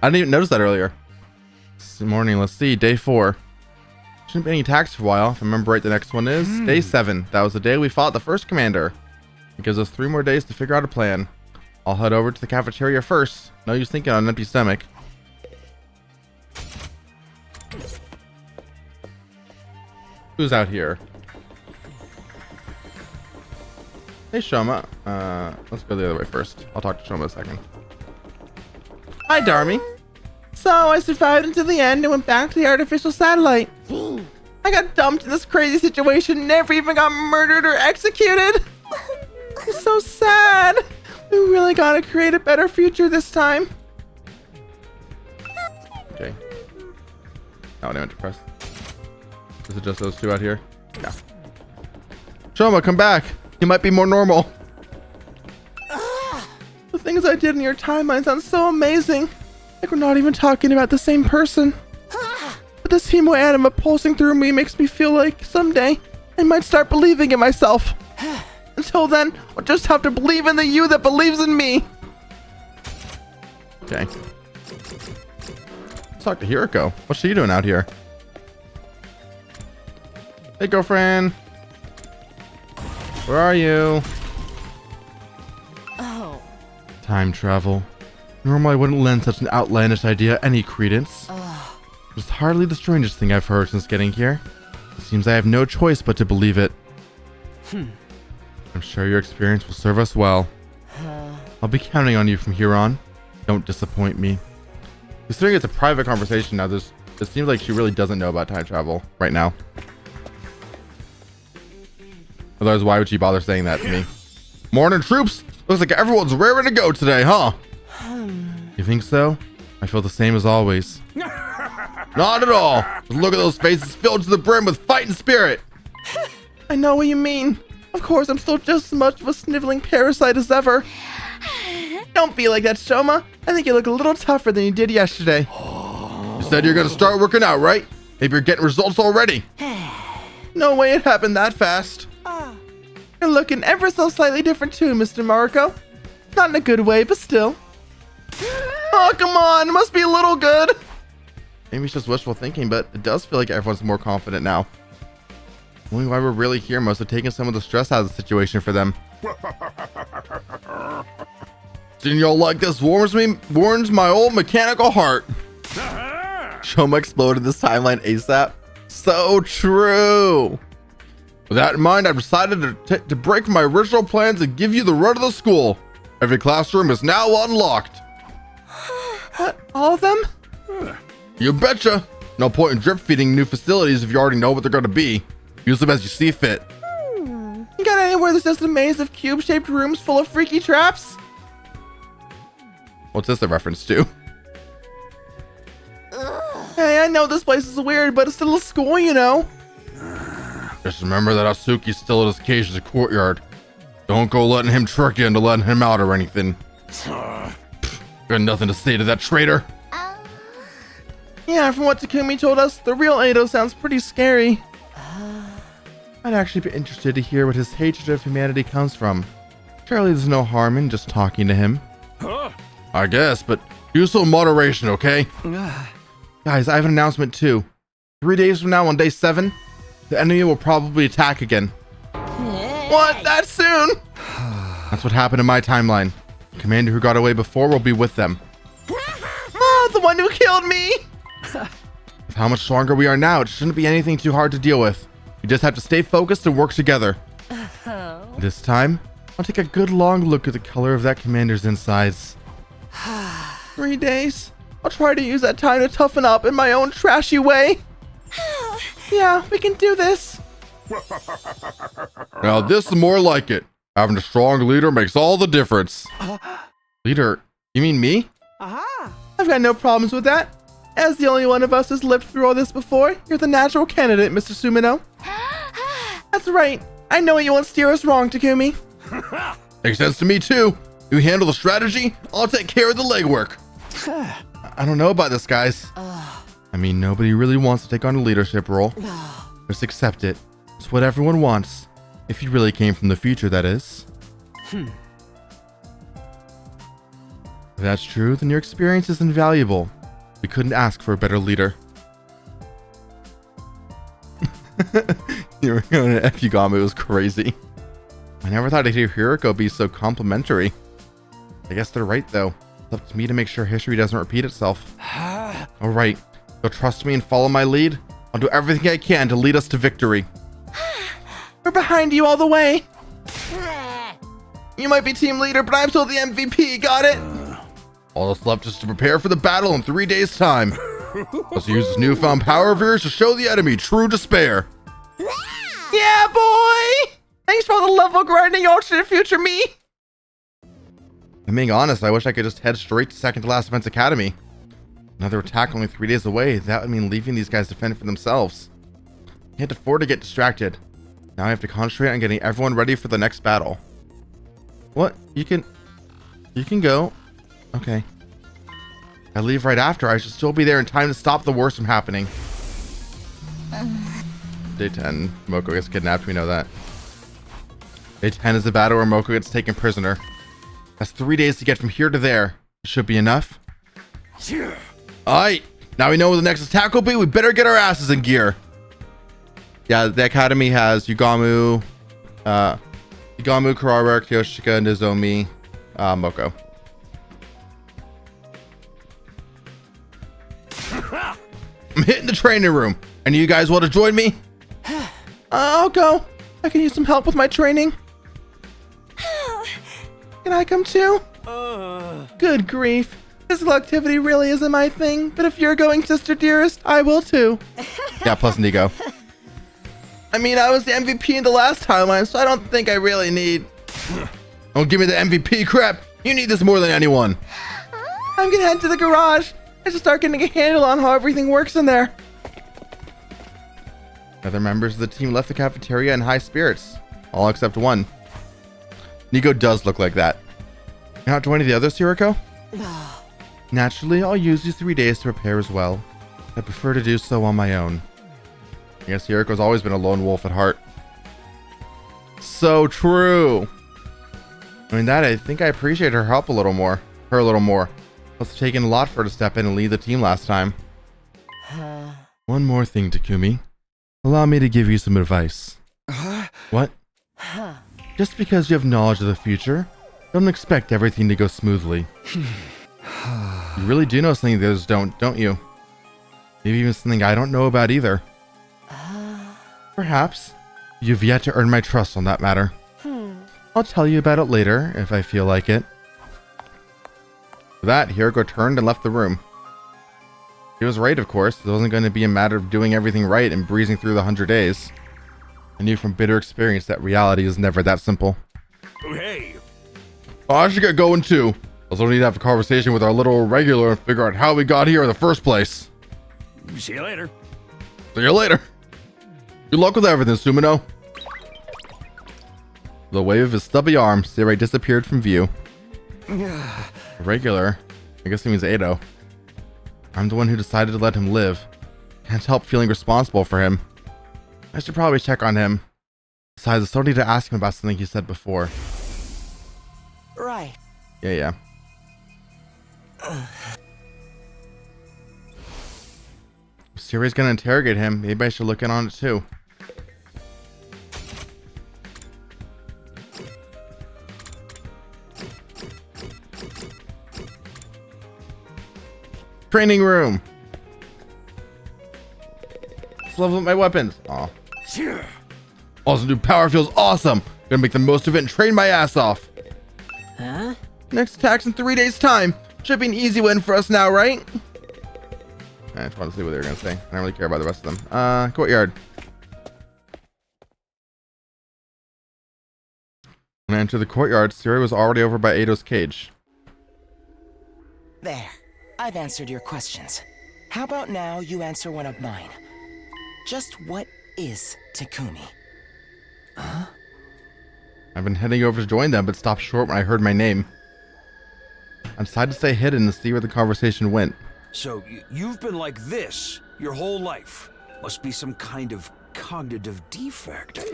I didn't even notice that earlier. This morning, let's see, day 4. Shouldn't be any attacks for a while. If I remember right, the next one is day 7. That was the day we fought the first commander. It gives us 3 more days to figure out a plan. I'll head over to the cafeteria first. No use thinking on an empty stomach. Who's out here? Hey, Shoma. Let's go the other way first. I'll talk to Shoma in a second. Hi, Darmy. So, I survived until the end and went back to the artificial satellite. I got dumped in this crazy situation, never even got murdered or executed. It's so sad. We really gotta create a better future this time. Okay. Not what I meant to press. Is it just those 2 out here? Yeah. Shoma, come back. You might be more normal. The things I did in your timeline sound so amazing. Like we're not even talking about the same person. But this hemo anima pulsing through me makes me feel like someday I might start believing in myself. Until then, I'll just have to believe in the you that believes in me. Okay. Let's talk to Hiriko. What's she doing out here? Hey, girlfriend. Where are you? Oh. Time travel. Normally I wouldn't lend such an outlandish idea any credence. It's hardly the strangest thing I've heard since getting here. It seems I have no choice but to believe it. I'm sure your experience will serve us well. I'll be counting on you from here on. Don't disappoint me. Considering it's a private conversation now, it seems like she really doesn't know about time travel right now. Otherwise, why would she bother saying that to me? Morning, troops! Looks like everyone's raring to go today, huh? You think so? I feel the same as always. Not at all! Just look at those faces filled to the brim with fighting spirit! I know what you mean. Of course, I'm still just as much of a sniveling parasite as ever. Don't be like that, Shoma. I think you look a little tougher than you did yesterday. You said you're gonna start working out, right? Maybe you're getting results already. No way it happened that fast. You're looking ever so slightly different too, Mr. Mariko. Not in a good way, but still. Oh, come on. It must be a little good. Maybe it's just wishful thinking, but it does feel like everyone's more confident now. Only why we're really here must have taken some of the stress out of the situation for them. Seeing y'all like this warms my old mechanical heart. Shoma exploded this timeline ASAP. So true. With that in mind, I've decided to break my original plans and give you the run of the school. Every classroom is now unlocked. What? All of them? You betcha. No point in drip feeding new facilities if you already know what they're going to be. Use them as you see fit. You got anywhere that's just a maze of cube-shaped rooms full of freaky traps? What's this a reference to? Hey, I know this place is weird, but it's still a school, you know. Just remember that Atsuki's still at his cage in the courtyard. Don't go letting him trick you into letting him out or anything. Got nothing to say to that traitor. Yeah, from what Takumi told us, the real Edo sounds pretty scary. I'd actually be interested to hear what his hatred of humanity comes from. Surely there's no harm in just talking to him. I guess, but use some moderation, okay? Guys, I have an announcement too. 3 days from now on day 7, the enemy will probably attack again. What? That soon? That's what happened in my timeline. The commander who got away before will be with them. Oh, the one who killed me! With how much stronger we are now, it shouldn't be anything too hard to deal with. We just have to stay focused and work together. This time, I'll take a good long look at the color of that commander's insides. 3 days? I'll try to use that time to toughen up in my own trashy way. Yeah, we can do this. Now this is more like it. Having a strong leader makes all the difference. Leader? You mean me? I've got no problems with that. As the only one of us has lived through all this before, you're the natural candidate, Mr. Sumino. That's right. I know you won't steer us wrong, Takumi. Makes sense to me too. You handle the strategy, I'll take care of the legwork. I don't know about this, guys. I mean, nobody really wants to take on a leadership role. Just accept it. It's what everyone wants. If you really came from the future, that is. If that's true, then your experience is invaluable. We couldn't ask for a better leader. You were going to F Yugami, it was crazy. I never thought I'd hear Hiriko be so complimentary. I guess they're right, though. It's up to me to make sure history doesn't repeat itself. Alright, you'll trust me and follow my lead? I'll do everything I can to lead us to victory. We're behind you all the way. You might be team leader, but I'm still the MVP, got it? All that's left is to prepare for the battle in 3 days' time. Let's use this newfound power of yours to show the enemy true despair. Yeah, boy! Thanks for all the level grinding, alternate future me. I'm being honest, I wish I could just head straight to second to last Events Academy. Another attack only 3 days away. That would mean leaving these guys to fend for themselves. Can't afford to get distracted. Now I have to concentrate on getting everyone ready for the next battle. What? You can go. Okay. I leave right after. I should still be there in time to stop the worst from happening. Day 10. Moko gets kidnapped. We know that. Day 10 is the battle where Moko gets taken prisoner. That's 3 days to get from here to there. Should be enough. Alright. Now we know where the next attack will be. We better get our asses in gear. Yeah, the academy has Yugamu, Kurara, Kyoshika, Nozomi, Moko. I'm hitting the training room. Any of you guys want to join me? I'll go. I can use some help with my training. Can I come too? Good grief. Physical activity really isn't my thing, but if you're going, sister dearest, I will too. Yeah, plus Nico. I mean, I was the MVP in the last timeline, so I don't think I really need... Don't give me the MVP crap. You need this more than anyone. I'm gonna head to the garage. I should start getting a handle on how everything works in there. Other members of the team left the cafeteria in high spirits. All except one. Nico does look like that. You're not joining the others, Hiroko? Naturally, I'll use these 3 days to prepare as well. I prefer to do so on my own. I guess Hiroko's always been a lone wolf at heart. So true. I mean, I think I appreciate her help a little more. Must have taken a lot for her to step in and lead the team last time. One more thing, Takumi. Allow me to give you some advice. What? Just because you have knowledge of the future, don't expect everything to go smoothly. You really do know something the others don't you? Maybe even something I don't know about either. Perhaps. You've yet to earn my trust on that matter. I'll tell you about it later, if I feel like it. For that, Hiroko turned and left the room. He was right, of course. It wasn't going to be a matter of doing everything right and breezing through the 100 days. I knew from bitter experience that reality is never that simple. Hey! Oh, I should get going too. I also need to have a conversation with our little regular and figure out how we got here in the first place. See you later. See you later. Good luck with everything, Sumino. The wave of his stubby arm, Sakurai disappeared from view. Regular? I guess he means Edo. I'm the one who decided to let him live. Can't help feeling responsible for him. I should probably check on him. Besides, I still need to ask him about something he said before. Right. Yeah. If Siri's gonna interrogate him, maybe I should look in on it too. Training room. Let's level up my weapons. Aw. Awesome new power feels awesome. Gonna make the most of it and train my ass off. Huh? Next attack's in 3 days time. Should be an easy win for us now, right? I just want to see what they were gonna say. I don't really care about the rest of them. Courtyard. When I entered the courtyard, Siri was already over by Eido's cage. There. I've answered your questions. How about now you answer one of mine? Just what is Takumi? Huh? I've been heading over to join them, but stopped short when I heard my name. I decided to stay hidden to see where the conversation went. So, you've been like this your whole life. Must be some kind of cognitive defect.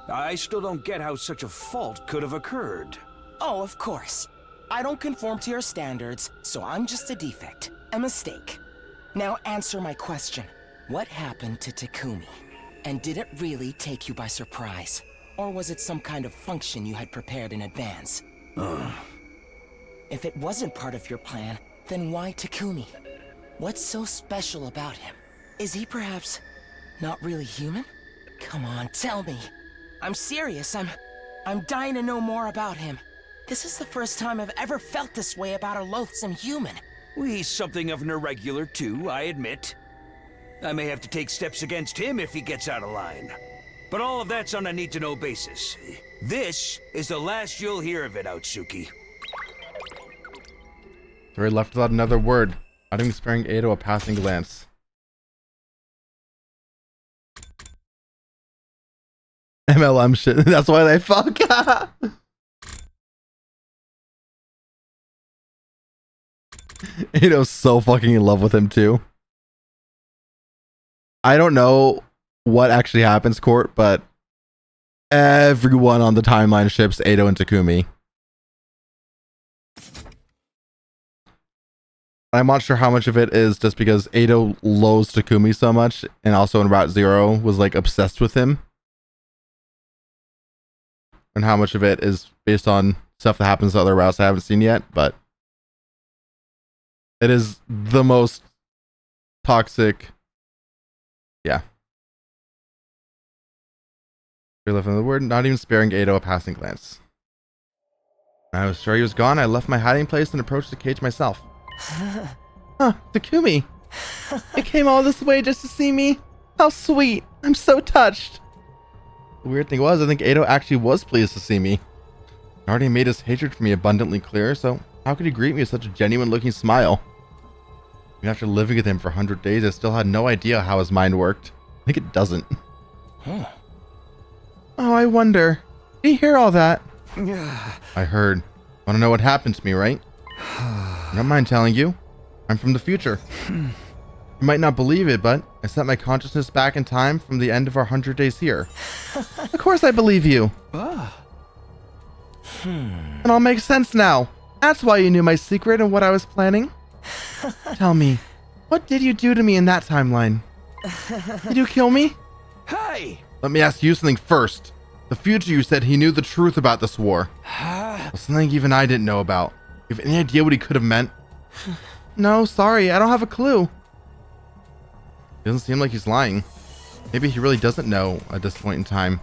I still don't get how such a fault could have occurred. Oh, of course. I don't conform to your standards, so I'm just a defect. A mistake. Now answer my question. What happened to Takumi? And did it really take you by surprise? Or was it some kind of function you had prepared in advance? If it wasn't part of your plan, then why Takumi? What's so special about him? Is he perhaps not really human? Come on, tell me. I'm serious. I'm dying to know more about him. This is the first time I've ever felt this way about a loathsome human. He's something of an irregular too, I admit. I may have to take steps against him if he gets out of line. But all of that's on a need-to-know basis. This is the last you'll hear of it, Otsuki. Siri left without another word, not even sparing Eido a passing glance. MLM shit. That's why they fuck. Eido's so fucking in love with him too. I don't know what actually happens, Court, but everyone on the timeline ships Eido and Takumi. I'm not sure how much of it is just because Eido loathes Takumi so much, and also in Route Zero was like obsessed with him. And how much of it is based on stuff that happens to other routes I haven't seen yet, but it is the most toxic. Yeah. He left the word, not even sparing Edo a passing glance. When I was sure he was gone, I left my hiding place and approached the cage myself. Huh, Takumi! You came all this way just to see me? How sweet! I'm so touched! The weird thing was, I think Edo actually was pleased to see me. He already made his hatred for me abundantly clear, so how could he greet me with such a genuine-looking smile? Even after living with him for 100 days, I still had no idea how his mind worked. I think it doesn't. Huh. Oh, I wonder. Did you hear all that? I heard. Want to know what happened to me, right? I don't mind telling you. I'm from the future. You might not believe it, but I sent my consciousness back in time from the end of our 100 days here. Of course I believe you. It all makes sense now. That's why you knew my secret and what I was planning. Tell me, what did you do to me in that timeline? Did you kill me? Hey! Let me ask you something first. The future, you said he knew the truth about this war. Something even I didn't know about. You have any idea what he could have meant? No, sorry, I don't have a clue. Doesn't seem like he's lying. Maybe he really doesn't know at this point in time.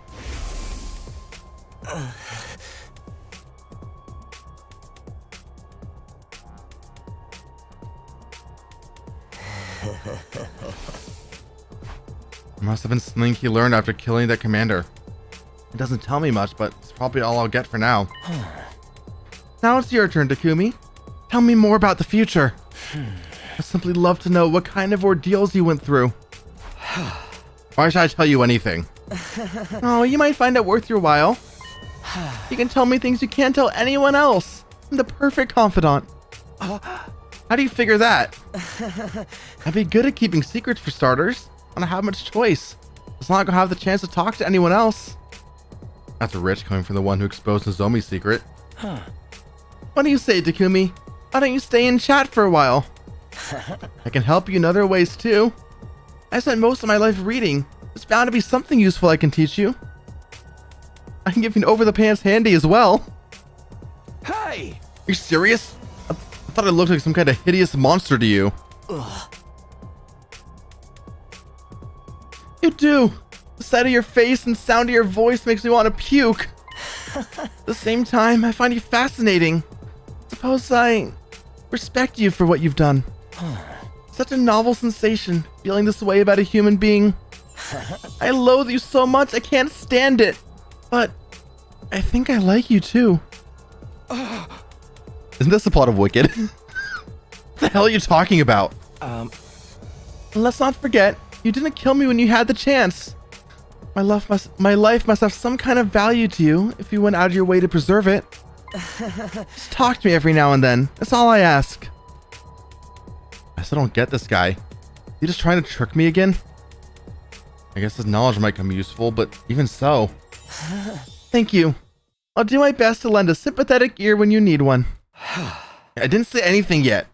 Must have been something he learned after killing that commander. It doesn't tell me much, but it's probably all I'll get for now. Now it's your turn, Takumi. Tell me more about the future. I'd simply love to know what kind of ordeals you went through. Why should I tell you anything? Oh, you might find it worth your while. You can tell me things you can't tell anyone else. I'm the perfect confidant. How do you figure that? I'd be good at keeping secrets for starters. I don't have much choice. It's not like I'll have the chance to talk to anyone else. That's rich coming from the one who exposed Nozomi's secret. What do you say, Takumi? Why don't you stay and chat for a while? I can help you in other ways too. I spent most of my life reading. There's bound to be something useful I can teach you. I can give you an over-the-pants handy as well. Hey! Are you serious? I thought I looked like some kind of hideous monster to you. You do. The sight of your face and sound of your voice makes me want to puke. At the same time, I find you fascinating. Suppose I respect you for what you've done. Such a novel sensation, feeling this way about a human being. I loathe you so much, I can't stand it. But I think I like you too. Isn't this the plot of Wicked? What the hell are you talking about? Let's not forget, you didn't kill me when you had the chance. My life must have some kind of value to you if you went out of your way to preserve it. Just talk to me every now and then. That's all I ask. I still don't get this guy. Is he just trying to trick me again? I guess his knowledge might come useful, but even so. Thank you. I'll do my best to lend a sympathetic ear when you need one. I didn't say anything yet.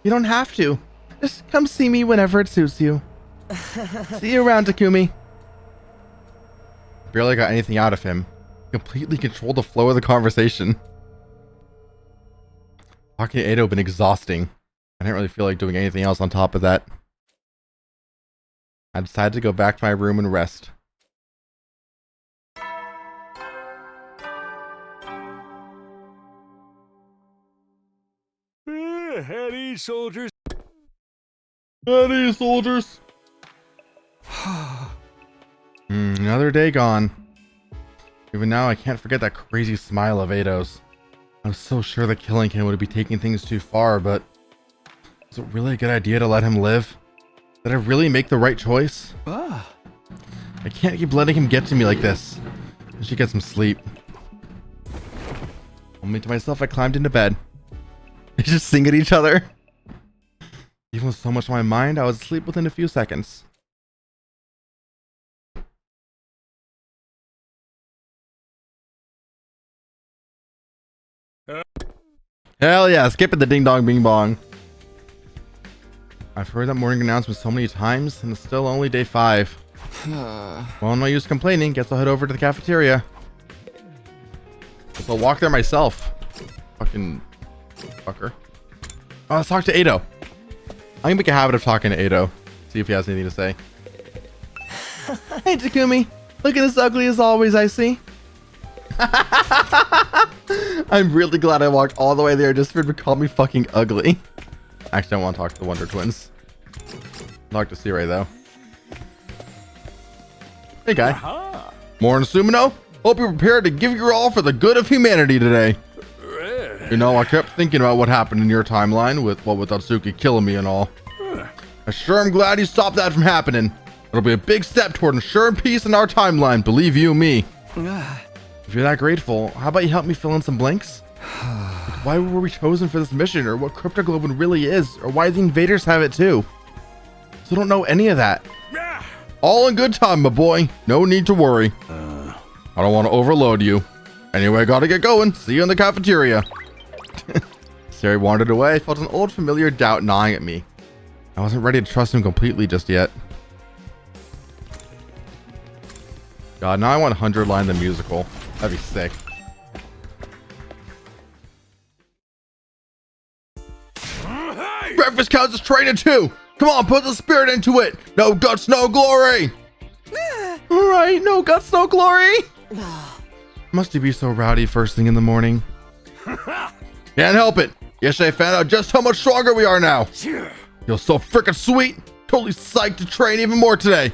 You don't have to. Just come see me whenever it suits you. See you around, Takumi. Barely got anything out of him. Completely controlled the flow of the conversation. Talking to Edo had been exhausting. I didn't really feel like doing anything else on top of that. I decided to go back to my room and rest. At ease, soldiers. At ease, soldiers. Another day gone. Even now, I can't forget that crazy smile of Edo's. I was so sure that killing him would be taking things too far, but was it really a good idea to let him live? Did I really make the right choice? I can't keep letting him get to me like this. I should get some sleep. Only to myself, I climbed into bed. They just sing at each other. Even with so much on my mind, I was asleep within a few seconds. Hell yeah, skipping the ding dong bing bong. I've heard that morning announcement so many times, and it's still only day 5. Well, no use complaining. Guess I'll head over to the cafeteria. Guess I'll walk there myself. Fucking fucker. Oh, let's talk to Edo. I'm gonna make a habit of talking to Edo. See if he has anything to say. Hey, Takumi. Looking as ugly as always, I see. I'm really glad I walked all the way there just for him to call me fucking ugly. Actually, I want to talk to the Wonder Twins. Talk to Sirei, though. Hey, guy. Morning, Sumino. Hope you're prepared to give your all for the good of humanity today. You know, I kept thinking about what happened in your timeline with Atsuki killing me and all. I sure am glad you stopped that from happening. It'll be a big step toward ensuring peace in our timeline, believe you me. If you're that grateful, how about you help me fill in some blanks? Like, why were we chosen for this mission, or what Cryptoglobin really is, or why the invaders have it too? So I don't know any of that. All in good time, my boy. No need to worry. I don't want to overload you. Anyway, I gotta get going. See you in the cafeteria. Sari wandered away. I felt an old familiar doubt gnawing at me. I wasn't ready to trust him completely just yet. God, now I want 100 Line the musical. That'd be sick. Breakfast counts as training too. Come on, put the spirit into it. No guts, no glory. All right, no guts, no glory. Must he be so rowdy first thing in the morning? Can't help it. Yesterday I found out just how much stronger we are now. Feels so freaking sweet. Totally psyched to train even more today.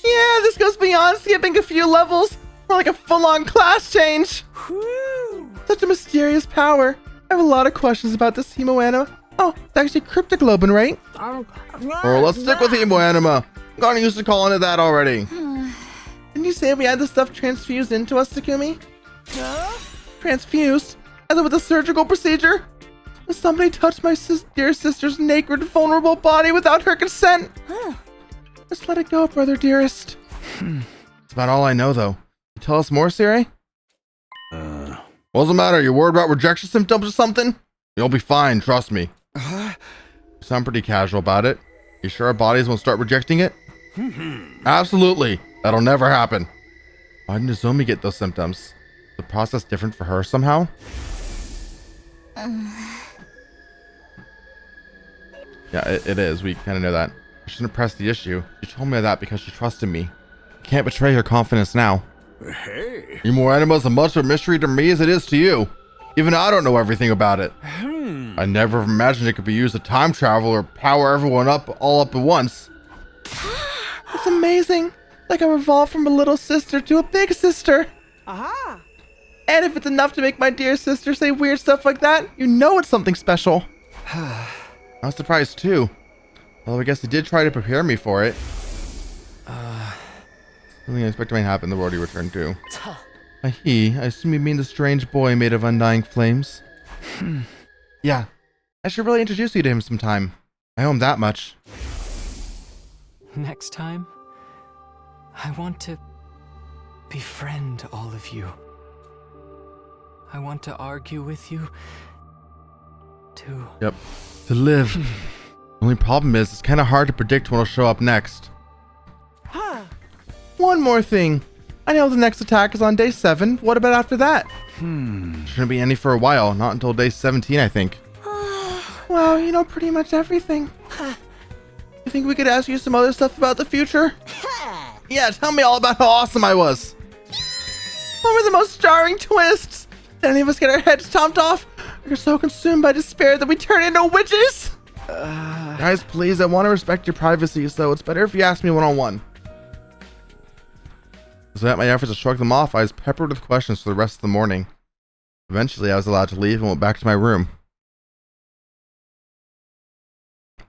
Yeah, this goes beyond skipping a few levels. More like a full-on class change. Such a mysterious power. I have a lot of questions about this Hemoanima. Oh, it's actually Cryptoglobin, right? Or let's stick with Hemoanima. I'm gotten used to calling it that already. Didn't you say we had this stuff transfused into us, Takumi? Transfused? As with a surgical procedure? Somebody touched my dear sister's naked, vulnerable body without her consent. Just let it go, brother dearest. That's about all I know, though. You tell us more, Sirei? What's the matter? You worried about rejection symptoms or something? You'll be fine, trust me. You sound pretty casual about it. You sure our bodies won't start rejecting it? Absolutely. That'll never happen. Why didn't Nozomi get those symptoms? Is the process different for her somehow? Yeah, it is. We kind of know that. I shouldn't press the issue. She told me that because she trusted me. I can't betray her confidence now. Hey. Hemoanima is as much of a mystery to me as it is to you. Even I don't know everything about it. I never imagined it could be used to time travel or power everyone up all up at once. It's amazing. Like I evolved from a little sister to a big sister. Aha! And if it's enough to make my dear sister say weird stuff like that, you know it's something special. I was surprised too. Although I guess he did try to prepare me for it. Something unexpected might happen, the world he returned to. I assume you mean the strange boy made of undying flames? Yeah. I should really introduce you to him sometime. I owe him that much. Next time, I want to befriend all of you. I want to argue with you. Yep. To live. Only problem is, it's kind of hard to predict when it'll show up next. One more thing. I know the next attack is on day 7. What about after that? Shouldn't be any for a while. Not until day 17, I think. Well, you know pretty much everything. You think we could ask you some other stuff about the future? Yeah, tell me all about how awesome I was. What were the most jarring twists? Did any of us get our heads chomped off? We're so consumed by despair that we turn into witches? Guys, please, I want to respect your privacy, so it's better if you ask me one-on-one. So at my efforts to shrug them off, I was peppered with questions for the rest of the morning. Eventually, I was allowed to leave and went back to my room.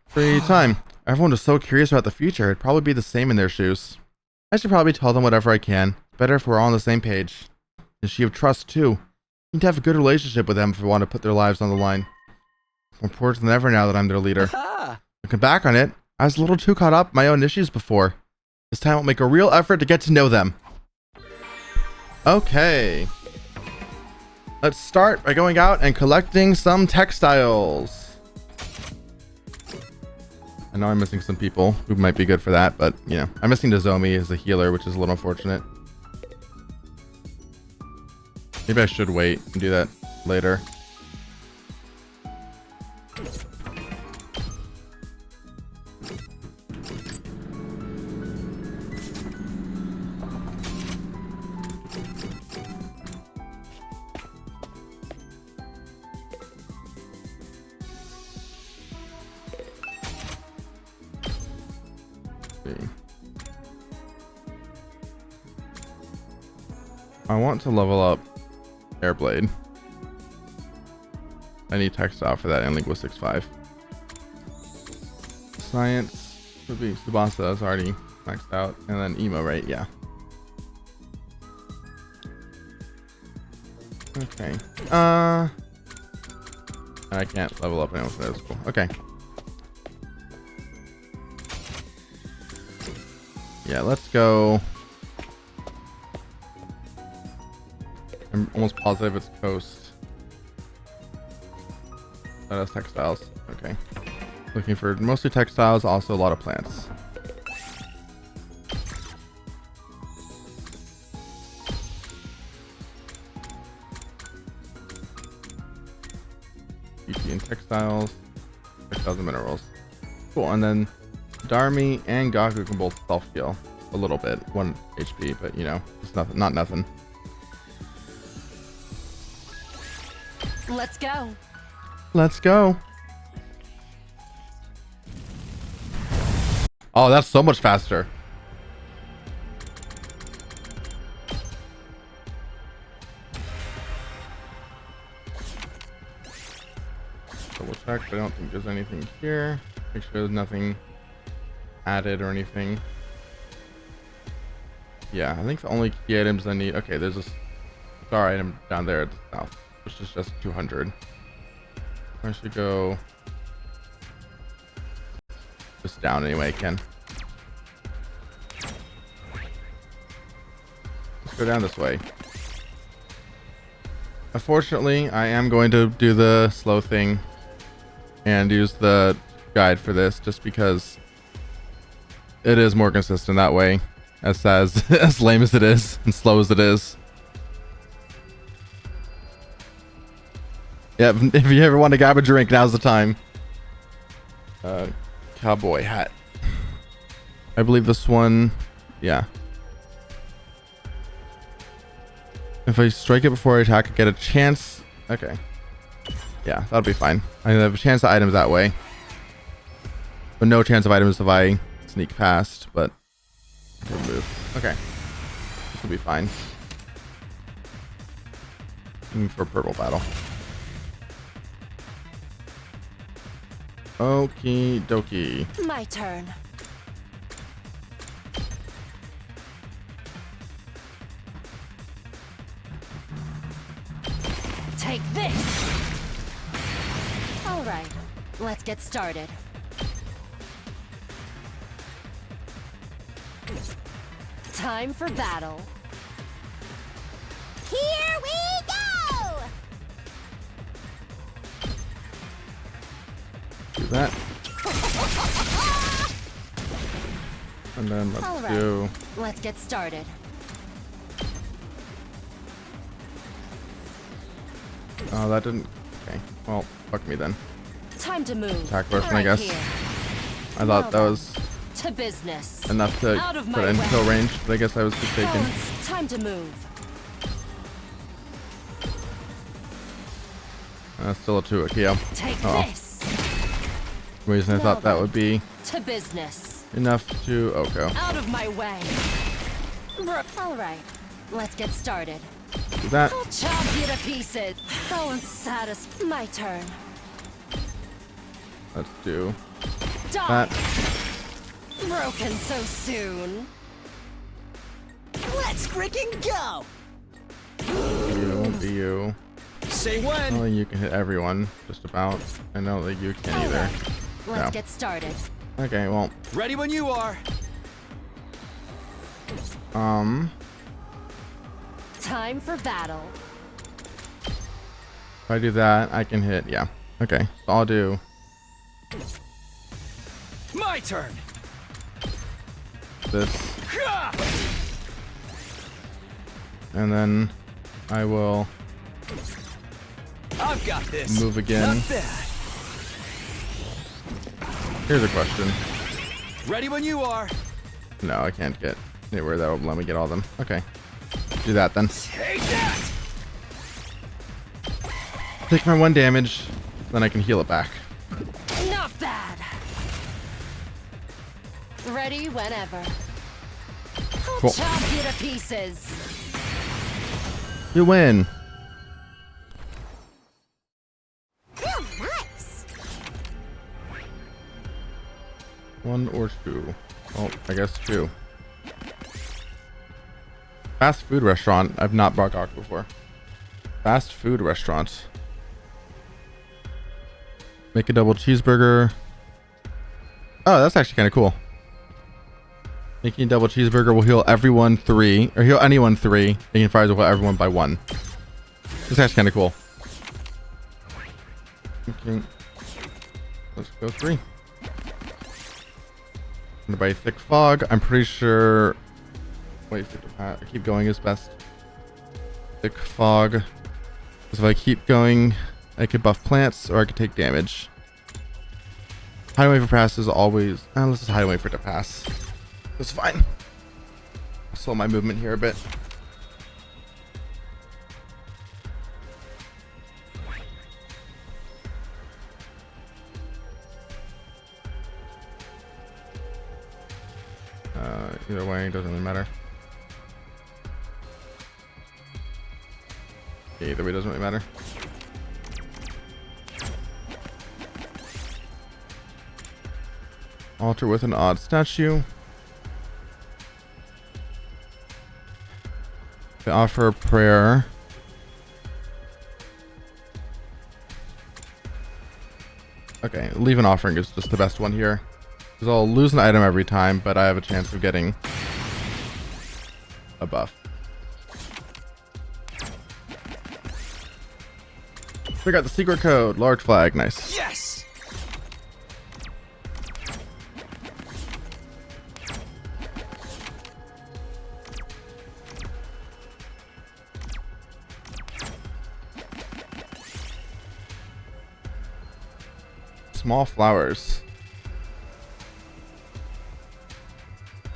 Free time. Everyone was so curious about the future, it'd probably be the same in their shoes. I should probably tell them whatever I can. Better if we're all on the same page. And she of trust, too. You need to have a good relationship with them if we want to put their lives on the line. More important than ever now that I'm their leader. Looking back on it, I was a little too caught up in my own issues before. This time I'll make a real effort to get to know them. Okay. Let's start by going out and collecting some textiles. I know I'm missing some people who might be good for that, but, you know, I'm missing Nozomi as a healer, which is a little unfortunate. Maybe I should wait and do that later. I want to level up Airblade. I need textile for that and linguistics 5. Science would be Tsubasa is already maxed out, and then emo, right? Yeah. Okay. I can't level up anyone for that school. Okay. Yeah, let's go. I'm almost positive it's coast. That has textiles. Okay. Looking for mostly textiles, also a lot of plants. beauty and textiles and minerals. Cool. And then Darmi and Gaku can both self-heal a little bit, 1 HP, but you know, it's nothing, not nothing. Let's go. Let's go. Oh, that's so much faster. Double check, but I don't think there's anything here. Make sure there's nothing added or anything. Yeah, I think the only key items I need. Okay, there's a star item down there at the south, which is just 200. I should go just down anyway, Ken. Let's go down this way. Unfortunately, I am going to do the slow thing and use the guide for this just because it is more consistent that way, as lame as it is and slow as it is. Yeah, if you ever want to grab a drink, now's the time. Cowboy hat. I believe this one, yeah. If I strike it before I attack, I get a chance. Okay. Yeah, that'll be fine. I have a chance of items that way. But no chance of items if I sneak past, but good move. Okay. This will be fine. Looking for purple battle. Okie dokie. My turn. Take this! All right, let's get started. Time for battle. Here we go! Do that. And then let's All right, do. let's get started. Oh, that didn't. Okay. Well, fuck me then. Time to move. Attack version, I Right guess. here. I thought that was To business. enough to Out of put my in way. kill range, but I guess I was mistaken. Balance. Time to move. Still a 2 Akio. Take Oh. this. For some reason I Now thought that then. would be To business. enough to Oko. Out of my way. All right, let's get started. Do that. I'll chop you to pieces. Don't satisfy. My turn. Let's do Die. that. Broken so soon. Let's freaking go! You won't be you. Say I when. don't think you can hit everyone, just about. I know that you can't either. Let's No. get started. Okay, well, Ready when you are. Time for battle. if I do that, I can hit, yeah. Okay, so I'll do My turn. this, and then I will I've got this. move again. Not bad. Here's a question. Ready when you are. No, I can't get anywhere that'll let me get all of them. Okay, do that then. Take that. Take my 1 damage, then I can heal it back. Not bad. Ready whenever. I'll Cool. chop you to pieces. You win. Real nice. 1 or 2. Oh, I guess 2. Fast food restaurant. I've not brought Gawk before. Fast food restaurant. Make a double cheeseburger. Oh, that's actually kind of cool. Making a double cheeseburger will heal everyone 3, or heal anyone 3. Making fries will heal everyone by 1. This is actually kind of cool. Okay. Let's go 3. By thick fog, I'm pretty sure. Wait, I keep going is best. Thick fog. Because if I keep going, I could buff plants or I could take damage. Hide and wait for pass is always. Let's just hide and wait for it to pass. That's fine. I'll slow my movement here a bit. Either way, it doesn't really matter. Yeah, either way, doesn't really matter. Altar with an odd statue. They offer a prayer. Okay, leave an offering is just the best one here. Because I'll lose an item every time, but I have a chance of getting a buff. We got the secret code. Large flag. Nice. Yes! Small flowers.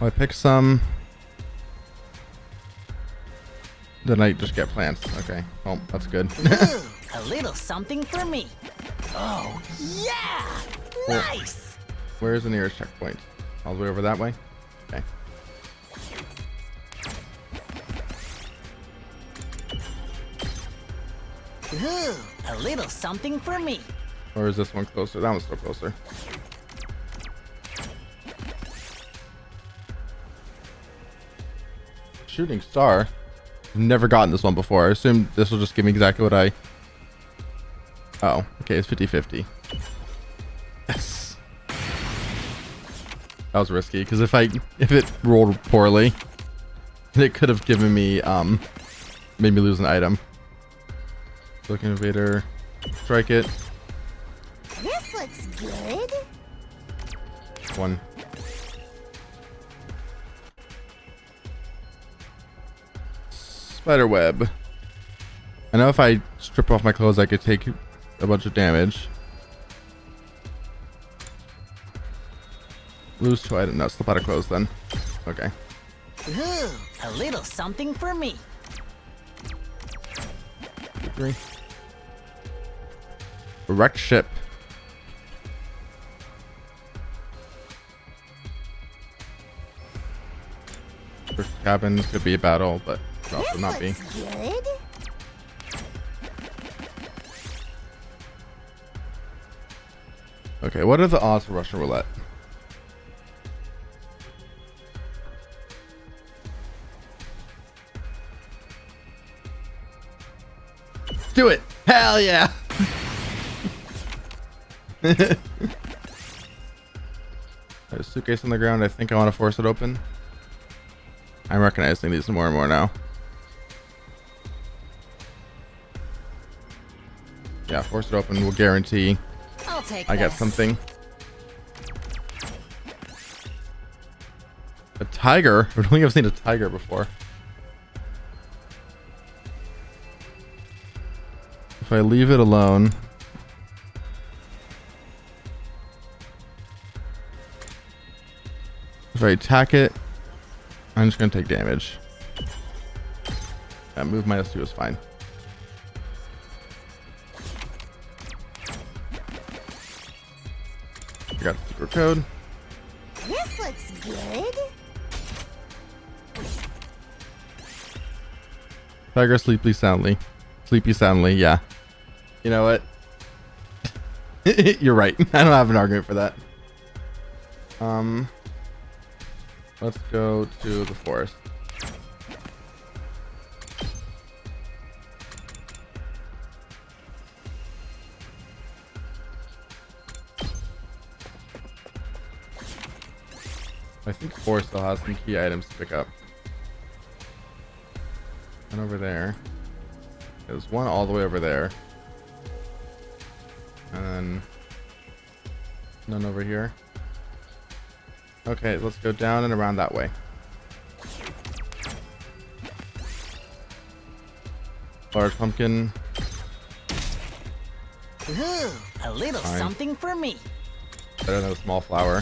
I pick some. Then I just get plants. Okay. Oh, that's good. Ooh, a little something for me. Oh, yeah! Nice! Where's the nearest checkpoint? All the way over that way? Okay. Ooh, a little something for me. Or is this one closer? That one's still closer. Shooting star. I've never gotten this one before. I assume this will just give me exactly what I... Oh, okay, it's 50-50. Yes. That was risky, because if it rolled poorly, it could have given me, made me lose an item. Cloak Invader. Strike it. This looks good. 1. Spider web. I know if I strip off my clothes, I could take a bunch of damage. Lose 2 items. No, slip out of clothes then. Okay. Ooh, a little something for me. 2, 3. Wrecked ship. First cabins could be a battle, but could also not be. Good. Okay, what are the odds for Russian roulette? Do it! Hell yeah! There's a suitcase on the ground. I think I want to force it open. I'm recognizing these more and more now. Yeah, force it open. We'll guarantee I'll take I get this. something. A tiger? I don't think I've seen a tiger before. If I leave it alone. If I attack it, I'm just going to take damage. Yeah, move -2 is fine. I got the secret code. This looks good. Tiger, sleepy soundly. Sleepy soundly, yeah. You know what? You're right. I don't have an argument for that. Let's go to the forest. I think forest still has some key items to pick up. And over there. There's one all the way over there. And then none over here. Okay, let's go down and around that way. Large pumpkin. Ooh, a little Fine. something for me. Better than a small flower.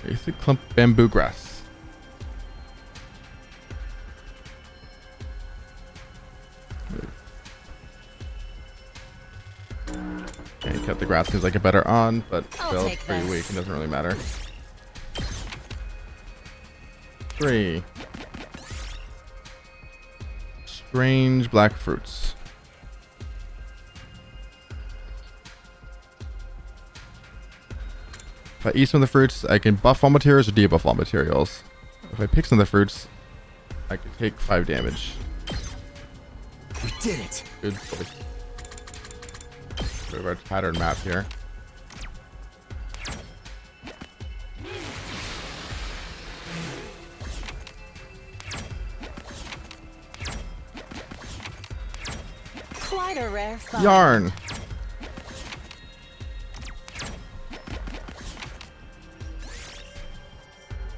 Basic clump bamboo grass. Okay, cut the grass seems like a better on, but still it's pretty weak. It doesn't really matter. 3. Strange black fruits. If I eat some of the fruits, I can buff all materials or debuff all materials. If I pick some of the fruits, I can take 5 damage. We did it. Good choice. Bit of our pattern map here. Quite a rare find. Yarn.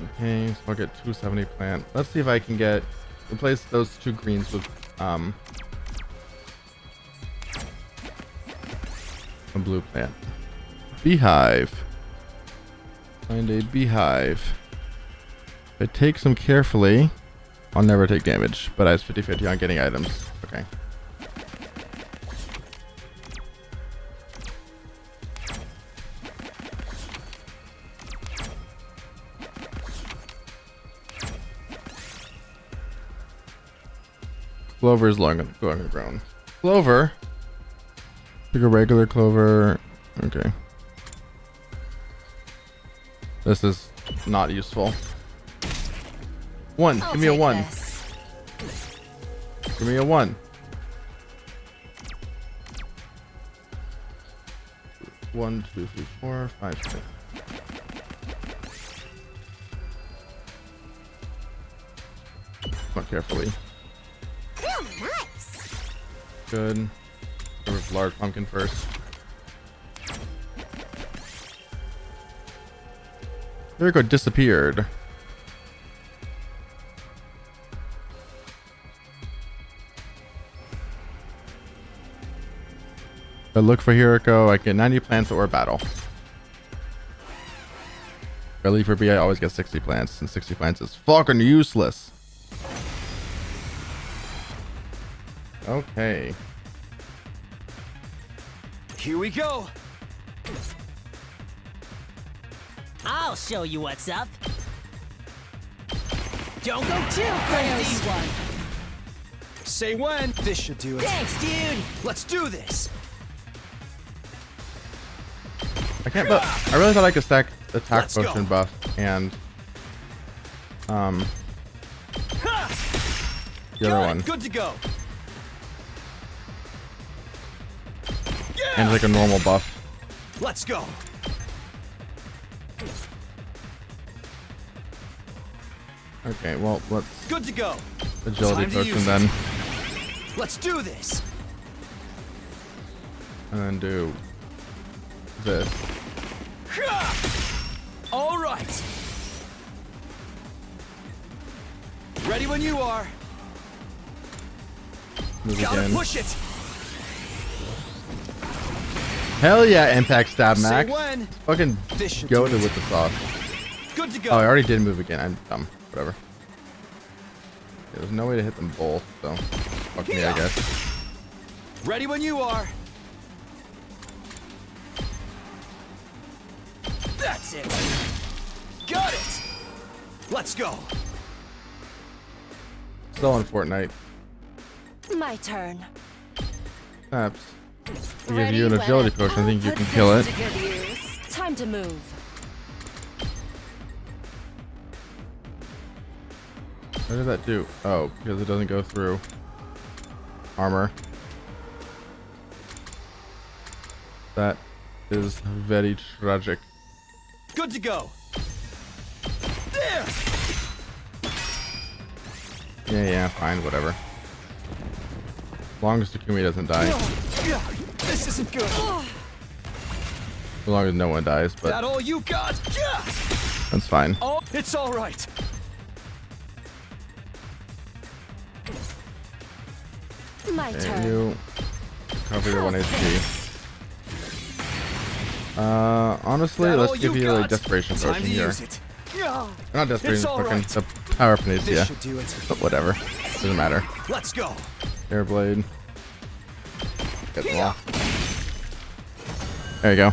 Okay, so I'll get 270 plant. Let's see if I can get replace those 2 greens with a blue plant. Beehive. Find a beehive. If I take some carefully, I'll never take damage, but I was 50-50 on getting items. Okay. Clover is long grown. Clover. Pick a regular clover. Okay. This is not useful. 1. Give me a 1. Give me a 1. 1, 2, 3, 4, 5, 6. Not carefully. Nice. Good. Go with large pumpkin first. There we go. Disappeared. If I look for Hiriko, I get 90 plants or battle. If I leave for B, I always get 60 plants, and 60 plants is fucking useless. Okay. Here we go. I'll show you what's up. Don't go too crazy. Say when. This should do it. Thanks, dude. Let's do this. I can't, but I really thought I could stack attack Let's potion go. buff and the other one, Good to go. and like a normal buff. Let's go. Okay, well let's Good to go. agility Time to potion use then, it. Let's do this. and then do this. All right. Ready when you are. Move Gotta again. push it. Hell yeah, impact stab Say max. when. Fucking This should go do to it. with the sauce. Good to go. Oh, I already did move again. I'm dumb. Whatever. There's no way to hit them both, so fuck me, I guess. Ready when you are. That's it. Got it. Let's go. Still on Fortnite. My turn. Perhaps. I give you an agility potion. I think you can kill it. Time to move. What did that do? Oh, because it doesn't go through armor. That is very tragic. Good to go. There. Yeah, fine, whatever. As long as Takumi doesn't die. This isn't good. As long as no one dies, but That all you got? that's fine. Oh, it's all right. My And turn. you cover your 1 HP. Honestly, let's give you a desperation potion here. Not desperation potion, the power of Panacea. But whatever. Doesn't matter. Let's go. Airblade. Get them all. There you go.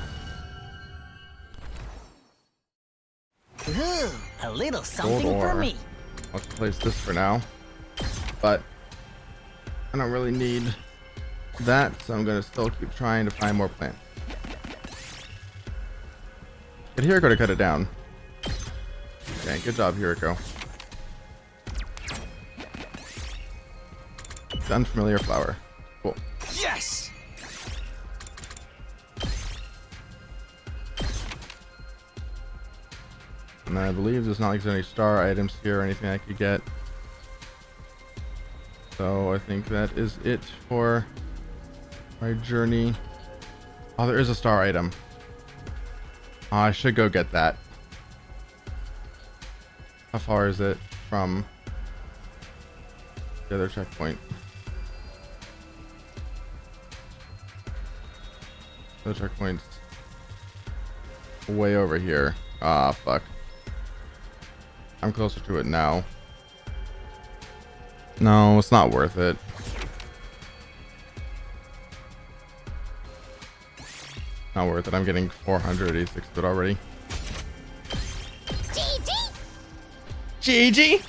Ooh, a little something for me. I'll place this for now. But I don't really need that, so I'm gonna still keep trying to find more plants. Get Hiriko to cut it down. Okay, good job, Hiriko. The unfamiliar flower. Cool. Yes. And I believe there's not like there's any star items here or anything I could get. So I think that is it for my journey. Oh, there is a star item. Oh, I should go get that. How far is it from the other checkpoint? The checkpoint's way over here. Ah, fuck. I'm closer to it now. No, it's not worth it. Not worth it. I'm getting 486 of it already. GG!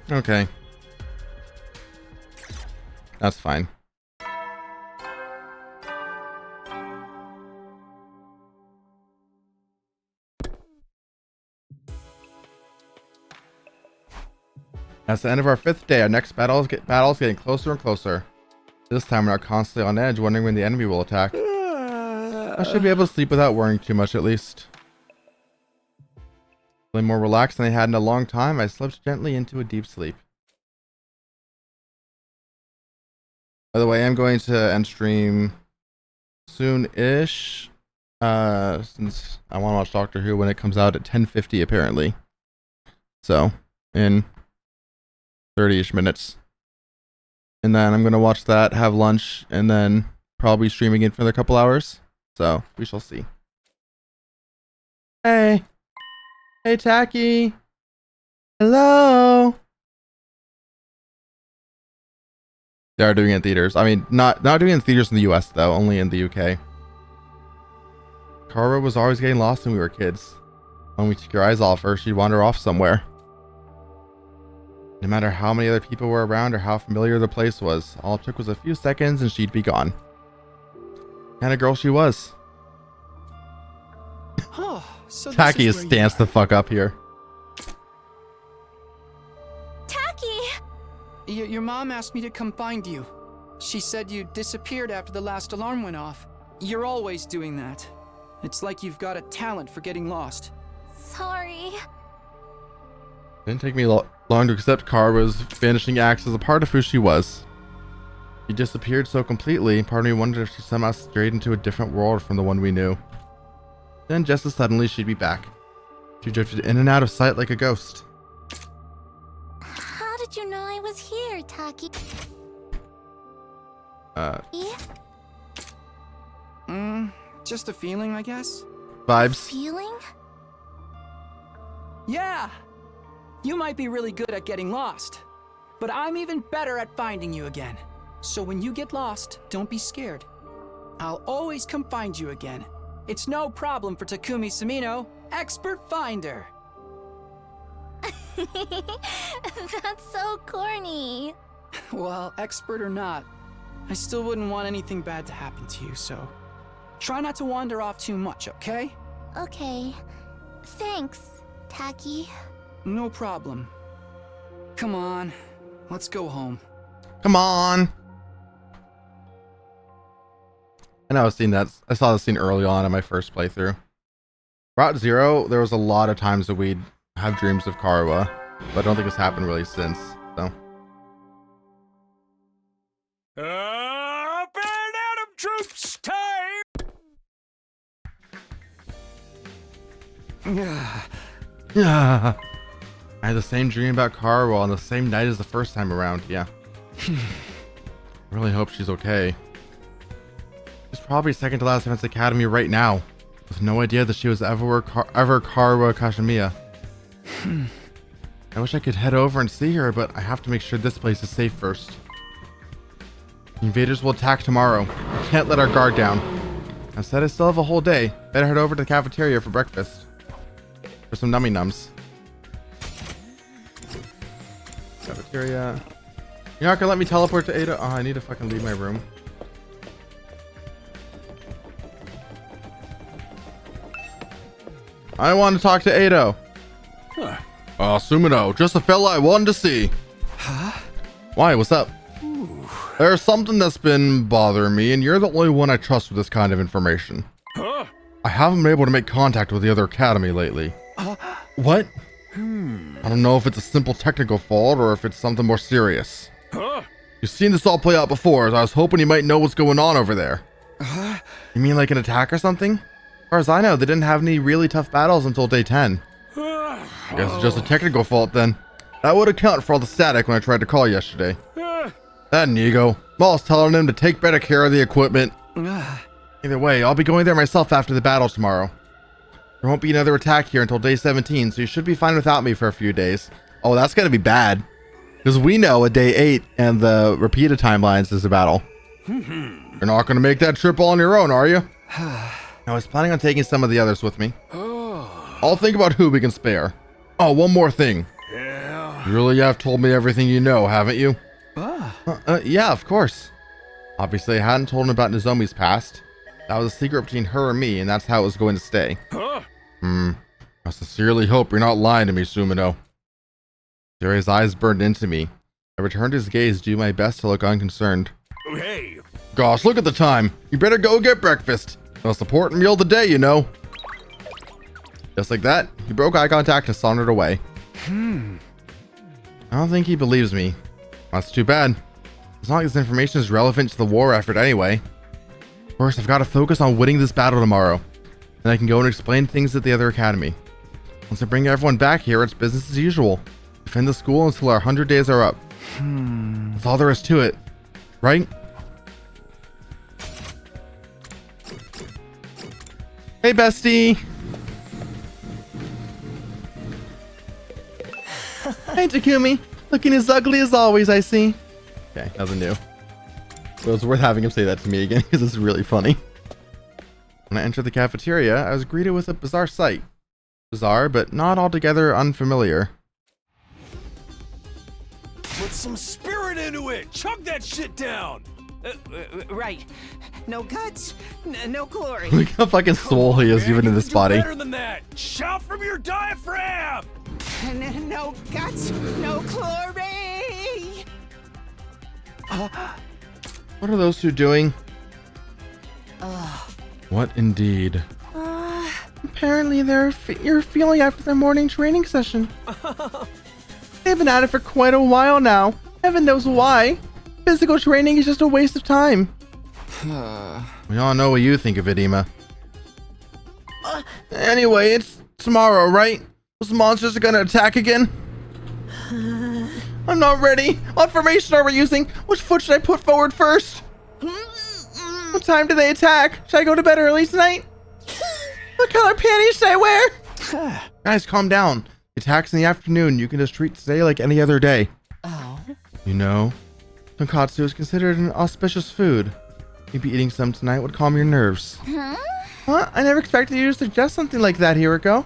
Okay. That's fine. That's the end of our 5th day. Our next battle is getting closer and closer. This time we're not constantly on edge, wondering when the enemy will attack. I should be able to sleep without worrying too much, at least. Feeling more relaxed than I had in a long time, I slipped gently into a deep sleep. By the way, I'm going to end stream soon-ish, since I want to watch Doctor Who when it comes out at 10:50 apparently. So, in 30-ish minutes. And then I'm going to watch that, have lunch, and then probably stream again for another couple hours. So, we shall see. Hey! Hey, Tacky! Hello! They are doing it in theaters. I mean, not doing it in theaters in the US, though. Only in the UK. Kara was always getting lost when we were kids. When we took your eyes off her, she'd wander off somewhere. No matter how many other people were around or how familiar the place was, all it took was a few seconds and she'd be gone. Kind of girl she was. Oh, so Tacky is stanced the fuck up here. Tacky! Your mom asked me to come find you. She said you disappeared after the last alarm went off. You're always doing that. It's like you've got a talent for getting lost. Sorry. Didn't take me long to accept Kara's vanishing acts as a part of who she was. She disappeared so completely, part of me wondered if she somehow strayed into a different world from the one we knew. Then just as suddenly she'd be back. She drifted in and out of sight like a ghost. How did you know I was here, Taki? Just a feeling, I guess. Vibes. Feeling? Yeah, you might be really good at getting lost, but I'm even better at finding you again. So when you get lost, don't be scared. I'll always come find you again. It's no problem for Takumi Sumino, expert finder. That's so corny. Well, expert or not, I still wouldn't want anything bad to happen to you, so try not to wander off too much, okay? Okay. Thanks, Taki. No problem. Come on, let's go home. Come on. I know I saw the scene early on in my first playthrough. Route Zero, there was a lot of times that we'd have dreams of Karawa, but I don't think it's happened really since, so. Band Adam troops, time! Yeah. I had the same dream about Karawa on the same night as the first time around, yeah. I really hope she's okay. She's probably second to last Defense Academy right now, with no idea that she was ever Karawa Kashimiya. I wish I could head over and see her, but I have to make sure this place is safe first. The invaders will attack tomorrow. We can't let our guard down. I said I still have a whole day. Better head over to the cafeteria for breakfast. For some nummy nums. Cafeteria. You're not gonna let me teleport to Ada? Oh, I need to fucking leave my room. I want to talk to Ado. Huh. Sumino, just the fella I wanted to see. Huh? Why, what's up? There's something that's been bothering me, and you're the only one I trust with this kind of information. Huh? I haven't been able to make contact with the other academy lately. What? I don't know if it's a simple technical fault or if it's something more serious. Huh? You've seen this all play out before, so I was hoping you might know what's going on over there. You mean like an attack or something? As far as I know, they didn't have any really tough battles until day 10. I guess it's just a technical fault then. That would account for all the static when I tried to call yesterday. That Nigo. Maul's telling him to take better care of the equipment. Either way, I'll be going there myself after the battle tomorrow. There won't be another attack here until day 17, so you should be fine without me for a few days. Oh, that's gonna be bad. Because we know at day 8 and the repeated timelines is a battle. You're not gonna make that trip all on your own, are you? I was planning on taking some of the others with me. I'll think about who we can spare. Oh, one more thing. Yeah. You really have told me everything you know, haven't you? Yeah, of course. Obviously, I hadn't told him about Nozomi's past. That was a secret between her and me, and that's how it was going to stay. Huh? I sincerely hope you're not lying to me, Sumino. Jerry's eyes burned into me. I returned his gaze, do my best to look unconcerned. Hey. Gosh, look at the time. You better go get breakfast. Most important meal of the day, you know. Just like that, he broke eye contact and sauntered away. I don't think he believes me. That's too bad. As long as this information is relevant to the war effort anyway. First, I've got to focus on winning this battle tomorrow. Then I can go and explain things at the other academy. Once I bring everyone back here, it's business as usual. Defend the school until our 100 days are up. That's all there is to it. Right? Hey, bestie! Hey, Takumi! Looking as ugly as always, I see. Okay, nothing new. But it was worth having him say that to me again, because it's really funny. When I entered the cafeteria, I was greeted with a bizarre sight. Bizarre, but not altogether unfamiliar. Put some spirit into it! Chug that shit down! Right. No guts, no glory. Look how fucking swole he is, even in this body. Better than that! Shout from your diaphragm! No guts, no glory. What are those two doing? What indeed? Apparently you're feeling after their morning training session. They've been at it for quite a while now. Heaven knows why. Physical training is just a waste of time. We all know what you think of it, Ima. Anyway, it's tomorrow, right? Those monsters are gonna attack again? I'm not ready. What formation are we using? Which foot should I put forward first? What time do they attack? Should I go to bed early tonight? What color panties should I wear? Guys, calm down. Attacks in the afternoon. You can just treat today like any other day. Oh. You know, tonkatsu is considered an auspicious food. Maybe eating some tonight would calm your nerves. Huh? What? I never expected you to suggest something like that, Hiriko.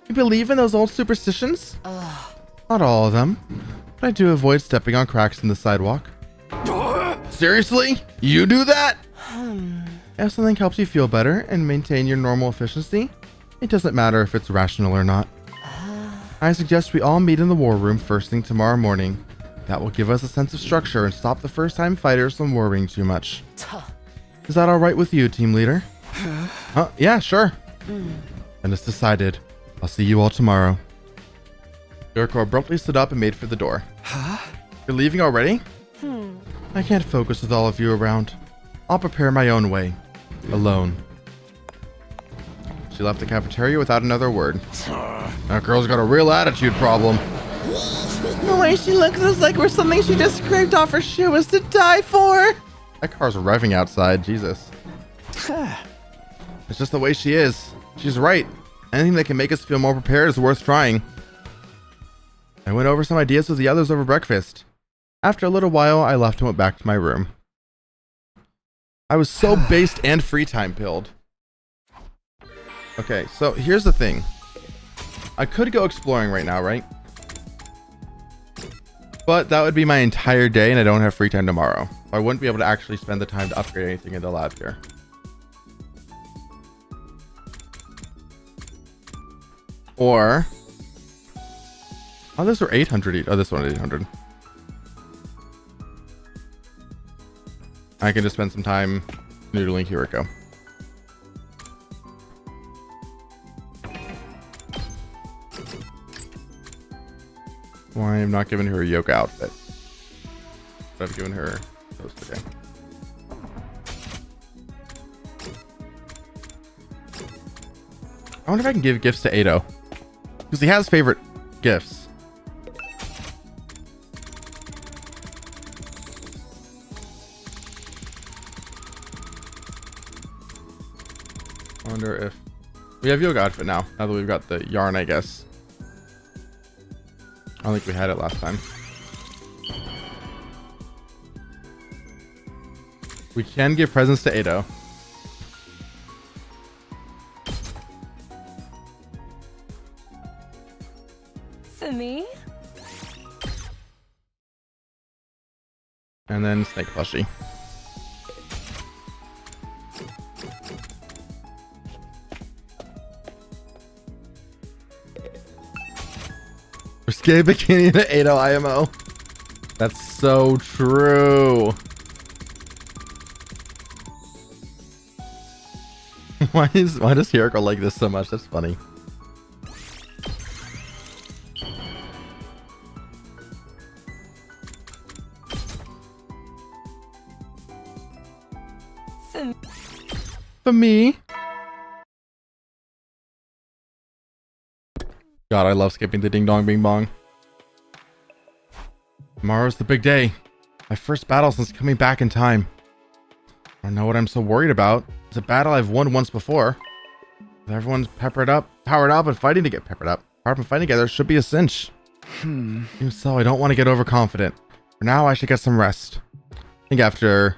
You believe in those old superstitions? Not all of them, but I do avoid stepping on cracks in the sidewalk. Seriously? You do that? If something helps you feel better and maintain your normal efficiency, it doesn't matter if it's rational or not. I suggest we all meet in the war room first thing tomorrow morning. That will give us a sense of structure and stop the first-time fighters from worrying too much. Is that all right with you, team leader? Yeah, sure. Then it's decided. I'll see you all tomorrow. Hiriko abruptly stood up and made for the door. You're leaving already? I can't focus with all of you around. I'll prepare my own way. Alone. She left the cafeteria without another word. That girl's got a real attitude problem. The way she looks is like we're something she just scraped off her shoe is to die for. That car's revving outside. Jesus. It's just the way she is. She's right. Anything that can make us feel more prepared is worth trying. I went over some ideas with the others over breakfast. After a little while, I left and went back to my room. I was so based and free time pilled. Okay, so here's the thing. I could go exploring right now, right? But that would be my entire day and I don't have free time tomorrow. I wouldn't be able to actually spend the time to upgrade anything in the lab here. Or... oh, those are 800 each. Oh, this one is 800. I can just spend some time noodling Hiriko. Why I'm not giving her a yoga outfit. But I've given her those today. I wonder if I can give gifts to Ado. Because he has favorite gifts. I wonder if... we have yoga outfit now that we've got the yarn, I guess. I don't think we had it last time. We can give presents to Ado. For me? And then Snake Plushie. Risque bikini to Ado IMO. That's so true. Why does Hiriko like this so much? That's funny. For me. God, I love skipping the ding dong bing bong. Tomorrow's the big day. My first battle since coming back in time. I don't know what I'm so worried about. It's a battle I've won once before. If everyone's powered up and fighting to get peppered up. Apart from fighting together should be a cinch. Even so, I don't want to get overconfident. For now, I should get some rest. I think after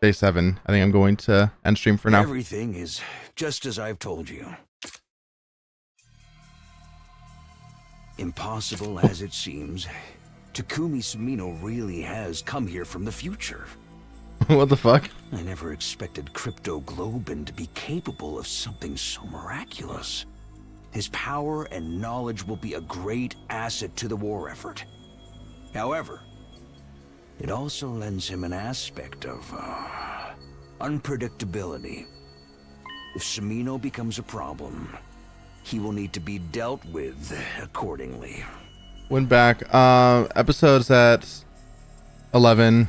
day 7, I think I'm going to end stream for now. Everything is just as I've told you. Impossible as it seems, Takumi Sumino really has come here from the future. What the fuck? I never expected Crypto Globin to be capable of something so miraculous. His power and knowledge will be a great asset to the war effort. However, it also lends him an aspect of unpredictability. If Sumino becomes a problem, he will need to be dealt with accordingly. Went back. Episode's at 11,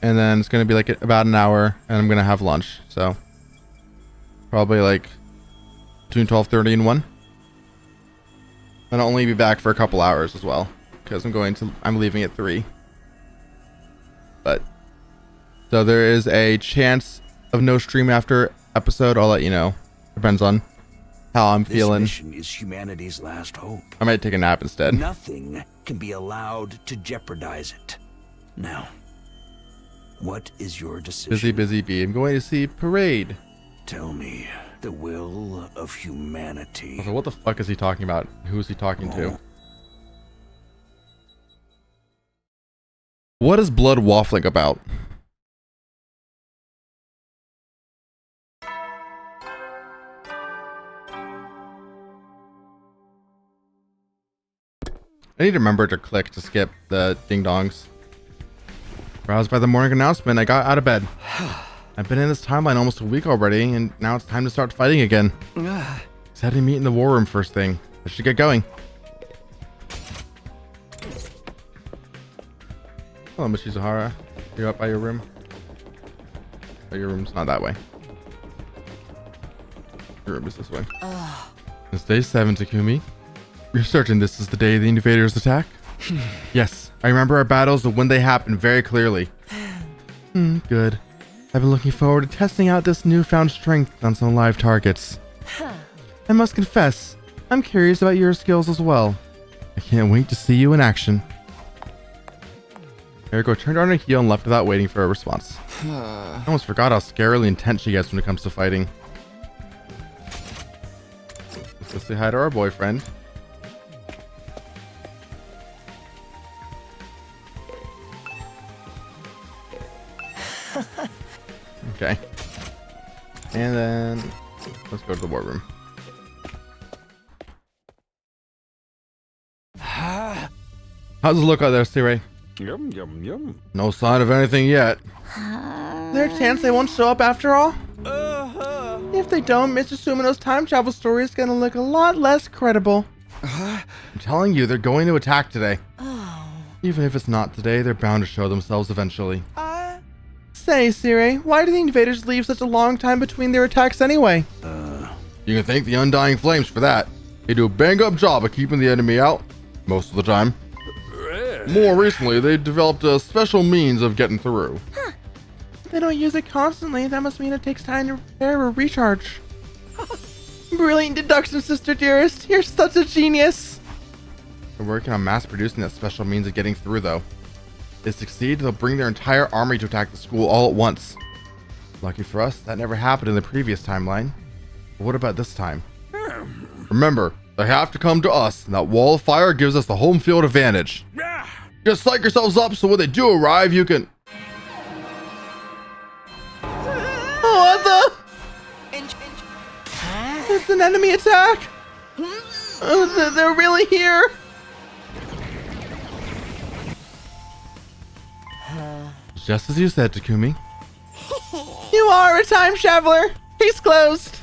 and then it's gonna be like about an hour, and I'm gonna have lunch. So probably like between 12:30 and 1. And I'll only be back for a couple hours as well, because I'm leaving at 3. But so there is a chance of no stream after episode. I'll let you know. Depends on how I'm This feeling. mission is humanity's last hope. I might take a nap instead. Nothing can be allowed to jeopardize it. Now, what is your decision? Busy bee. I'm going to see Parade. Tell me the will of humanity. So what the fuck is he talking about? Who is he talking to? What is Blood waffling about? I need to remember to click to skip the ding dongs. Roused by the morning announcement, I got out of bed. I've been in this timeline almost a week already, and now it's time to start fighting again. Excited to meet in the war room first thing. I should get going. Hello, Michizuhara. You up by your room? Oh, your room's not that way. Your room is this way. It's day 7, Takumi. You're certain this is the day the invaders attack? Yes, I remember our battles and when they happened very clearly. Good. I've been looking forward to testing out this newfound strength on some live targets. I must confess, I'm curious about your skills as well. I can't wait to see you in action. Eriko turned on her heel and left without waiting for a response. I almost forgot how scarily intense she gets when it comes to fighting. Let's go say hi to our boyfriend. Okay. And then let's go to the war room. How's it look out there, Sirei? Yum, yum, yum. No sign of anything yet. Is there a chance they won't show up after all? If they don't, Mr. Sumino's time travel story is gonna look a lot less credible. I'm telling you, they're going to attack today. Even if it's not today, they're bound to show themselves eventually. Say, Sirei, why do the invaders leave such a long time between their attacks anyway? You can thank the Undying Flames for that. They do a bang-up job of keeping the enemy out, most of the time. More recently, they developed a special means of getting through. If they don't use it constantly, that must mean it takes time to repair or recharge. Brilliant deduction, Sister Dearest. You're such a genius. They're working on mass-producing that special means of getting through, though. If they succeed, they'll bring their entire army to attack the school all at once. Lucky for us, that never happened in the previous timeline. But what about this time? Remember, they have to come to us, and that wall of fire gives us the home field advantage. Just psych yourselves up so when they do arrive, you can... What the? It's an enemy attack! They're really here! Just as you said, Takumi. You are a time traveler! Case closed!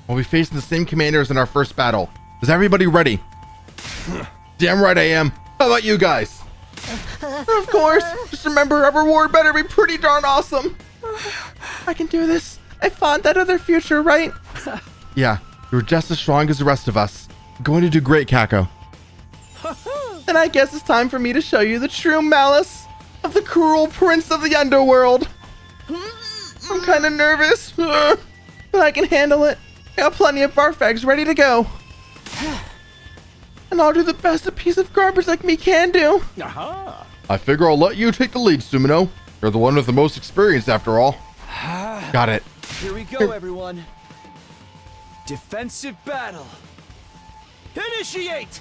We'll be facing the same commanders in our first battle. Is everybody ready? Damn right I am. How about you guys? Of course. Just remember, our reward better be pretty darn awesome. I can do this. I fought that other future, right? Yeah, you're just as strong as the rest of us. You're going to do great, Kako. Then I guess it's time for me to show you the true malice of the cruel prince of the underworld. I'm kind of nervous, but I can handle it. I got plenty of barf eggs ready to go. And I'll do the best a piece of garbage like me can do. I figure I'll let you take the lead, Sumino. You're the one with the most experience after all. Got it. Here we go, everyone. Defensive battle. Initiate!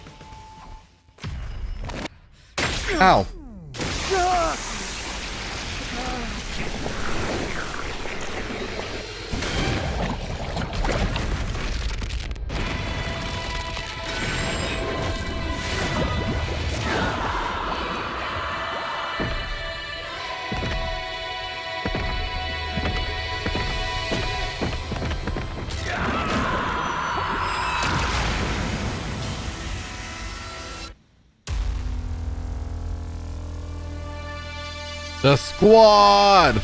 Ow. The squad!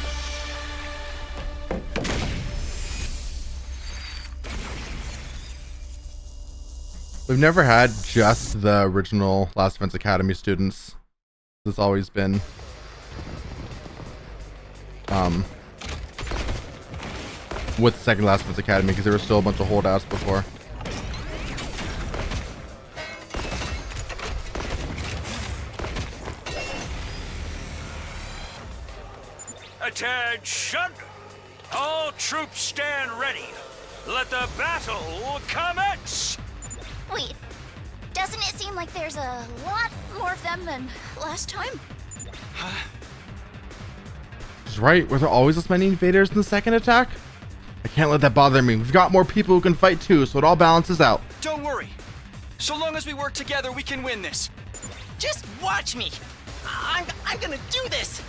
We've never had just the original Last Defense Academy students. It's always been with Second Last Defense Academy because there were still a bunch of holdouts before. Attention! All troops stand ready. Let the battle commence! Wait, doesn't it seem like there's a lot more of them than last time? He's right. Were there always this many invaders in the second attack? I can't let that bother me. We've got more people who can fight too, so it all balances out. Don't worry. So long as we work together, we can win this. Just watch me. I'm gonna do this.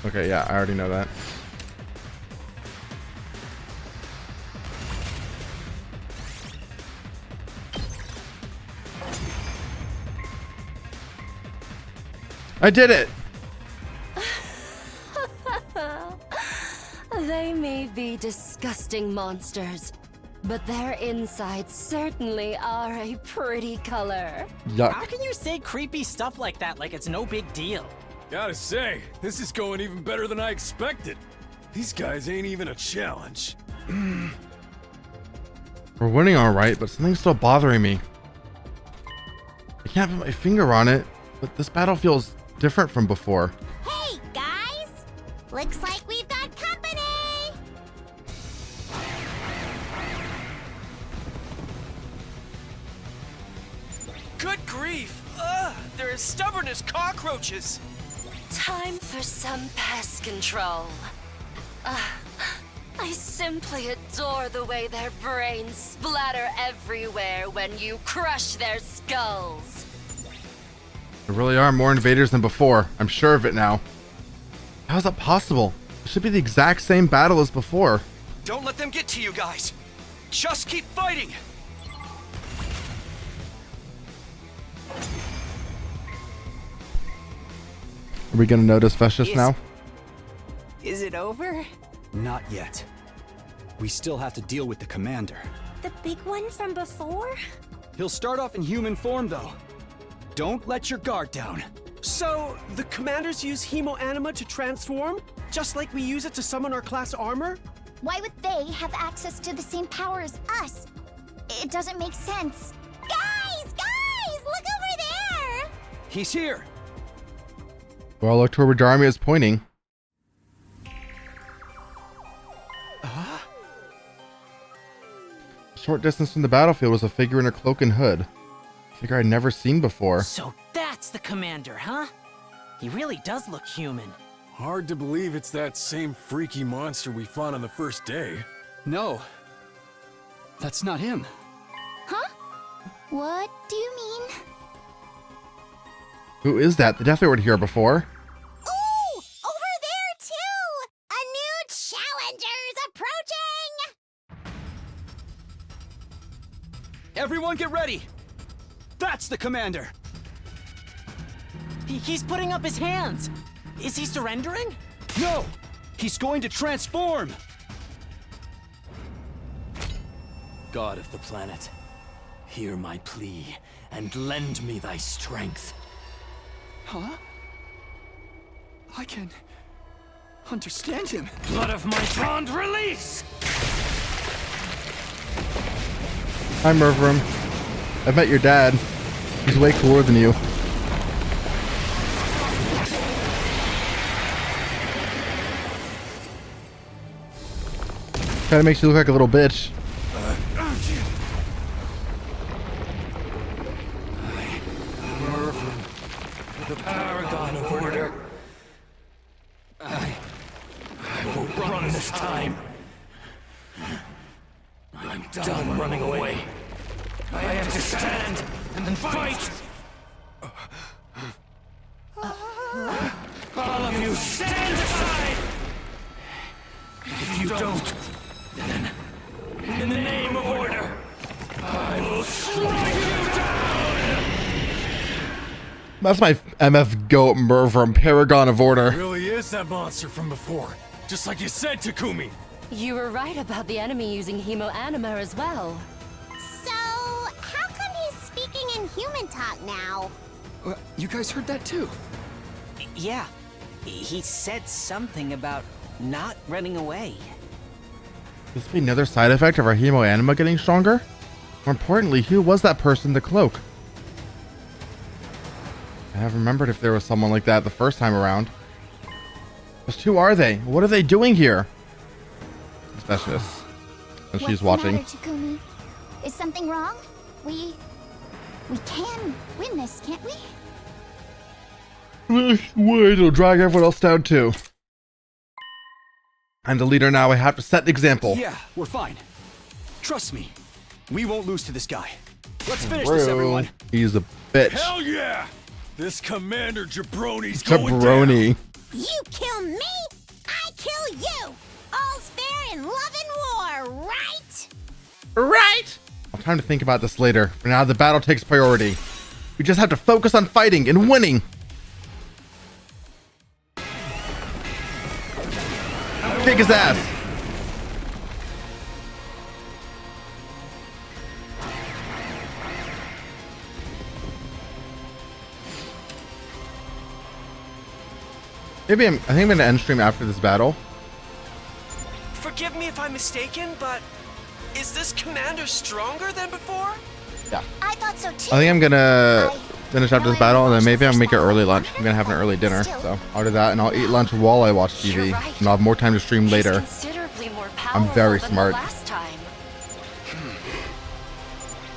Okay, yeah, I already know that. I did it! They may be disgusting monsters, but their insides certainly are a pretty color. Yuck. How can you say creepy stuff like that like it's no big deal? Gotta say, this is going even better than I expected. These guys ain't even a challenge. We're winning alright, but something's still bothering me. I can't put my finger on it, but this battle feels different from before. Hey, guys! Looks like we've got company! Good grief! Ugh, they're as stubborn as cockroaches. Time for some pest control. I simply adore the way their brains splatter everywhere when you crush their skulls. There really are more invaders than before. I'm sure of it now. How is that possible? It should be the exact same battle as before. Don't let them get to you guys. Just keep fighting. Are we gonna notice Vestius now? Is it over? Not yet. We still have to deal with the commander. The big one from before? He'll start off in human form, though. Don't let your guard down. So, the commanders use Hemo Anima to transform? Just like we use it to summon our class armor? Why would they have access to the same power as us? It doesn't make sense. Guys! Look over there! He's here. Well, look to where Jarmia is pointing. Short distance from the battlefield was a figure in a cloak and hood. A figure I'd never seen before. So that's the commander, huh? He really does look human. Hard to believe it's that same freaky monster we fought on the first day. No. That's not him. Huh? What do you mean? Who is that? They definitely weren't here before. Ooh! Over there, too! A new challenger's approaching! Everyone get ready! That's the commander! He's putting up his hands! Is he surrendering? No! He's going to transform! God of the planet, hear my plea and lend me thy strength. Huh? I can understand him. Blood of my bond, release! Hi, Mervrim. I've met your dad. He's way cooler than you. Kinda makes you look like a little bitch. The paragon of order. I will run this time. I'm done running away. I have to stand and fight. All of you, stand aside! If you don't, then, in the name of order, I will strike you down! That's my MF goat, Mervrim, Paragon of Order. It really is that monster from before. Just like you said, Takumi. You were right about the enemy using Hemo Anima as well. So, how come he's speaking in human talk now? You guys heard that too? Yeah. He said something about not running away. Could this be another side effect of our Hemo Anima getting stronger? More importantly, who was that person in the cloak? I have remembered if there was someone like that the first time around. Just who are they? What are they doing here? Specialist. And she's watching. What's the matter, Takumi? Is something wrong? We can win this, can't we? Wait, it'll drag everyone else down too. I'm the leader now. I have to set the example. Yeah, we're fine. Trust me. We won't lose to this guy. Let's finish this, everyone. He's a bitch. Hell yeah! This Commander Jabroni's going down. Jabroni. You kill me, I kill you. All's fair in love and war, right? Right! I'll have time to think about this later. For now, the battle takes priority. We just have to focus on fighting and winning. Kick his ass. I think I'm gonna end stream after this battle. Forgive me if I'm mistaken, but is this commander stronger than before? Yeah. I thought so too. I think I'm gonna finish after this battle, and then maybe I'll make an early lunch. I'm gonna have an early dinner, so I'll do that, and I'll eat lunch while I watch TV, and I'll have more time to stream later. I'm very smart.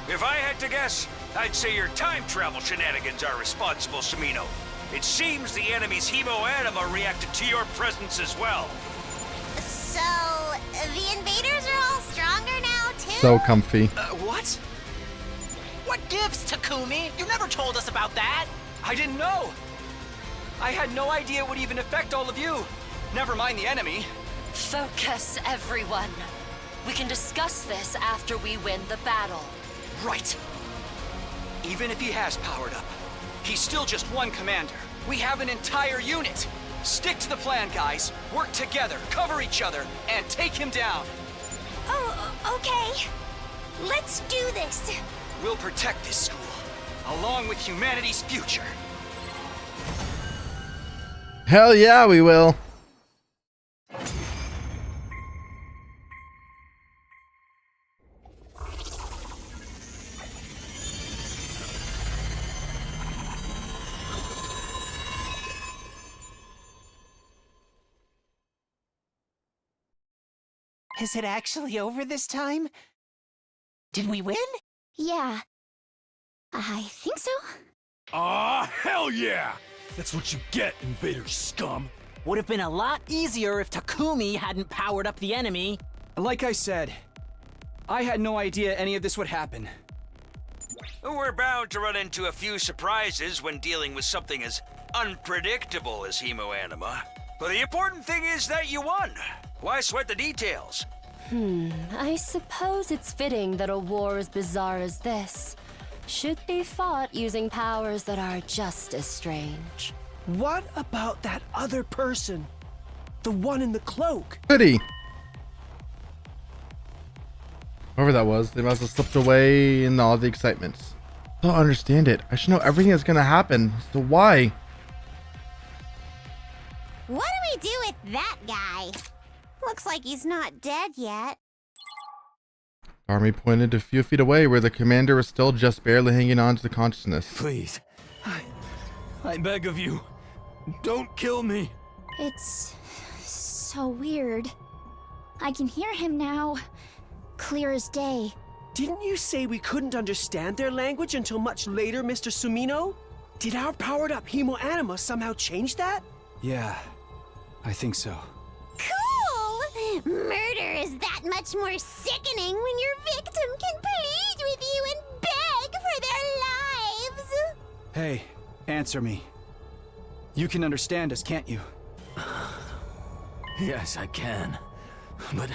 If I had to guess, I'd say your time travel shenanigans are responsible, Sumino. It seems the enemy's Hemo-Anima reacted to your presence as well. So, the invaders are all stronger now, too? So comfy. What? What gives, Takumi? You never told us about that. I didn't know. I had no idea it would even affect all of you. Never mind the enemy. Focus, everyone. We can discuss this after we win the battle. Right. Even if he has powered up, he's still just one commander. We have an entire unit. Stick to the plan, guys. Work together, cover each other, and take him down. Oh, okay. Let's do this. We'll protect this school, along with humanity's future. Hell yeah, we will. Is it actually over this time? Did we win? Yeah. I think so. Ah, hell yeah! That's what you get, invader scum. Would have been a lot easier if Takumi hadn't powered up the enemy. Like I said, I had no idea any of this would happen. We're bound to run into a few surprises when dealing with something as unpredictable as Hemo-Anima. But the important thing is that you won. Why sweat the details? I suppose it's fitting that a war as bizarre as this should be fought using powers that are just as strange. What about that other person? The one in the cloak? Goody. Whoever that was, they must have slipped away in all the excitements. I don't understand it. I should know everything that's gonna happen. So why? What do we do with that guy? Looks like he's not dead yet. Army pointed a few feet away where the commander was still just barely hanging on to the consciousness. Please. I beg of you. Don't kill me. It's so weird. I can hear him now. Clear as day. Didn't you say we couldn't understand their language until much later, Mr. Sumino? Did our powered-up Hemo-Anima somehow change that? Yeah, I think so. Cool! Murder is that much more sickening when your victim can plead with you and beg for their lives! Hey, answer me. You can understand us, can't you? Yes, I can. But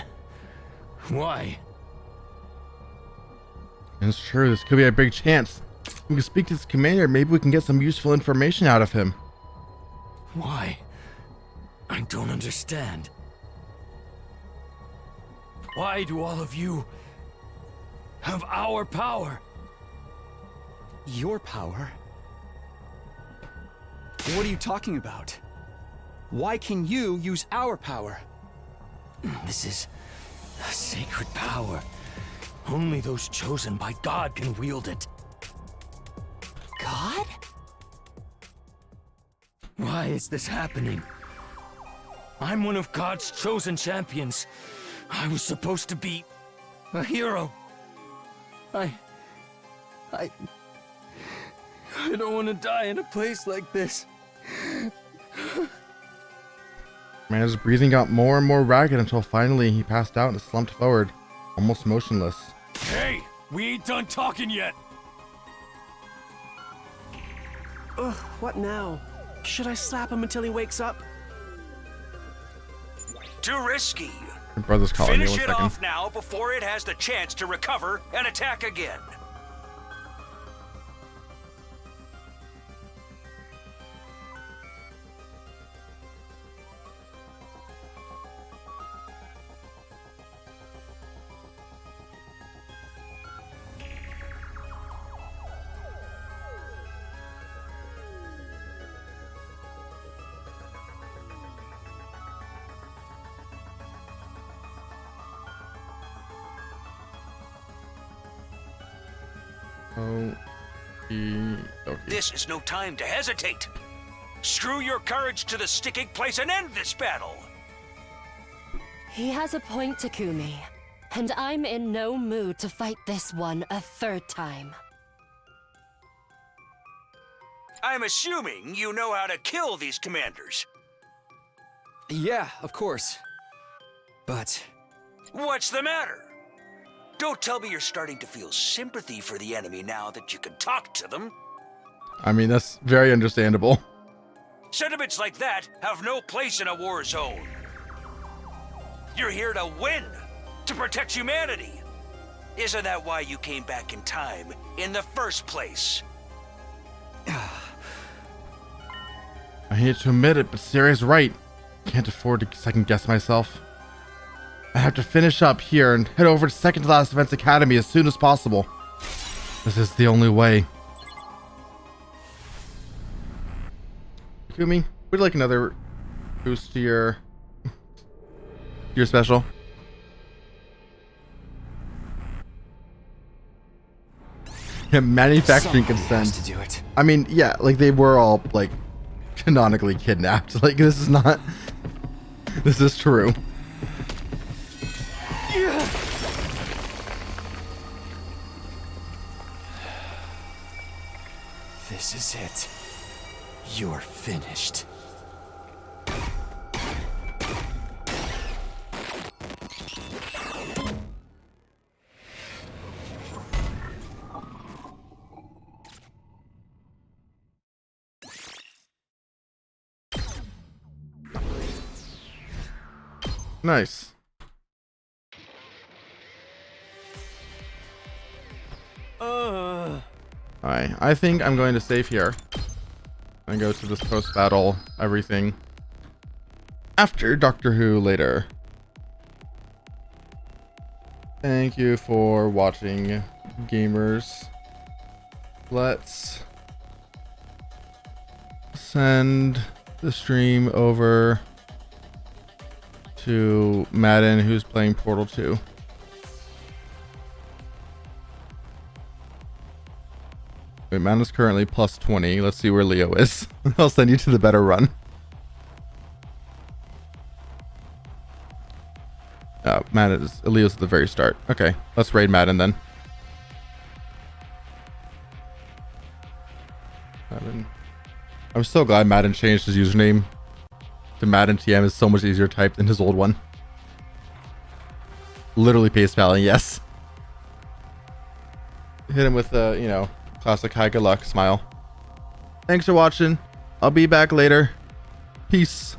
why? It's true, this could be a big chance. We can speak to this commander, maybe we can get some useful information out of him. Why? I don't understand. Why do all of you have our power? Your power? What are you talking about? Why can you use our power? This is a sacred power. Only those chosen by God can wield it. God? Why is this happening? I'm one of God's chosen champions. I was supposed to be a hero. I don't want to die in a place like this. Man, his breathing got more and more ragged until finally he passed out and slumped forward, almost motionless. Hey, we ain't done talking yet. Ugh, what now? Should I slap him until he wakes up? Too risky. Your brother's calling me. Finish 1 it second. off now before it has the chance to recover and attack again. This is no time to hesitate. Screw your courage to the sticking place and end this battle. He has a point, Takumi. And I'm in no mood to fight this one a third time. I'm assuming you know how to kill these commanders. Yeah, of course. But... What's the matter? Don't tell me you're starting to feel sympathy for the enemy now that you can talk to them. I mean, that's very understandable. Sentiments like that have no place in a war zone. You're here to win, to protect humanity. Isn't that why you came back in time in the first place? I hate to admit it, but Sari's right. Can't afford to second guess myself. I have to finish up here and head over to second to last Defense Academy as soon as possible. This is the only way. Takumi, would you like another boost to your special? Yeah, manufacturing consent. To do it. I mean, yeah, like they were all like canonically kidnapped. Like this is not. This is true. This is it. You're finished. Nice. Alright, I think I'm going to save here and go to this post-battle everything after Doctor Who later. Thank you for watching, gamers. Let's send the stream over to Madden, who's playing Portal 2. Wait, Madden's currently plus 20. Let's see where Leo is. I'll send you to the better run. Leo's at the very start. Okay, let's raid Madden then. Madden. I'm so glad Madden changed his username to Madden TM. Is so much easier to type than his old one. Literally paste spelling, yes. Hit him with a, you know, classic hi, good luck smile. Thanks for watching. I'll be back later. Peace.